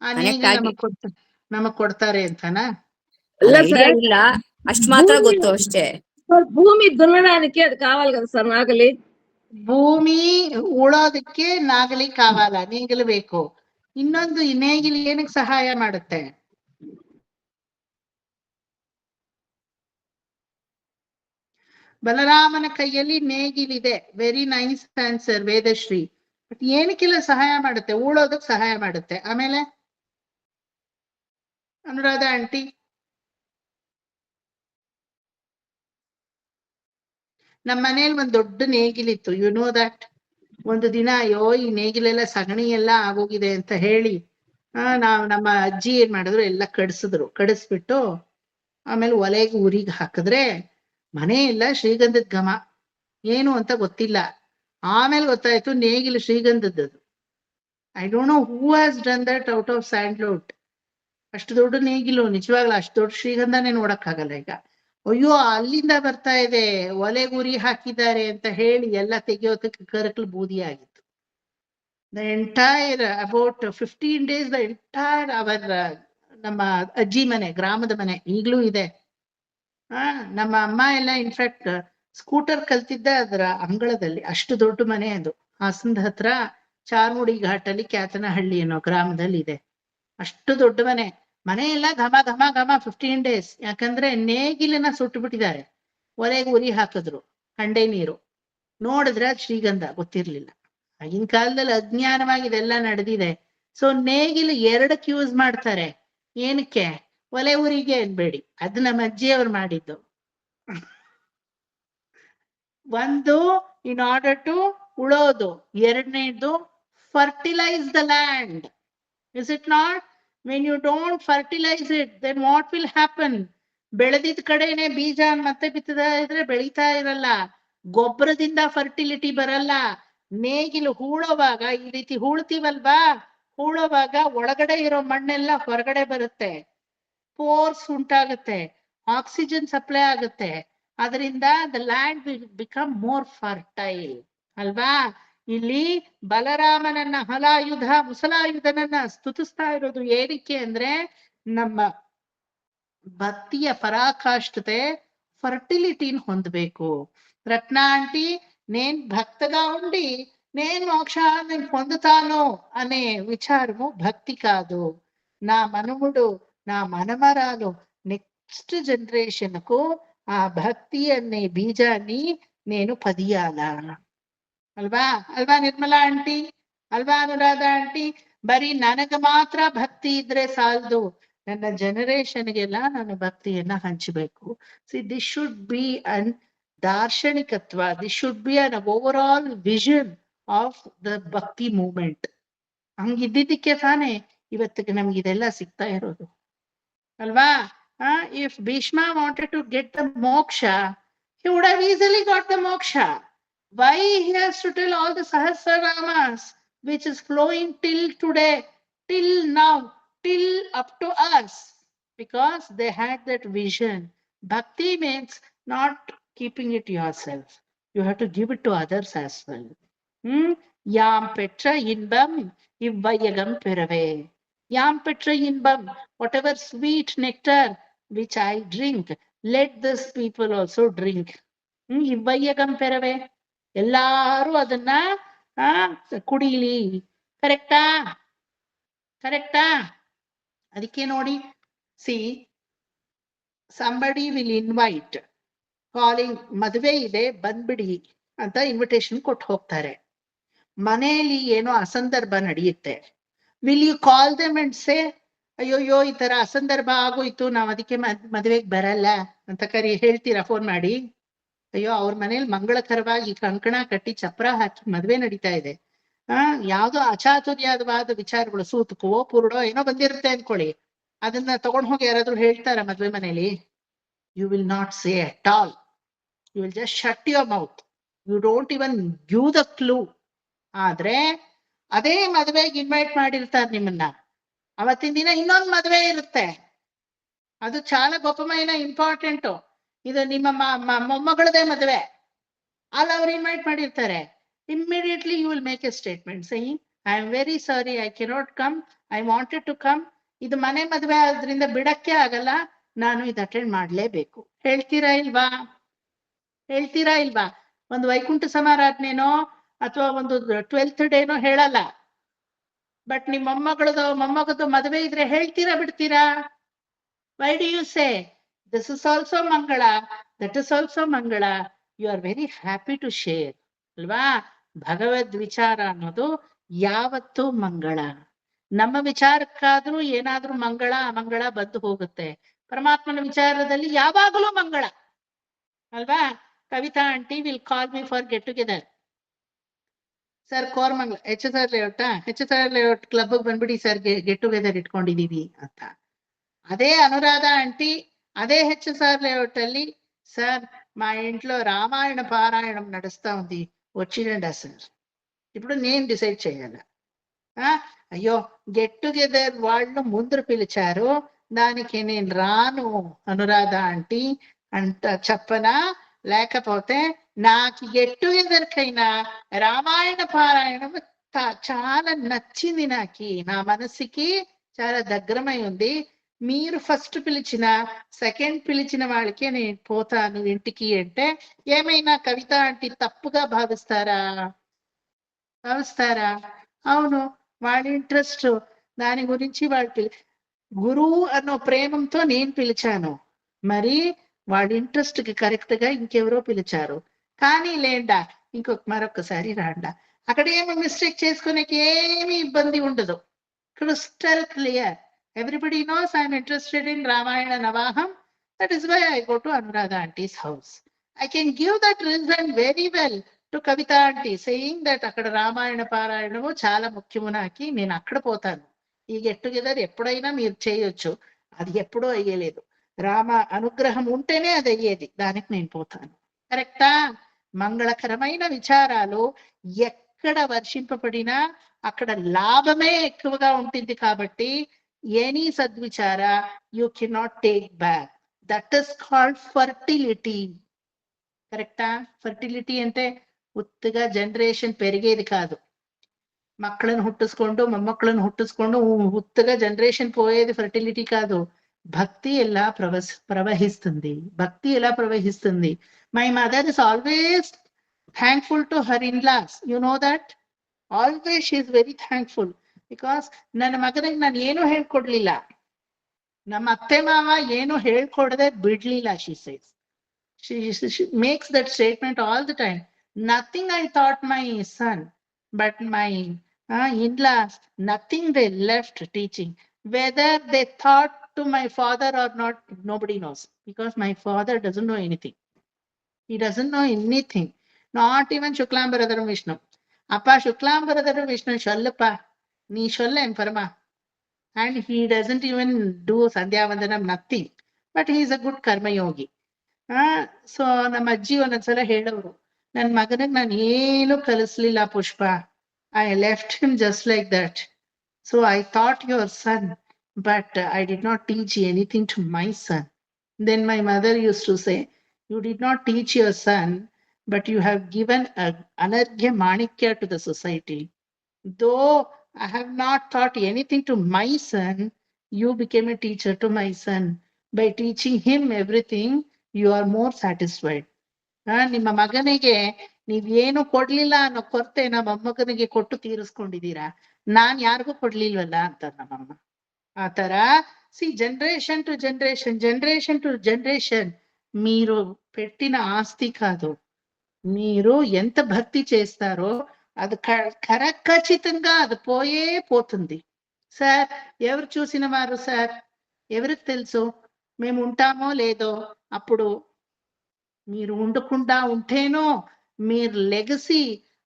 ಆ ನೇಗಿಲು ನಮಗ್ ಕೊಡ್ತಾರೆ ಅಂತನಾ? ಇಲ್ಲ, ಅಷ್ಟು ಮಾತ್ರ ಗೊತ್ತು ಅಷ್ಟೇ. భూమి దున్నడానికి అది కావాలి కదా సార్ నాగలి. ಭೂಮಿ ಉಳೋದಕ್ಕೆ ನಾಗಲಿ ಕಾವಾಲ, ನೇಗಿಲು ಬೇಕು. ಇನ್ನೊಂದು ನೇಗಿಲು ಏನಕ್ಕೆ ಸಹಾಯ ಮಾಡುತ್ತೆ? ಬಲರಾಮನ ಕೈಯಲ್ಲಿ ನೇಗಿಲಿದೆ. Very nice answer Vedashree. But ಏನಕ್ಕೆಲ್ಲ ಸಹಾಯ ಮಾಡುತ್ತೆ? ಉಳೋದಕ್ ಸಹಾಯ ಮಾಡುತ್ತೆ. ಆಮೇಲೆ ಅನುರಾಧ ಆಂಟಿ, ನಮ್ಮ ಮನೇಲಿ ಒಂದ್ ದೊಡ್ಡ ನೇಗಿಲಿತ್ತು. You know that. ಒಂದು ದಿನ ಅಯ್ಯೋ ಈ ನೇಗಿಲೆಲ್ಲ ಸಗಣಿ ಎಲ್ಲ ಆಗೋಗಿದೆ ಅಂತ ಹೇಳಿ ನಮ್ಮ ಅಜ್ಜಿ ಏನ್ ಮಾಡಿದ್ರು, ಎಲ್ಲ ಕಡಿಸ್ಬಿಟ್ಟು ಆಮೇಲೆ ಒಲೆಗೆ ಉರಿಗೆ ಹಾಕಿದ್ರೆ ಮನೆ ಎಲ್ಲ ಶ್ರೀಗಂಧದ ಘಮ. ಏನು ಅಂತ ಗೊತ್ತಿಲ್ಲ. ಆಮೇಲೆ ಗೊತ್ತಾಯ್ತು ನೇಗಿಲು ಶ್ರೀಗಂಧದ್ದು. I don't know who has done that out of sandalwood. ಅಷ್ಟು ದೊಡ್ಡ ನೇಗಿಲು, ನಿಜವಾಗ್ಲೂ ಅಷ್ಟು ದೊಡ್ಡ ಶ್ರೀಗಂಧನೇ ನೋಡಕ್ಕಾಗಲ್ಲ ಈಗ. ಅಯ್ಯೋ ಅಲ್ಲಿಂದ ಬರ್ತಾ ಇದೆ, ಒಲೆ ಗುರಿ ಹಾಕಿದ್ದಾರೆ ಅಂತ ಹೇಳಿ ಎಲ್ಲ ತೆಗೆಯೋದಕ್ಕೆ ಕರಕಲು ಬೂದಿ ಆಗಿತ್ತು. The entire about 15 days the entire our ನಮ್ಮ ಅಜ್ಜಿ ಮನೆ, ಗ್ರಾಮದ ಮನೆ ಈಗ್ಲೂ ಇದೆ. ನಮ್ಮ ಅಮ್ಮ ಎಲ್ಲ ಇನ್ಫ್ಯಾಕ್ಟ್ ಸ್ಕೂಟರ್ ಕಲ್ತಿದ್ದ ಅದರ ಅಂಗಳದಲ್ಲಿ. ಅಷ್ಟು ದೊಡ್ಡ ಮನೆ ಅದು. ಹಾಸನದ ಹತ್ರ ಚಾರ್ಮುಡಿ ಘಾಟಲ್ಲಿ ಕ್ಯಾತನಹಳ್ಳಿ ಅನ್ನೋ ಗ್ರಾಮದಲ್ಲಿ ಇದೆ. ಅಷ್ಟು ದೊಡ್ಡ ಮನೆ ಎಲ್ಲ ಘಮ ಘಮ ಘಮ 15 days. ಯಾಕಂದ್ರೆ ನೇಗಿಲನ್ನ ಸುಟ್ಟು ಬಿಟ್ಟಿದ್ದಾರೆ. ಒಲೆಗೆ ಉರಿ ಹಾಕಿದ್ರು, ಹಂಡೆ ನೀರು. ನೋಡಿದ್ರೆ ಅದು ಶ್ರೀಗಂಧ ಗೊತ್ತಿರ್ಲಿಲ್ಲ. ಆಗಿನ ಕಾಲದಲ್ಲಿ ಅಜ್ಞಾನವಾಗಿ ಇದೆಲ್ಲ ನಡೆದಿದೆ. ಸೊ ನೇಗಿಲು 2ಕ್ಕೆ ಯೂಸ್ ಮಾಡ್ತಾರೆ. ಏನಕ್ಕೆ? ಒಲೆ ಊರಿಗೆ ಅನ್ಬೇಡಿ, ಅದು ನಮ್ಮ ಅಜ್ಜಿಯವ್ರು ಮಾಡಿದ್ದು. ಒಂದು ಇನ್ ಆರ್ಡರ್ ಟು ಉಳೋದು, ಎರಡನೇದು fertilise the land. Is it not? When you don't fertilise it, then what will happen? ಬೆಳೆದಿದ್ ಕಡೆನೆ ಬೀಜ ಮತ್ತೆ ಬಿತ್ತದ ಇದ್ರೆ ಬೆಳೀತಾ ಇರಲ್ಲ, ಗೊಬ್ಬರದಿಂದ ಫರ್ಟಿಲಿಟಿ ಬರಲ್ಲ. ನೇಗಿಲು ಹೂಳೋವಾಗ ಈ ರೀತಿ ಹೂಳ್ತೀವಲ್ವಾ, ಹೂಳೋವಾಗ ಒಳಗಡೆ ಇರೋ ಮಣ್ಣೆಲ್ಲ ಹೊರಗಡೆ ಬರುತ್ತೆ, ಪೋರ್ಸ್ ಉಂಟಾಗುತ್ತೆ, ಆಕ್ಸಿಜನ್ ಸಪ್ಲೈ ಆಗುತ್ತೆ. ಅದರಿಂದ the land will become more fertile ಅಲ್ವಾ? ಇಲ್ಲಿ ಬಲರಾಮನನ್ನ ಹಲಾಯುಧ ಮುಸಲಾಯುಧನನ್ನ ಸ್ತುತಿಸ್ತಾ ಇರೋದು ಏನಕ್ಕೆ ಅಂದ್ರೆ, ನಮ್ಮ ಭಕ್ತಿಯ ಪರಾಕಾಷ್ಠತೆ ಫರ್ಟಿಲಿಟಿನ್ ಹೊಂದಬೇಕು. రత్న ఆంటీ నేను భక్తగా ఉండి నేను మోక్షాన్ని పొందుతాను అనే విచారము భక్తి కాదు. నా మనుముడు నా మనమరాలు నెక్స్ట్ జనరేషన్ కు ఆ భక్తి అనే బీజాన్ని నేను పదియాలా. అల్వా అల్వా నిర్మలా ఆಂಟಿ, ಅಲ್ವಾ ಅನುರಾಧ ಆಂಟಿ? ಬರೀ ನನಗೆ ಮಾತ್ರ ಭಕ್ತಿ ಇದ್ರೆ ಸಾಲದು, ನನ್ನ ಜನರೇಷನ್ಗೆಲ್ಲ ನಾನು ಭಕ್ತಿಯನ್ನ ಹಂಚಬೇಕು. See this should be an ದಾರ್ಶನಿಕತ್ವ, this should be an overall vision of the bhakti movement. ಹಂಗಿದ್ದಿದ್ದಕ್ಕೆ ತಾನೇ ಇವತ್ತಿಗೆ ನಮ್ಗೆ ಇದೆಲ್ಲ ಸಿಗ್ತಾ ಇರೋದು ಅಲ್ವಾ? If Bhishma wanted to get the moksha, he would have easily got the moksha. Why he has to tell all the Sahasranamas which is flowing till today, till now, till up to us? Because they had that vision. Bhakti means not keeping it yourself. You have to give it to others as well. Yam petra inbam ivvayagam perave. Yam petra inbam, whatever sweet nectar which I drink, let this people also drink. ivvayagam perave. ಎಲ್ಲಾರು ಅದನ್ನ ಕುಡೀಲಿ. ಕರೆಕ್ಟಾ? ಕರೆಕ್ಟಾ? ಅದಕ್ಕೆ ನೋಡಿ, C somebody will invite, calling, ಮದುವೆ ಇದೆ ಬಂದ್ಬಿಡಿ ಅಂತ ಇನ್ವಿಟೇಷನ್ ಕೊಟ್ಟು ಹೋಗ್ತಾರೆ. ಮನೆಯಲ್ಲಿ ಏನೋ ಅಸಂದರ್ಭ ನಡೆಯುತ್ತೆ. Will you call them and say, ಅಯ್ಯೋಯ್ಯೋ ಈ ತರ ಅಸಂದರ್ಭ ಆಗೋಯ್ತು, ನಾವ್ ಅದಕ್ಕೆ ಮದುವೆಗೆ ಬರಲ್ಲ ಅಂತ ಹೇಳ್ತೀರಾ ಫೋನ್ ಮಾಡಿ? ಅಯ್ಯೋ ಅವ್ರ ಮನೇಲಿ ಮಂಗಳಕರವಾಗಿ ಕಂಕಣ ಕಟ್ಟಿ ಚಪ್ರ ಹಾಕಿ ಮದ್ವೆ ನಡೀತಾ ಇದೆ, ಯಾವ್ದೋ ಅಚಾತುರ್ಯವಾದ ವಿಚಾರಗಳು, ಸೂತಕವೋ ಪುರುಡೋ ಏನೋ ಬಂದಿರುತ್ತೆ ಅನ್ಕೊಳ್ಳಿ, ಅದನ್ನ ತಗೊಂಡ್ ಹೋಗಿ ಯಾರಾದ್ರೂ ಹೇಳ್ತಾರ ಮದ್ವೆ ಮನೇಲಿ? You will not say at all. You will just shut your mouth. You don't even give the clue. ಆದ್ರೆ ಅದೇ ಮದ್ವೆಗೆ ಇನ್ವೈಟ್ ಮಾಡಿರ್ತಾರೆ ನಿಮ್ಮನ್ನ, ಅವತ್ತಿನ ದಿನ ಇನ್ನೊಂದು ಮದ್ವೆ ಇರುತ್ತೆ, ಅದು చాలా గొప్పమైన ಇಂಪಾರ್ಟೆಂಟು. ಇದು ನಿಮ್ಮ ಮೊಮ್ಮಗಳದೇ ಮದುವೆ, ಅಲ್ಲಿ ಅವ್ರು ಇನ್ವೈಟ್ ಮಾಡಿರ್ತಾರೆ. Immediately you will make a statement saying, I am very sorry, I cannot come, I wanted to come. ಇದು ಮನೆ ಮದುವೆ ಆದ್ರಿಂದ ಬಿಡಕ್ಕೆ ಆಗಲ್ಲ, ನಾನು ಇದು ಅಟೆಂಡ್ ಮಾಡ್ಲೇಬೇಕು. ಹೇಳ್ತೀರಾ ಇಲ್ವಾ? ಹೇಳ್ತೀರಾ ಇಲ್ವಾ? ಒಂದು ವೈಕುಂಠ ಸಮಾರಾಧನೆನೋ ಅಥವಾ ಒಂದು 12th ಡೇನೋ ಹೇಳಲ್ಲ, ಬಟ್ ನಿಮ್ಮ ಮೊಮ್ಮಗದು ಮದುವೆ ಇದ್ರೆ ಹೇಳ್ತೀರಾ ಬಿಡ್ತೀರಾ? Why do you say this is also Mangala, that is also Mangala? You are very happy to share. ಅಲ್ವಾ? ಭಗವದ್ ವಿಚಾರ ಅನ್ನೋದು ಯಾವತ್ತೂ ಮಂಗಳ. ನಮ್ಮ ವಿಚಾರಕ್ಕಾದ್ರೂ ಏನಾದ್ರೂ ಮಂಗಳ ಅಮಂಗಳ ಬಂದು ಹೋಗುತ್ತೆ. ಪರಮಾತ್ಮನ ವಿಚಾರದಲ್ಲಿ ಯಾವಾಗಲೂ ಮಂಗಳ ಅಲ್ವಾ? Kavita aunty will call me for get together. Sir Koramangala HR layout club ಬಂದ್ಬಿಡಿ ಸರ್, ಗೆಟ್ ಟುಗೆದರ್ ಇಟ್ಕೊಂಡಿದೀವಿ ಅಂತ. అదే అనురాధ ఆంటీ అదే HR లేఅవుట్ ಅಲ್ಲಿ, సార్ మా ఇంట్లో రామాయణ పారాయణం నడుస్తా ఉంది, వచ్చిరండి సార్. ఇప్పుడు నేను డిసైడ్ చేయాలి. అయ్యో గెట్ టుగెదర్ వాళ్ళు ముందు పిలిచారు, దానికి నేను రాను అనురాధ ఆంటీ అంట చెప్పనా? లేకపోతే నాకు గెట్ టుగెదర్ కైనా రామాయణ పారాయణం చాలా నచ్చింది, నా మనసుకి చాలా దగ్గరమై ఉంది. మీరు ఫస్ట్ పిలిచిన సెకండ్ పిలిచిన వాళ్ళకే నేను పోతాను ఇంటికి అంటే ఏమైనా కవిత ఆంటీ తప్పుగా భావిస్తారా? అవును, వాళ్ళ ఇంట్రెస్ట్ దాని గురించి వాళ్ళు గురువు అన్న ప్రేమంతో నేను పిలిచాను, మరి వాళ్ళ ఇంట్రెస్ట్ కి కరెక్ట్ గా ఇంకెవరో పిలిచారు. కానీ లేండా మరొకసారి రాండా. అక్కడ ఏమి మిస్టేక్ చేసుకునేకి ఏమి ఇబ్బంది ఉండదు. Crystal clear. Everybody knows I'm interested in Ramayana navaham. That is why I go to Anuradha aunty's house. I can give that reason very well to Kavita aunty, saying that అక్కడ రామాయణ పారాయణము చాలా ముఖ్యము నాకి, నేను అక్కడ పోతాను. ఈ గెట్ టుగెదర్ ఎప్పుడైనా మీరు చేయొచ్చు, అది ఎప్పుడూ అయ్యలేదు. రామ అనుగ్రహం ఉంటేనే అది అయ్యేది, దానికి నేను పోతాను. కరెక్టా? మంగళకరమైన విచారాలు ఎక్కడ వర్షింపబడినా అక్కడ లాభమే ఎక్కువగా ఉంటుంది. కాబట్టి ఎనీ సద్విచార you cannot take back. That is called fertility. కరెక్టా? ఫర్టిలిటీ అంటే ఉత్తుగా జనరేషన్ పెరిగేది కాదు. మక్కలను హుట్టుసుకోండు మొమ్మక్కలను హుట్టుసుకోండు ఉత్తుగా జనరేషన్ పోయేది ఫర్టిలిటీ కాదు. భక్తి ఎలా ప్రవహిస్తుంది, భక్తి ఎలా ప్రవహిస్తుంది. My mother is always thankful to her in laws. You know that? Always she is very thankful because ನನ್ನ ಮಗನಿಗೆ ನಾನು ಏನು ಹೇಳ್ಕೊಡ್ಲಿಲ್ಲ, ನಮ್ಮ ಅತ್ತೆ ಮಾವ ಏನು ಹೇಳ್ಕೊಡದೆ ಬಿಡ್ಲಿಲ್ಲ. She makes that statement all the time. Nothing I taught my son, but my in-laws, nothing they left teaching. Whether they taught to my father or not, nobody knows, because my father doesn't know anything. He doesn't know anything. Not even Shuklambaradaram Vishnu. Appa Shuklambaradaram Vishnu Shallappa, nee Shallam Parama. And he doesn't even do Sandhya Vandanam, nothing. But he is a good karma yogi. So ನಮ್ಮ ಅಜ್ಜಿ ಒಂದೊಂದ್ಸಲ ಹೇಳೋರು, ನನ್ ಮಗನಿಗೆ ನಾನು ಏನು ಕಲಿಸ್ಲಿಲ್ಲ Pushpa, I left him just like that. So I thought your son, but I did not teach anything to my son. Then my mother use to say, you did not teach your son, but you have given ಅನರ್ಘ್ಯ ಮಾಣಿಕ್ಯ to the society. Though I have not thought anything to my son, you became a teacher to my son. By teaching him everything you are more satisfied. ನಿಮ್ಮ ಮಗನಿಗೆ ನೀವೇನು ಕೊಡ್ಲಿಲ್ಲ ಅನ್ನೋ ಕೊರತೆ ನಮ್ಮ ಮೊಮ್ಮಗನಿಗೆ ಕೊಟ್ಟು ತೀರಿಸ್ಕೊಂಡಿದ್ದೀರಾ, ನಾನ್ ಯಾರಿಗೂ ಕೊಡ್ಲಿಲ್ವಲ್ಲ ಅಂತ ನಮ್ಮಮ್ಮ. ಆತರ ಜನರೇషన్ టు జనరేషన్ మీరు పెట్టిన ఆస్తి కాదు. మీరు ఎంత భక్తి చేస్తారో అది ఖచ్చితంగా అది పోతుంది. సార్ ఎవరు చూసిన వారు సార్, ఎవరికి తెలుసు మేము ఉంటామో లేదో. అప్పుడు మీరు ఉండకుండా ఉంటేనో మీరు లెగసీ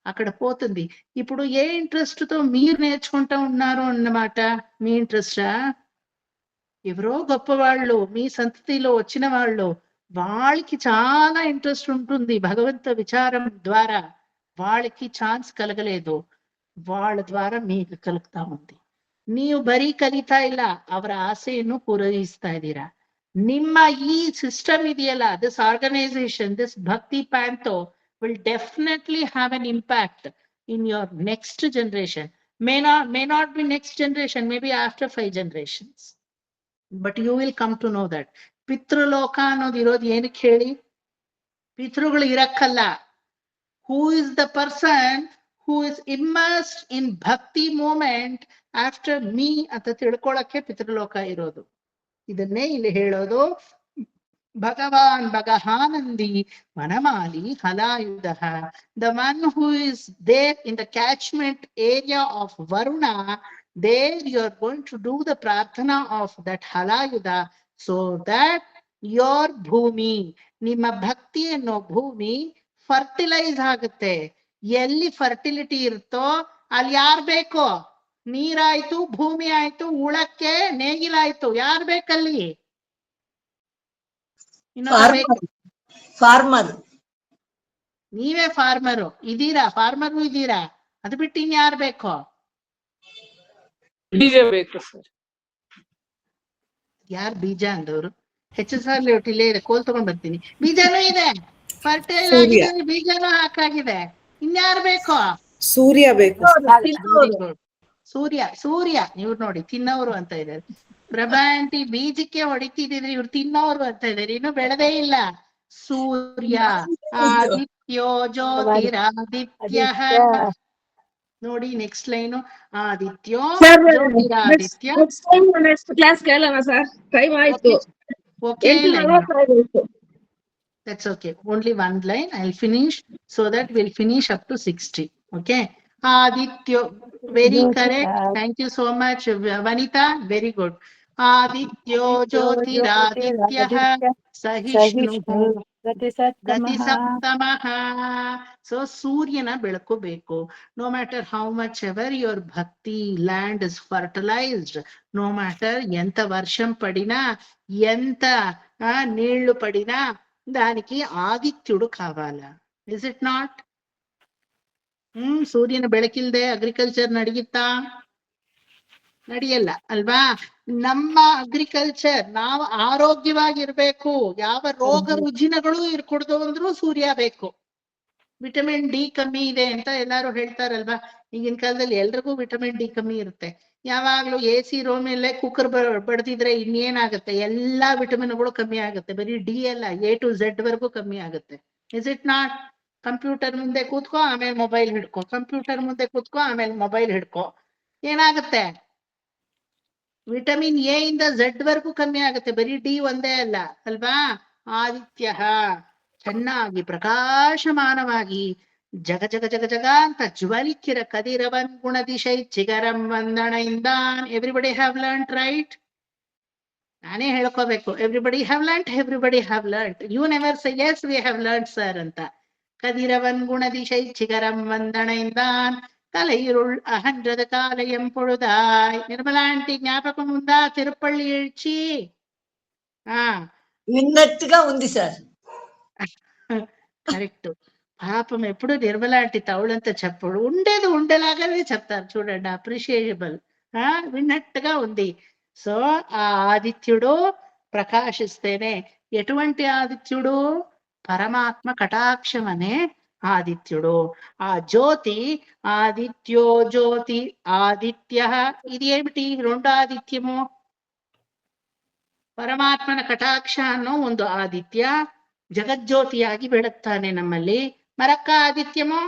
అక్కడ పోతుంది. ఇప్పుడు ఏ ఇంట్రెస్ట్ తో మీరు నేర్చుకుంటా ఉన్నారు అన్నమాట. మీ ఇంట్రెస్టా? ఎవరో గొప్ప వాళ్ళు మీ సంతతిలో వచ్చిన వాళ్ళు, వాళ్ళకి చాలా ఇంట్రెస్ట్ ఉంటుంది భగవంత విచారం ద్వారా. వాళ్ళకి ఛాన్స్ ಕಲಗలేదు, వాళ్ళ ద్వారా మీకు ಕಲಗ್ತಾ ఉంది. ನೀವು ಬರೀ ಕಲಿತಾ ಇಲ್ಲ, ಅವರ ಆಸೆಯನ್ನು ಪೂರೈಸ್ತಾ ಇದ್ದೀರಾ. ನಿಮ್ಮ ಈ ಸಿಸ್ಟಮ್ ಇದೆಯಲ್ಲ, ದಿಸ್ ಆರ್ಗನೈಸೇಷನ್, ದಿಸ್ ಭಕ್ತಿ ಪ್ಯಾಂಥೋ will definitely have an impact in your next generation. May not be next generation, maybe after 5 generations, but you will come to know that. ಪಿತೃಲೋಕ ಅನ್ನೋದು ಇರೋದು ಏನಕ್ಕೆ ಹೇಳಿ? ಪಿತೃಗಳು ಇರಕ್ಕಲ್ಲ. Who is the person who is immersed in bhakti moment after me ಅಂತ ತಿಳ್ಕೊಳ್ಳಕ್ಕೆ ಪಿತೃಲೋಕ ಇರೋದು. ಇದನ್ನೇ ಇಲ್ಲಿ ಹೇಳೋದು. ಭಗವಾನ್ ಭಗಹಾನಂದಿ ವನಮಾಲಿ Halayudha. The one who is there in the catchment area of Varuna, there you are going to do the prarthana of that halayuda, so that your bhumi, ನಿಮ್ಮ ಭಕ್ತಿ ಅನ್ನೋ ಭೂಮಿ fertilise ಆಗುತ್ತೆ. ಎಲ್ಲಿ ಫರ್ಟಿಲಿಟಿ ಇರುತ್ತೋ ಅಲ್ಲಿ ಯಾರ್ ಬೇಕೋ, ನೀರಾಯ್ತು, ಭೂಮಿ ಆಯ್ತು, ಉಳಕ್ಕೆ ನೇಗಿಲಾಯ್ತು, ಯಾರ್ ಬೇಕಲ್ಲಿ? ಫಾರ್ಮರ್. ನೀವೇ ಫಾರ್ಮರು ಇದೀರಾ, ಫಾರ್ಮರು ಇದೀರಾ. ಅದು ಬಿಟ್ಟು ಇನ್ಯಾರು ಬೇಕೋ? ಬೀಜ ಬೇಕು ಸರ್. ಯಾರು ಬೀಜ ಅಂದವ್ರು? HSR ಲೇಔಟಿಲ್ಲೇ ಇದೆ, ಕೋಲ್ ತಗೊಂಡ್ ಬರ್ತೀನಿ. ಬೀಜನೂ ಇದೆ, ಫರ್ಟೈಲ್ ಆಗಿದೆ, ಬೀಜನೂ ಹಾಕಾಗಿದೆ. ಇನ್ಯಾರು ಬೇಕೋ? ಸೂರ್ಯ ಬೇಕು. ಸೂರ್ಯ ಇವ್ರು ನೋಡಿ ತಿನ್ನೋರು ಅಂತ ಇದ್ದಾರೆ. ಪ್ರಭಾ ಆಂಟಿ ಬೀಜಕ್ಕೆ ಹೊಡಿತಿದ್ರೆ ಇವ್ರು ತಿನ್ನೋರು ಅಂತ ಇದ್ದಾರೆ, ಇನ್ನು ಬೆಳೆದೇ ಇಲ್ಲ. ಸೂರ್ಯ ಆದಿತ್ಯೋ ಜ್ಯೋತಿರಾದಿತ್ಯ. ನೋಡಿ ನೆಕ್ಸ್ಟ್ ಲೈನು, ಆದಿತ್ಯೋ ಜ್ಯೋತಿರಾದಿತ್ಯ. ನೆಕ್ಸ್ಟ್ ಕ್ಲಾಸ್ ಕೇಳೋಣ ಸರ್, ಟೈಮ್ ಆಯ್ತು. Okay, That's okay. Only one line. I'll finish so that we'll finish up to 60. Okay. Aditya, very correct. Thank you so much, Vanita. Very good. Adityo Jyotiradityaha Sahishnuhu Gati Saptamaha. So Suryana ಬೆಳಕು ಬೇಕು. No matter how much ever your bhakti land is fertilized, no matter ఎంత వర్షం పడినా ఎంత నీళ్లు పడినా దానికి ఆదిత్యుడు కావాలా? Is it not? ಸೂರ್ಯನ ಬೆಳಕಿಲ್ದೆ ಅಗ್ರಿಕಲ್ಚರ್ ನಡೆಯುತ್ತಾ? ನಡೆಯಲ್ಲ ಅಲ್ವಾ? ನಮ್ಮ ಅಗ್ರಿಕಲ್ಚರ್ ನಾವು ಆರೋಗ್ಯವಾಗಿರ್ಬೇಕು, ಯಾವ ರೋಗ ರುಜಿನಗಳು ಇರ್ಕೂಡ್ದು ಅಂದ್ರೂ ಸೂರ್ಯ ಬೇಕು. ವಿಟಮಿನ್ ಡಿ ಕಮ್ಮಿ ಇದೆ ಅಂತ ಎಲ್ಲಾರು ಹೇಳ್ತಾರಲ್ವಾ? ಈಗಿನ ಕಾಲದಲ್ಲಿ ಎಲ್ರಿಗೂ ವಿಟಮಿನ್ ಡಿ ಕಮ್ಮಿ ಇರುತ್ತೆ. ಯಾವಾಗ್ಲೂ AC ರೂಮ್ ಅಲ್ಲೇ ಕುಕ್ಕರ್ ಬಡ್ದಿದ್ರೆ ಇನ್ನೇನಾಗುತ್ತೆ? ಎಲ್ಲಾ ವಿಟಮಿನ್ಗಳು ಕಮ್ಮಿ ಆಗುತ್ತೆ. ಬರೀ ಡಿ ಅಲ್ಲ, A to Z ವರೆಗೂ ಕಮ್ಮಿ ಆಗುತ್ತೆ. Is it not? ಕಂಪ್ಯೂಟರ್ ಮುಂದೆ ಕೂತ್ಕೋ, ಆಮೇಲೆ ಮೊಬೈಲ್ ಹಿಡ್ಕೊ, ಕಂಪ್ಯೂಟರ್ ಮುಂದೆ ಕೂತ್ಕೋ, ಆಮೇಲೆ ಮೊಬೈಲ್ ಹಿಡ್ಕೊ, ಏನಾಗುತ್ತೆ? ವಿಟಮಿನ್ A ಇಂದ Z ವರೆಗೂ ಕಮ್ಮಿ ಆಗುತ್ತೆ. ಬರೀ ಡಿ ಒಂದೇ ಅಲ್ಲ ಅಲ್ವಾ? ಆದಿತ್ಯ ಚೆನ್ನಾಗಿ ಪ್ರಕಾಶಮಾನವಾಗಿ ಜಗ ಜಗ ಜಗ ಜಗ ಅಂತ ಜ್ವಲಿಕ್ಕಿರ ಕದಿರವನ್ ಗುಣದಿಶೈ ಚಿಗರಂ ವಂದನೆಯಿಂದಾನ್. Everybody have learned, right? ನಾನೇ ಹೇಳ್ಕೋಬೇಕು. Everybody have learned, everybody have learned. You never say yes we have learned sir ಅಂತ. கதிரவன் குணதிசை சிகரம் வந்தனைந்தான் கலையிருள் அகன்றது காலையம் பொழுதாய். నిర్మలా ఆంటీ జ్ఞాపకం ఉందా తిరుపల్లి எழுச்சி? విన్నట్టుగా ఉంది సార్. కరెక్ట్. పాపం ఎప్పుడు నిర్మలా ఆంటీ తౌడంతా చెప్పడు, ఉండేది ఉండేలాగానే చెప్తారు చూడండి. అప్రిషియేబుల్. విన్నట్టుగా ఉంది. సో ఆ ఆదిత్యుడు ప్రకాశిస్తేనే. ఎటువంటి ఆదిత్యుడు? పరమాత్మ కటాక్షం అనే ఆదిత్యుడు. ఆ జ్యోతి ఆదిత్యో జ్యోతి ఆదిత్య. ఇది ఏమిటి? రెండు ఆదిత్యము. ಪರಮಾತ್ಮನ ಕಟಾಕ್ಷ ಅನ್ನೋ ಒಂದು ಆದಿತ್ಯ ಜಗಜ್ಯೋತಿಯಾಗಿ ಬೆಳಗ್ತಾನೆ ನಮ್ಮಲ್ಲಿ. ಮರಕ್ಕ ಆದಿತ್ಯಮೋ?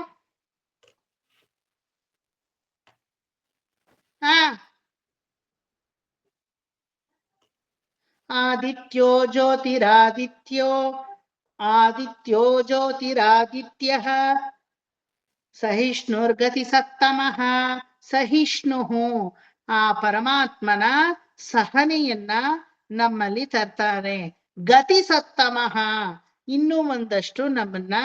ಆದಿತ್ಯೋ ಜ್ಯೋತಿರಾದಿತ್ಯೋ ಆದಿತ್ಯೋ ಜ್ಯೋತಿರಾದಿತ್ಯಃ ಸಹಿಷ್ಣುರ್ಗತಿ ಸತ್ತಮಃ. ಸಹಿಷ್ಣು ಆ ಪರಮಾತ್ಮನ ಸಹನೆಯನ್ನ ನಮ್ಮಲ್ಲಿ ತರ್ತಾರೆ. ಗತಿ ಸತ್ತಮಃ ಇನ್ನೂ ಒಂದಷ್ಟು ನಮ್ಮನ್ನ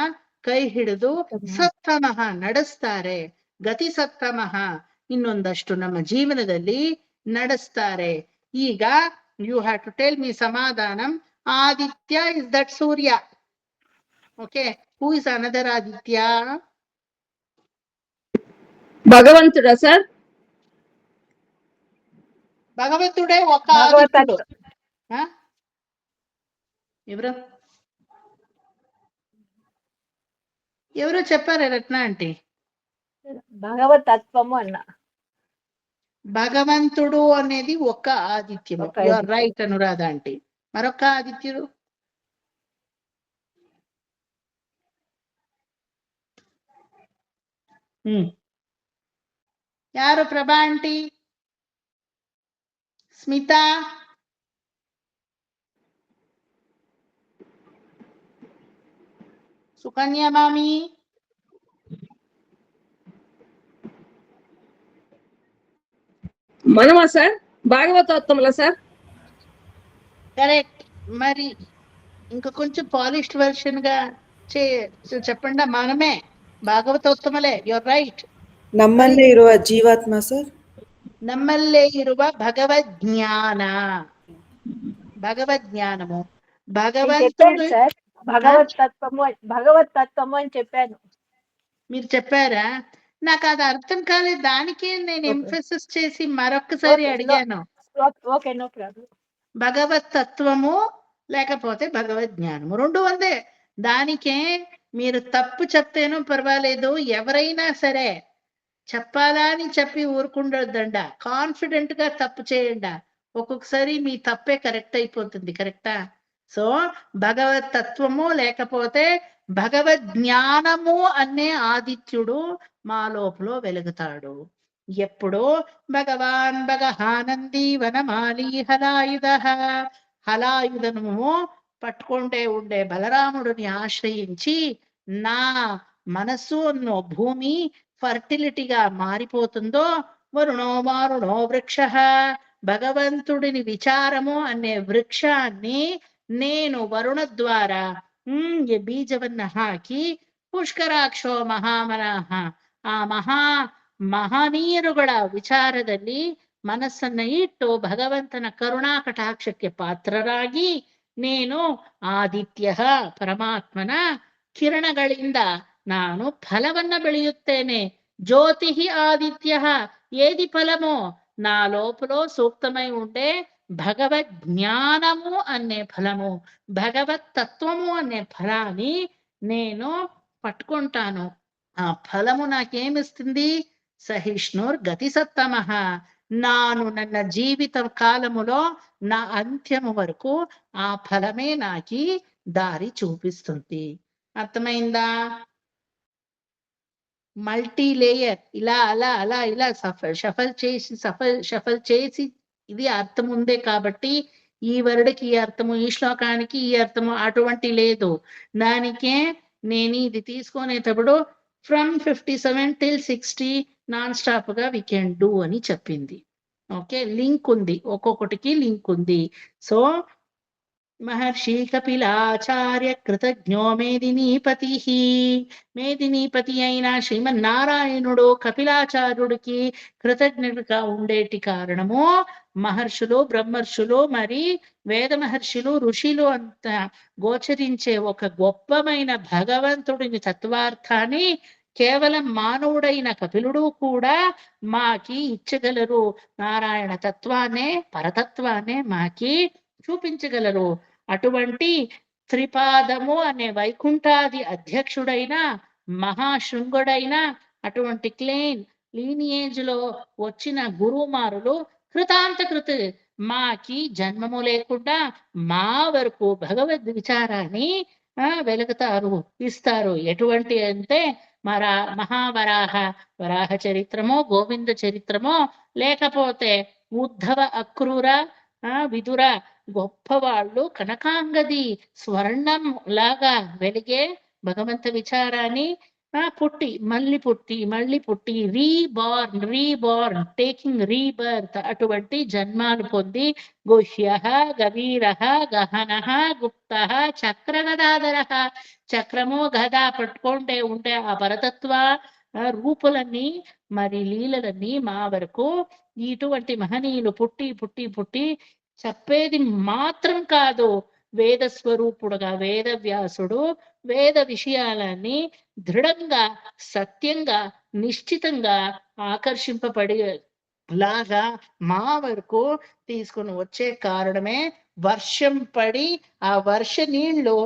ಕೈ ಹಿಡಿದು ಸತ್ತಮಃ ನಡೆಸ್ತಾರೆ. ಗತಿ ಸತ್ತಮಃ ಇನ್ನೊಂದಷ್ಟು ನಮ್ಮ ಜೀವನದಲ್ಲಿ ನಡೆಸ್ತಾರೆ. ಈಗ you have to tell me ಸಮಾಧಾನಂ. Aditya is that Surya. Okay, who is another Aditya? భగవంతుడా సార్? భగవంతుడే ఒక ఆదిత్యుడు. ఎవరో చెప్పారు రత్న ఆంటీ. భగవతత్వము అన్న. భగవంతుడు అనేది ఒక ఆదిత్యము. You are right Anuradha aunty. మరొక ఆదిత్యుడు ಯಾರು? ಪ್ರಭಾ ಆಂಟಿ, ಸ್ಮಿತಾ, ಸುಕನ್ಯಾ ಮಾಮಿ, మనమా సార్? భాగవతోత్తములా సార్? కరెక్ట్. మరి ఇంకా కొంచెం పాలిష్డ్ వర్షన్ గా చెప్పండి. మనమే ಭಾಗವತೋತ್ತಮಲೇ. You are right. ನಮ್ಮಲ್ಲೇ ಇರುವ ಜೀವಾತ್ಮ ಸರ್. ನಮ್ಮಲ್ಲೇ ಇರುವ ಭಗವಜ್ಞಾನ. భగవజ్ఞానము భగవంతుడు. భగవతత్వము అని చెప్పాను. మీరు చెప్పారా? నాకు అది అర్థం కాలేదు. దానికే నేను ఎంఫసిస్ చేసి మరొకసారి అడిగాను. Okay, no problem. భగవతత్వము లేకపోతే భగవజ్ఞానము రెండు ಒಂದೇ. దానికే మీరు తప్పు చెప్తేనూ పర్వాలేదు, ఎవరైనా సరే చెప్పాలా అని చెప్పి ఊరుకుండొద్దండ. కాన్ఫిడెంట్ గా తప్పు చేయండి. ఒక్కొక్కసారి మీ తప్పే కరెక్ట్ అయిపోతుంది. కరెక్టా? సో భగవతత్వము లేకపోతే భగవజ్ఞానము అనే ఆదిత్యుడు మా లోపల వెలుగుతాడు. ఎప్పుడు? భగవాన్ భగహానంది వనమాలి హలాయుధ. హలాయుధము పట్టుకుంటే ఉండే బలరాముడిని ఆశ్రయించి నా మనస్సు అన్నో భూమి ఫర్టిలిటీగా మారిపోతుందో, వరుణో వారుణో వృక్ష, భగవంతుడిని విచారము అనే వృక్షాన్ని నేను వరుణ ద్వారా ಬೀಜವನ್ನ ಹಾಕಿ ಪುಷ್ಕರಾಕ್ಷೋ ಮಹಾಮನಃ ಆ ಮಹನೀಯರುಗಳ ವಿಚಾರದಲ್ಲಿ ಮನಸ್ಸನ್ನ ಇಟ್ಟು ಭಗವಂತನ ಕರುಣಾ ಕಟಾಕ್ಷಕ್ಕೆ ಪಾತ್ರರಾಗಿ నేను ಆದಿತ್ಯ ಪರಮಾತ್ಮನ ಕಿರಣಗಳಿಂದ ನಾನು ಫಲವನ್ನ ಬೆಳೆಯುತ್ತೇನೆ. జ్యోతి ఆదిత్య, ఏది ఫలమో నా లోపల సూక్తమై ఉండే భగవద్ జ్ఞానము అనే ఫలము, భగవత్ తత్వము అనే ఫలాన్ని నేను పట్టుకుంటాను. ఆ ఫలము నాకేమిస్తుంది? సహిష్ణుర్ గతి సత్తమః, నాను ನನ್ನ జీవిత కాలములో నా అంత్యము వరకు ఆ ఫలమే నాకి దారి చూపిస్తుంది. అర్థమైందా? మల్టీ లేయర్ ఇలా అలా అలా ఇలా షఫల్ చేసి ఇది అర్థం ఉందే కాబట్టి ఈ వర్డ్కి ఈ అర్థము, ఈ శ్లోకానికి ఈ అర్థము అటువంటి లేదు. దానికే నేను ఇది తీసుకునేటప్పుడు ఫ్రమ్ 57 till 60 నాన్ స్టాప్ గా వి కెన్ డూ అని చెప్పింది. ఓకే, లింక్ ఉంది, ఒక్కొక్కటికి లింక్ ఉంది. సో మహర్షి కపిలాచార్య కృతజ్ఞో మేదినీపతి, మేదినీపతి అయిన శ్రీమన్నారాయణుడు కపిలాచార్యుడికి కృతజ్ఞుడిగా ఉండేటి కారణము మహర్షులు, బ్రహ్మర్షులు, మరి వేద మహర్షులు, ఋషులు అంత గోచరించే ఒక గొప్పమైన భగవంతుడిని తత్వార్థాన్ని కేవలం మానవుడైన కపిలుడు కూడా మాకి ఇచ్చగలరు. నారాయణ తత్వాన్నే, పరతత్వాన్నే మాకి చూపించగలరు. అటువంటి త్రిపాదము అనే వైకుంఠాది అధ్యక్షుడైన మహాశృంగుడైన అటువంటి క్లెయిన్ లీనియేజ్ లో వచ్చిన గురుమారులు కృతాంతకృత్ మాకి జన్మము లేకుండా మా వరకు భగవద్ విచారాన్ని వెలుగుతారు, ఇస్తారు. ఎటువంటి అంటే మహావరాహ వరాహ చరిత్రమో, గోవింద చరిత్రమో, లేకపోతే ఉద్ధవ, అక్రూర, విదుర గొప్పవాళ్ళు కనకాంగది స్వర్ణం లాగా వెలిగే భగవంత విచారాన్ని మళ్ళీ పుట్టి రీబార్న్ టేకింగ్ రీబర్త్ అటువంటి జన్మాలు పొంది గుహ్య, గవీర, గహన, గుప్త, చక్రగదాధర, చక్రము గదా పట్టుకుంటే ఉంటే ఆ పరతత్వ రూపులన్నీ మరి లీలలన్నీ మా వరకు ఇటువంటి మహనీయులు పుట్టి చెప్పేది మాత్రం కాదు, వేద స్వరూపుడుగా వేద వ్యాసుడు వేద విషయాలన్నీ దృఢంగా, సత్యంగా, నిశ్చితంగా ఆకర్షింపబడి లాగా మా వరకు తీసుకుని వచ్చే కారణమే వర్షం పడి ఆ వర్ష నీళ్లు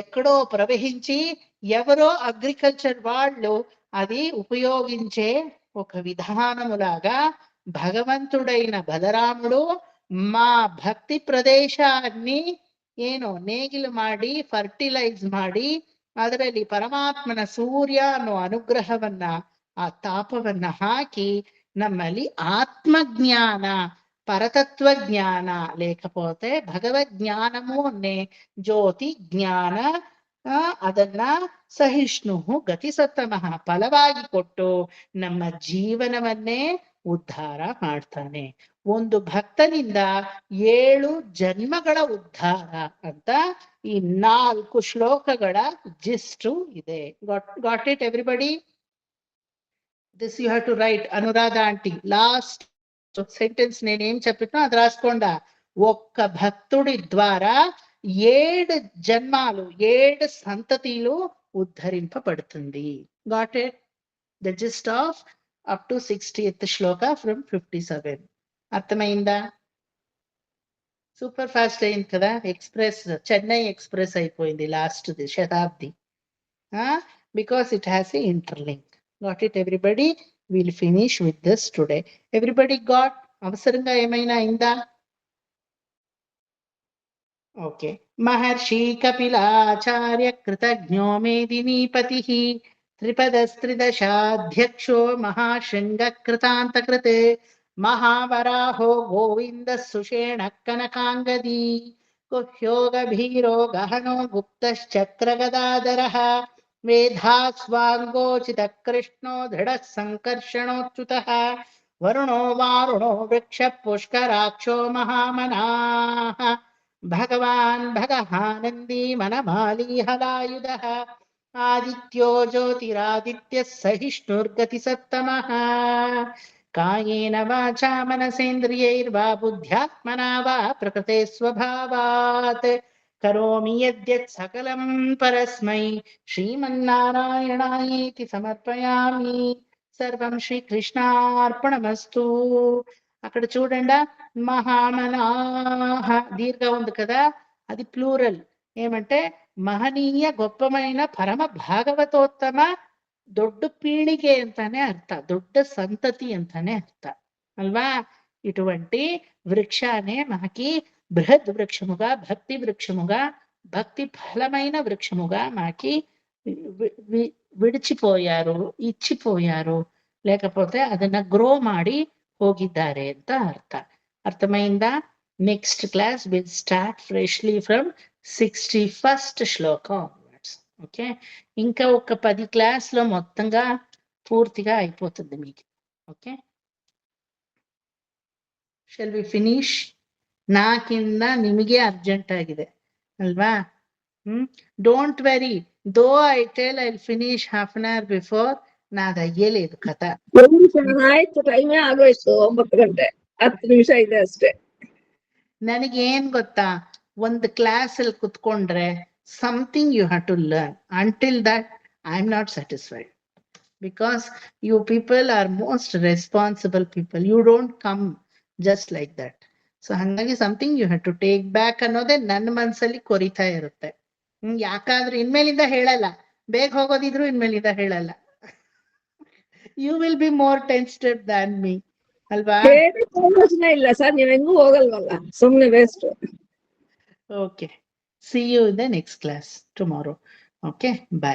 ఎక్కడో ప్రవహించి ఎవరో అగ్రికల్చర్ వాళ్ళు అది ఉపయోగించే ఒక విధానములాగా భగవంతుడైన బలరాముడు మా ಭಕ್ತಿ ಪ್ರದೇಶಾన్ని ಏನು ನೇಗಿಲು ಮಾಡಿ ಫರ್ಟಿಲೈಸ್ ಮಾಡಿ ಅದರಲ್ಲಿ ಪರಮಾತ್ಮನ ಸೂರ್ಯ ಅನ್ನೋ ಅನುಗ್ರಹವನ್ನ, ಆ ತಾಪವನ್ನ ಹಾಕಿ ನಮ್ಮಲ್ಲಿ ಆತ್ಮಜ್ಞಾನ, పరతత్వ జ్ఞాన లేకపోతే భగవద్ జ్ఞానము అనే జ్యోతి జ్ఞಾನ ಅದನ್ನ ಸಹಿಷ್ಣು ಗತಿ ಸತ್ತಮಃ ಫಲವಾಗಿ ಕೊಟ್ಟು ನಮ್ಮ ಜೀವನವನ್ನೇ ಉದ್ಧಾರ ಮಾಡ್ತಾನೆ. ಒಂದು ಭಕ್ತನಿಂದ 7 ಜನ್ಮಗಳ ಉದ್ಧಾರ ಅಂತ ಈ 4 ಶ್ಲೋಕಗಳ ಜಿಸ್ಟು ಇದೆ. Got it everybody? This you have to write. Anuradha aunty last sentence నేనేం చెప్పినా అది రాసుకోండా. ఒక్క భక్తుడి ద్వారా 7 జన్మాలు, 7 సంతతిలు ఉద్ధరింపబడుతుంది. Got it? The gist of up to 60th శ్లోక ఫ్రమ్ 57. అర్థమైందా? సూపర్ ఫాస్ట్ అయింది కదా. ఎక్స్ప్రెస్, చెన్నై ఎక్స్ప్రెస్ అయిపోయింది last the Shatabdi. Because it has a interlink. Got it everybody? Will finish with this today. Everybody got? అవసరంగా ఏమైనా అయిందా? ఓకే. మహర్షి కపిలాచార్య కృతజ్ఞో మేదినీపతి త్రిపదస్త్రిదశాధ్యక్షో మహాశృంగ కృతాంతకృత్ మహావరాహో గోవింద సుషేణ కనకాంగది गुह्योगभीरो गहनो गुप्तश्चक्रगदाधरः वेधास्वाङ्गोचितकृष्णो दृढः सङ्कर्षणोच्युतः वरुणो वारुणो वृक्षः पुष्कराक्षो महामनाः भगवान् भगहानन्दी मनमाली हलायुधः आदित्यो ज्योतिरादित्यः सहिष्णुर्गतिसत्तमः कायेन वाचा मनसेन्द्रियैर्वा बुद्ध्यात्मना वा प्रकृते स्वभावात् करोमि यद्यत् सकलं परस्मै श्रीमन्नारायणायेति समर्पयामि सर्वं శ్రీకృష్ణార్పణమస్తు. అక్కడ చూడండి మహామనాహ దీర్ఘ ఉంది కదా, అది ప్లూరల్. ఏమంటే మహనీయ గొప్పమైన పరమ భాగవతోత్తమ ದೊಡ್ಡ ಪೀಳಿಗೆ ಅಂತಾನೆ ಅರ್ಥ, ದೊಡ್ಡ ಸಂತತಿ ಅಂತಾನೆ ಅರ್ಥ ಅಲ್ವಾ. ఇటువంటి వృక్షానే మనకి బృహద్ వృక్షముగా, భక్తి వృక్షముగా, భక్తి ఫలమైన వృక్షముగా మనకి విడిచిపోయారు, ఇచ్చిపోయారు, లేకపోతే ಅದನ್ನ ಗ್ರೋ ಮಾಡಿ ಹೋಗಿದ್ದಾರೆ ಅಂತ ಅರ್ಥ. ಅರ್ಥమైందా? Next class will start freshly from 61st శ్లోక ఆన్వర్డ్స్. ఓకే, ఇంకా ఒక 10 క్లాస్లో మొత్తంగా పూర్తిగా అయిపోతుంది మీకు. Okay, shall we finish? ನಾಕಿಂದ ನಿಮಗೆ ಅರ್ಜೆಂಟ್ ಆಗಿದೆ ಅಲ್ವಾ? Don't worry, though I tell I will finish half an hour before, ನಾದು ಅಯ್ಯలేదు ಕಥ. ಆಯ್ತು, ಟೈಮೇ ಆಗೋಯ್ತು, 9 ಗಂಟೆ 10 ನಿಮಿಷ ಇದೆ ಅಷ್ಟೇ. ನನಗೇನ್ ಗೊತ್ತಾ, ಒಂದು ಕ್ಲಾಸ್ ಅಲ್ಲಿ ಕುತ್ಕೊಂಡ್ರೆ something you have to learn. Until that I am not satisfied, because you people are most responsible people. You don't come just like that. So ಹಾಗಾಗಿ something you have to take back ಅನ್ನೋದೇ ನನ್ನ ಮನಸ್ಸಲ್ಲಿ ಕೊರಿತಾ ಇರುತ್ತೆ. ಯಾಕಾದ್ರೆ ಇನ್ಮೇಲಿಂದ ಹೇಳಲ್ಲ, ಬೇಗ ಹೋಗೋದಿದ್ರು ಇನ್ಮೇಲಿಂದ ಹೇಳಲ್ಲ. You will be more tensed than me, ಅಲ್ವಾ? ಪ್ರಯೋಜನ ಇಲ್ಲ ಸರ್, ನೀವ್ ಹೆಂಗೂ ಹೋಗಲ್ವಲ್ಲ, ಸುಮ್ನೆ waste. Okay, see you in the next class tomorrow. Okay, bye.